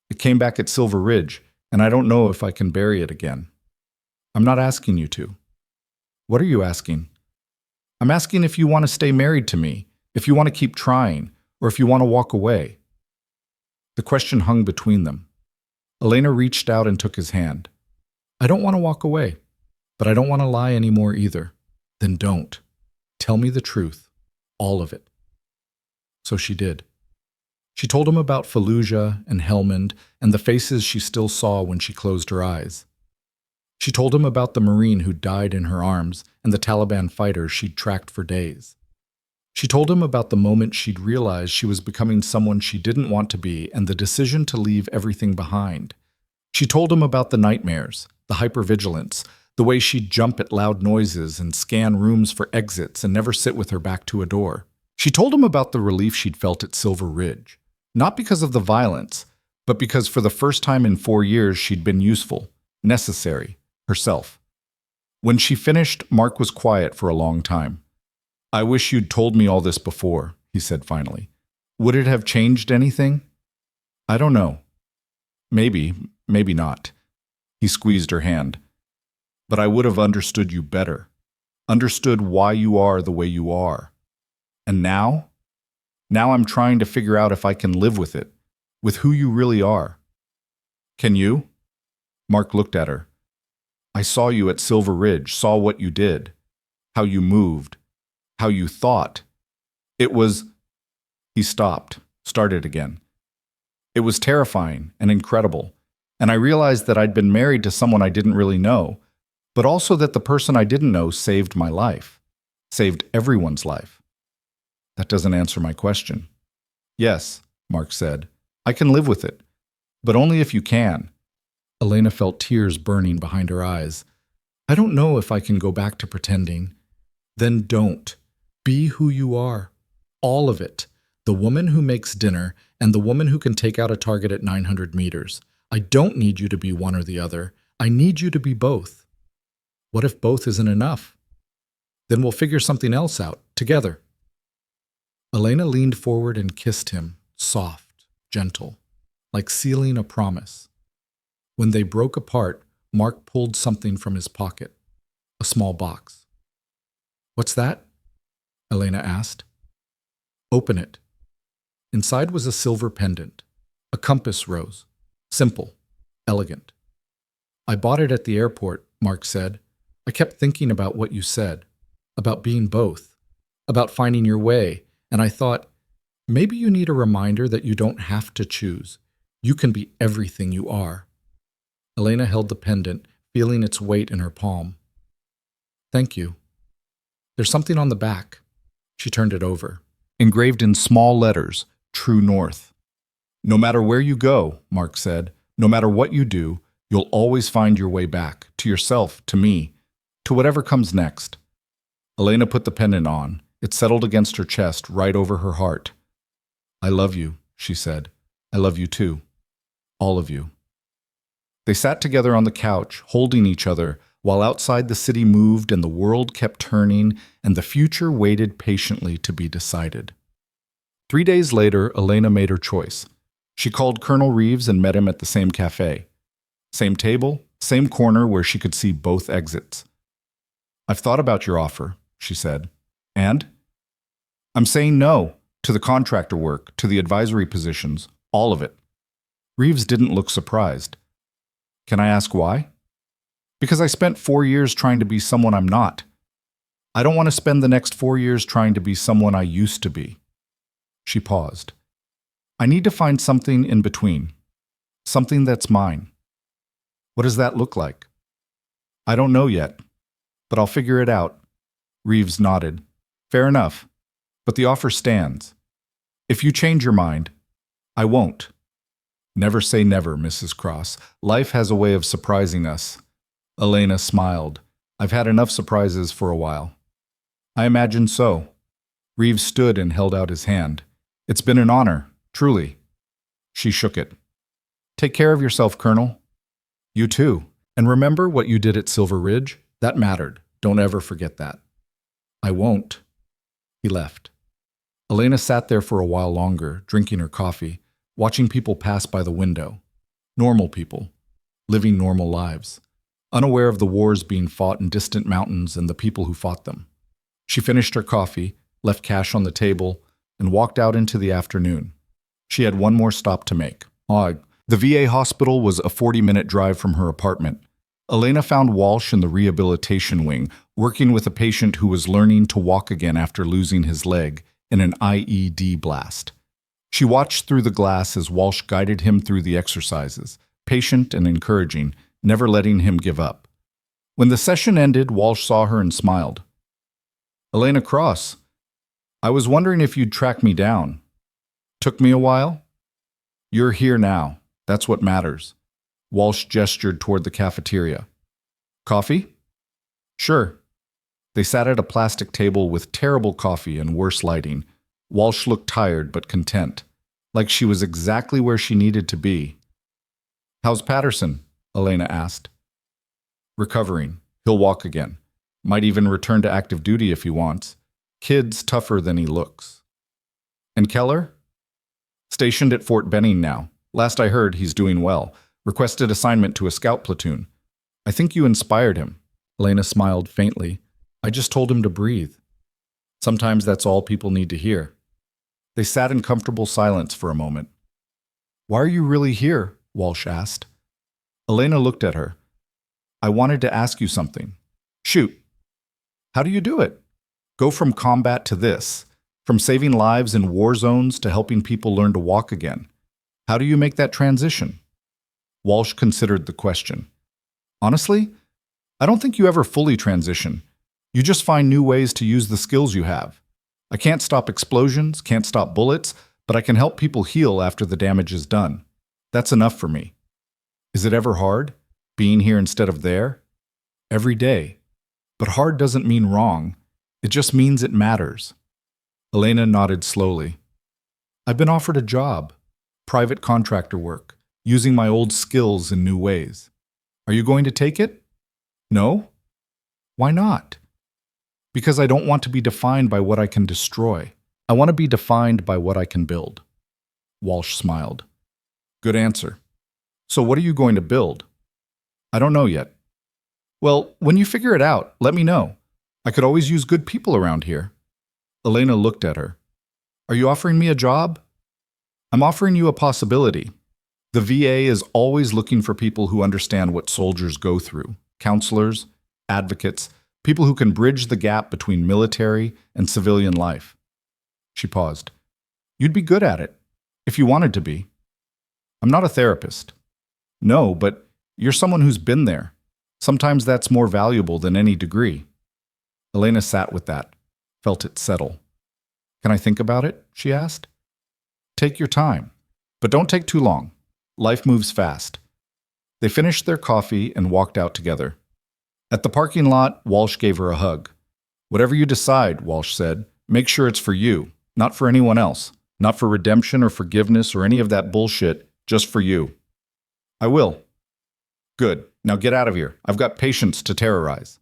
It came back at Silver Ridge, and I don't know if I can bury it again. I'm not asking you to. What are you asking? I'm asking if you want to stay married to me, if you want to keep trying, or if you want to walk away. The question hung between them. Elena reached out and took his hand. I don't want to walk away, but I don't want to lie anymore either. Then don't. Tell me the truth. All of it. So she did. She told him about Fallujah and Helmand and the faces she still saw when she closed her eyes. She told him about the Marine who died in her arms and the Taliban fighters she'd tracked for days. She told him about the moment she'd realized she was becoming someone she didn't want to be and the decision to leave everything behind. She told him about the nightmares, the hypervigilance, the way she'd jump at loud noises and scan rooms for exits and never sit with her back to a door. She told him about the relief she'd felt at Silver Ridge, not because of the violence, but because for the first time in 4 years she'd been useful, necessary, herself. When she finished, Mark was quiet for a long time. I wish you'd told me all this before, he said finally. Would it have changed anything? I don't know. Maybe, maybe not. He squeezed her hand. But I would have understood you better, understood why you are the way you are. And now? Now I'm trying to figure out if I can live with it, with who you really are. Can you? Mark looked at her. I saw you at Silver Ridge, saw what you did, how you moved, how you thought. It was... He stopped, started again. It was terrifying and incredible, and I realized that I'd been married to someone I didn't really know, but also that the person I didn't know saved my life, saved everyone's life. That doesn't answer my question. Yes, Mark said, I can live with it, but only if you can. Elena felt tears burning behind her eyes. I don't know if I can go back to pretending. Then don't. Be who you are. All of it. The woman who makes dinner and the woman who can take out a target at 900 meters. I don't need you to be one or the other. I need you to be both. What if both isn't enough? Then we'll figure something else out, together. Elena leaned forward and kissed him, soft, gentle, like sealing a promise. When they broke apart, Mark pulled something from his pocket, a small box. What's that? Elena asked. Open it. Inside was a silver pendant, a compass rose, simple, elegant. I bought it at the airport, Mark said. I kept thinking about what you said, about being both, about finding your way, and I thought, maybe you need a reminder that you don't have to choose. You can be everything you are. Elena held the pendant, feeling its weight in her palm. Thank you. There's something on the back. She turned it over. Engraved in small letters, True North. No matter where you go, Mark said, No matter what you do, you'll always find your way back, to yourself, to me, to whatever comes next. Elena put the pendant on. It settled against her chest, right over her heart. I love you, she said. I love you too. All of you. They sat together on the couch, holding each other, while outside the city moved and the world kept turning and the future waited patiently to be decided. 3 days later, Elena made her choice. She called Colonel Reeves and met him at the same cafe. Same table, same corner where she could see both exits. I've thought about your offer, she said. And? I'm saying no to the contractor work, to the advisory positions, all of it. Reeves didn't look surprised. Can I ask why? Because I spent 4 years trying to be someone I'm not. I don't want to spend the next 4 years trying to be someone I used to be. She paused. I need to find something in between. Something that's mine. What does that look like? I don't know yet, but I'll figure it out. Reeves nodded. Fair enough, but the offer stands. If you change your mind, I won't. Never say never, Mrs. Cross. Life has a way of surprising us. Elena smiled. I've had enough surprises for a while. I imagine so. Reeves stood and held out his hand. It's been an honor, truly. She shook it. Take care of yourself, Colonel. You too. And remember what you did at Silver Ridge? That mattered. Don't ever forget that. I won't. He left. Elena sat there for a while longer, drinking her coffee, watching people pass by the window. Normal people, living normal lives, unaware of the wars being fought in distant mountains and the people who fought them. She finished her coffee, left cash on the table, and walked out into the afternoon. She had one more stop to make. The VA hospital was a 40-minute drive from her apartment. Elena found Walsh in the rehabilitation wing, working with a patient who was learning to walk again after losing his leg in an IED blast. She watched through the glass as Walsh guided him through the exercises, patient and encouraging, never letting him give up. When the session ended, Walsh saw her and smiled. Elena Cross, I was wondering if you'd track me down. Took me a while? You're here now. That's what matters. Walsh gestured toward the cafeteria. Coffee? Sure. They sat at a plastic table with terrible coffee and worse lighting. Walsh looked tired but content, like she was exactly where she needed to be. How's Patterson? Elena asked. Recovering. He'll walk again. Might even return to active duty if he wants. Kid's tougher than he looks. And Keller? Stationed at Fort Benning now. Last I heard, he's doing well. Requested assignment to a scout platoon. I think you inspired him. Elena smiled faintly. I just told him to breathe. Sometimes that's all people need to hear. They sat in comfortable silence for a moment. Why are you really here? Walsh asked. Elena looked at her. I wanted to ask you something. Shoot. How do you do it? Go from combat to this, from saving lives in war zones to helping people learn to walk again. How do you make that transition? Walsh considered the question. Honestly, I don't think you ever fully transition. You just find new ways to use the skills you have. I can't stop explosions, can't stop bullets, but I can help people heal after the damage is done. That's enough for me. Is it ever hard, being here instead of there? Every day. But hard doesn't mean wrong. It just means it matters. Elena nodded slowly. I've been offered a job, private contractor work, using my old skills in new ways. Are you going to take it? No? Why not? Because I don't want to be defined by what I can destroy. I want to be defined by what I can build. Walsh smiled. Good answer. So what are you going to build? I don't know yet. Well, when you figure it out, let me know. I could always use good people around here. Elena looked at her. Are you offering me a job? I'm offering you a possibility. The VA is always looking for people who understand what soldiers go through. Counselors, advocates, people who can bridge the gap between military and civilian life. She paused. You'd be good at it, if you wanted to be. I'm not a therapist. No, but you're someone who's been there. Sometimes that's more valuable than any degree. Elena sat with that, felt it settle. Can I think about it? She asked. Take your time, but don't take too long. Life moves fast. They finished their coffee and walked out together. At the parking lot, Walsh gave her a hug. "Whatever you decide," Walsh said, "make sure it's for you, not for anyone else. Not for redemption or forgiveness or any of that bullshit, just for you." "I will." "Good. Now get out of here. I've got patients to terrorize."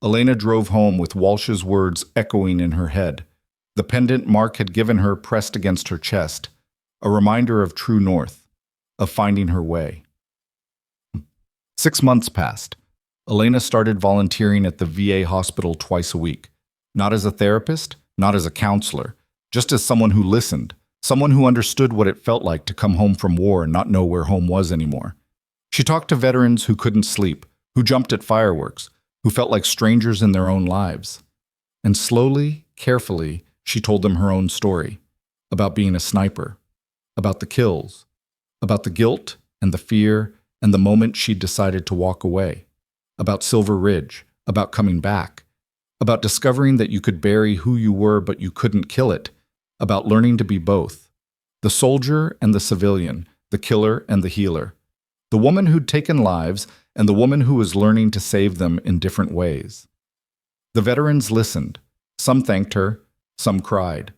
Elena drove home with Walsh's words echoing in her head. The pendant Mark had given her pressed against her chest, a reminder of true north, of finding her way. 6 months passed. Elena started volunteering at the VA hospital twice a week. Not as a therapist, not as a counselor, just as someone who listened, someone who understood what it felt like to come home from war and not know where home was anymore. She talked to veterans who couldn't sleep, who jumped at fireworks, who felt like strangers in their own lives. And slowly, carefully, she told them her own story, about being a sniper, about the kills, about the guilt and the fear and the moment she'd decided to walk away, about Silver Ridge, about coming back, about discovering that you could bury who you were but you couldn't kill it, about learning to be both, the soldier and the civilian, the killer and the healer, the woman who'd taken lives and the woman who was learning to save them in different ways. The veterans listened. Some thanked her, some cried.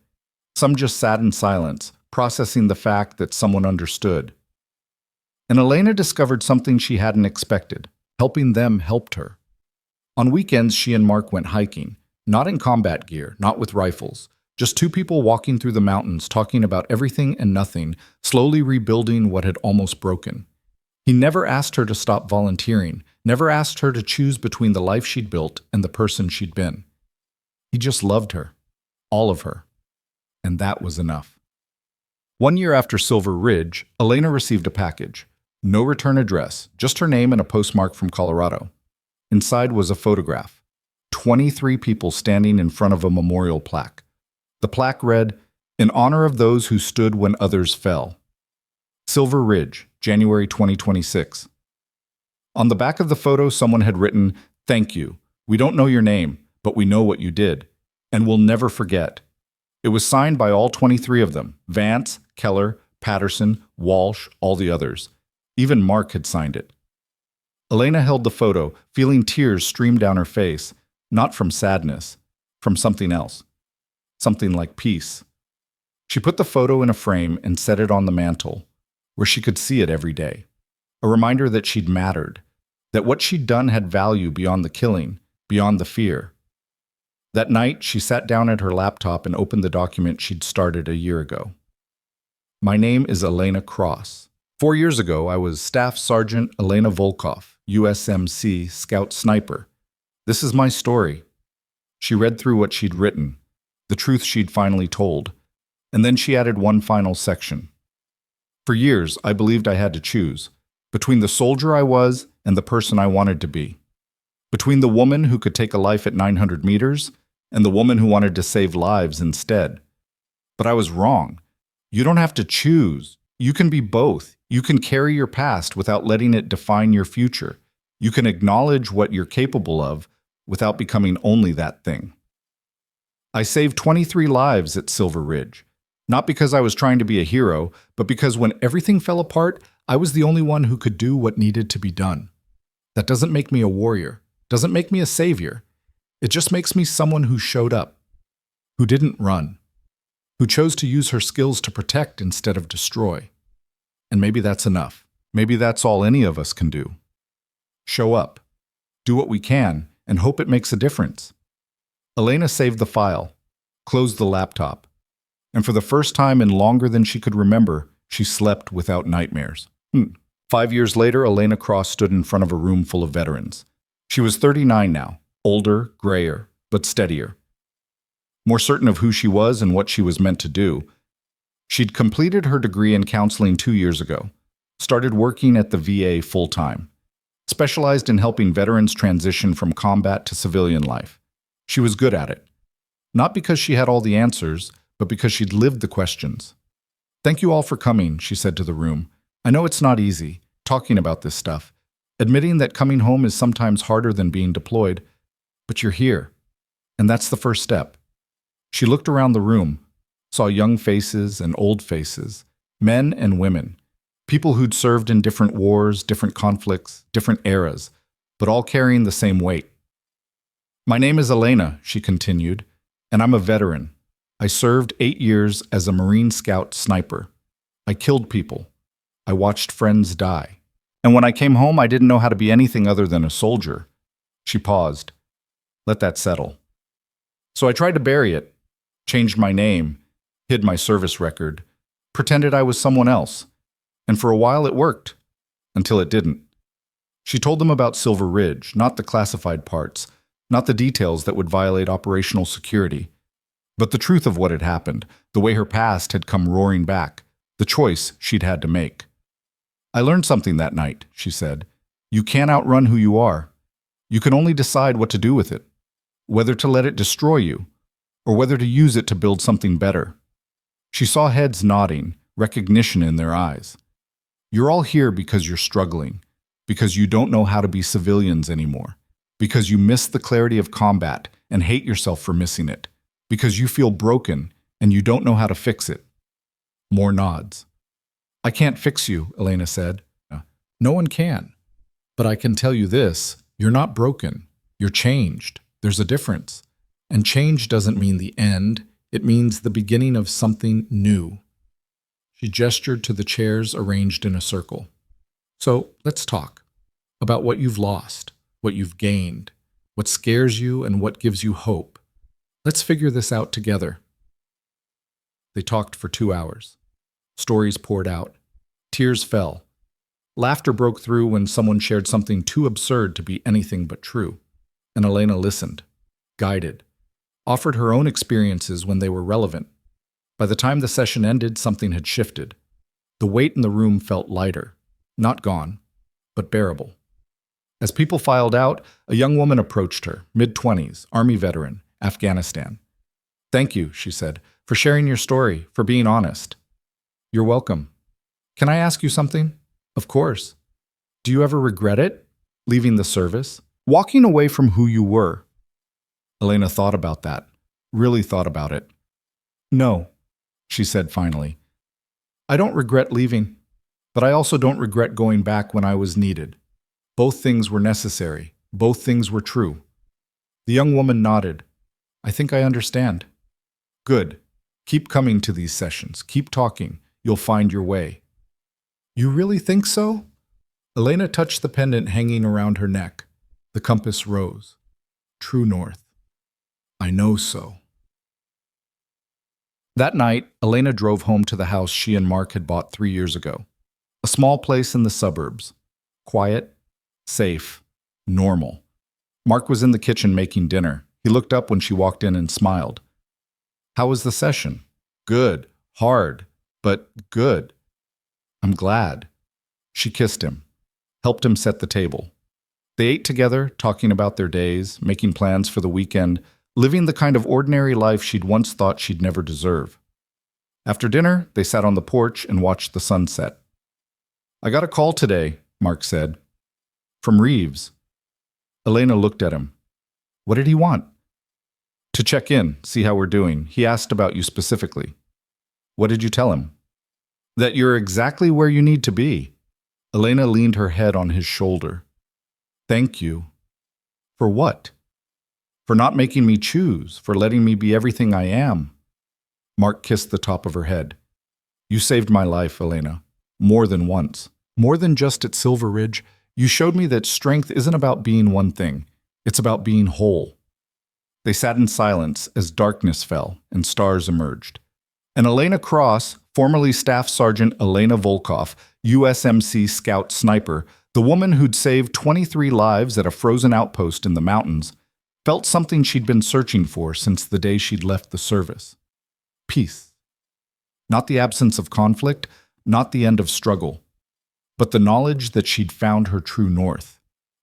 Some just sat in silence, processing the fact that someone understood. And Elena discovered something she hadn't expected. Helping them helped her. On weekends, she and Mark went hiking, not in combat gear, not with rifles, just two people walking through the mountains, talking about everything and nothing, slowly rebuilding what had almost broken. He never asked her to stop volunteering, never asked her to choose between the life she'd built and the person she'd been. He just loved her, all of her, and that was enough. 1 year after Silver Ridge, Elena received a package. No return address, just her name and a postmark from Colorado. Inside was a photograph. 23 people standing in front of a memorial plaque. The plaque read, "In honor of those who stood when others fell. Silver Ridge, January 2026. On the back of the photo, someone had written, "Thank you. We don't know your name, but we know what you did, and we'll never forget." It was signed by all 23 of them, Vance, Keller, Patterson, Walsh, all the others. Even Mark had signed it. Elena held the photo, feeling tears stream down her face, not from sadness, from something else. Something like peace. She put the photo in a frame and set it on the mantle, where she could see it every day. A reminder that she'd mattered, that what she'd done had value beyond the killing, beyond the fear. That night, she sat down at her laptop and opened the document she'd started a year ago. My name is Elena Cross. 4 years ago, I was Staff Sergeant Elena Volkov, USMC Scout Sniper. This is my story. She read through what she'd written, the truth she'd finally told, and then she added one final section. For years, I believed I had to choose between the soldier I was and the person I wanted to be, between the woman who could take a life at 900 meters and the woman who wanted to save lives instead. But I was wrong. You don't have to choose. You can be both. You can carry your past without letting it define your future. You can acknowledge what you're capable of without becoming only that thing. I saved 23 lives at Silver Ridge, not because I was trying to be a hero, but because when everything fell apart, I was the only one who could do what needed to be done. That doesn't make me a warrior, doesn't make me a savior. It just makes me someone who showed up, who didn't run, who chose to use her skills to protect instead of destroy. And maybe that's enough. Maybe that's all any of us can do. Show up, do what we can, and hope it makes a difference. Elena saved the file, closed the laptop, and for the first time in longer than she could remember, she slept without nightmares. 5 years later, Elena Cross stood in front of a room full of veterans. She was 39 now, older, grayer, but steadier. More certain of who she was and what she was meant to do. She'd completed her degree in counseling 2 years ago, started working at the VA full-time, specialized in helping veterans transition from combat to civilian life. She was good at it. Not because she had all the answers, but because she'd lived the questions. "Thank you all for coming," she said to the room. "I know it's not easy, talking about this stuff, admitting that coming home is sometimes harder than being deployed, but you're here, and that's the first step." She looked around the room, saw young faces and old faces, men and women, People who'd served in different wars, different conflicts, different eras, but all carrying the same weight. My name is Elena, she continued, and I'm a veteran. I served 8 years as a Marine Scout sniper. I killed people. I watched friends die. And when I came home, I didn't know how to be anything other than a soldier. She paused. Let that settle. So I tried to bury it, changed my name, hid my service record, pretended I was someone else. And for a while it worked, until it didn't. She told them about Silver Ridge, not the classified parts, not the details that would violate operational security, but the truth of what had happened, the way her past had come roaring back, the choice she'd had to make. I learned something that night, she said. You can't outrun who you are. You can only decide what to do with it, whether to let it destroy you, or whether to use it to build something better. She saw heads nodding, recognition in their eyes. You're all here because you're struggling, because you don't know how to be civilians anymore, because you miss the clarity of combat and hate yourself for missing it, because you feel broken and you don't know how to fix it. More nods. I can't fix you, Elena said. No one can. But I can tell you this, you're not broken. You're changed. There's a difference. And change doesn't mean the end. It means the beginning of something new. She gestured to the chairs arranged in a circle. So let's talk about what you've lost, what you've gained, what scares you and what gives you hope. Let's figure this out together. They talked for 2 hours. Stories poured out. Tears fell. Laughter broke through when someone shared something too absurd to be anything but true. And Elena listened, guided, offered her own experiences when they were relevant. By the time the session ended, something had shifted. The weight in the room felt lighter, not gone, but bearable. As people filed out, a young woman approached her, mid-20s, Army veteran, Afghanistan. Thank you, she said, for sharing your story, for being honest. You're welcome. Can I ask you something? Of course. Do you ever regret it? Leaving the service? Walking away from who you were? Elena thought about that, really thought about it. No, she said finally. I don't regret leaving, but I also don't regret going back when I was needed. Both things were necessary. Both things were true. The young woman nodded. I think I understand. Good. Keep coming to these sessions. Keep talking. You'll find your way. You really think so? Elena touched the pendant hanging around her neck. The compass rose. True north. I know so. That night, Elena drove home to the house she and Mark had bought 3 years ago. A small place in the suburbs. Quiet, safe, normal. Mark was in the kitchen making dinner. He looked up when she walked in and smiled. How was the session? Good. Hard, but good. I'm glad. She kissed him, helped him set the table. They ate together, talking about their days, making plans for the weekend, living the kind of ordinary life she'd once thought she'd never deserve. After dinner, they sat on the porch and watched the sunset. I got a call today, Mark said. From Reeves. Elena looked at him. What did he want? To check in, see how we're doing. He asked about you specifically. What did you tell him? That you're exactly where you need to be. Elena leaned her head on his shoulder. Thank you. For what? For not making me choose, for letting me be everything I am. Mark kissed the top of her head. You saved my life, Elena. More than once. More than just at Silver Ridge. You showed me that strength isn't about being one thing. It's about being whole. They sat in silence as darkness fell and stars emerged. And Elena Cross, formerly Staff Sergeant Elena Volkov, USMC Scout Sniper, the woman who'd saved 23 lives at a frozen outpost in the mountains, felt something she'd been searching for since the day she'd left the service. Peace. Not the absence of conflict, not the end of struggle, but the knowledge that she'd found her true north,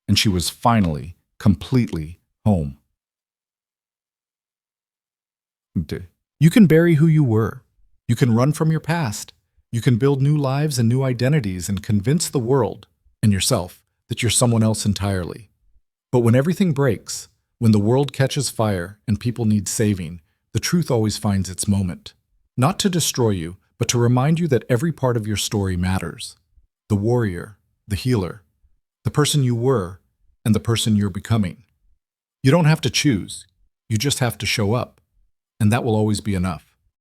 and she was finally, completely home. You can bury who you were. You can run from your past. You can build new lives and new identities and convince the world and yourself that you're someone else entirely. But when everything breaks, when the world catches fire and people need saving, the truth always finds its moment. Not to destroy you, but to remind you that every part of your story matters. the warrior, the healer, the person you were, and the person you're becoming. You don't have to choose. You just have to show up, and that will always be enough.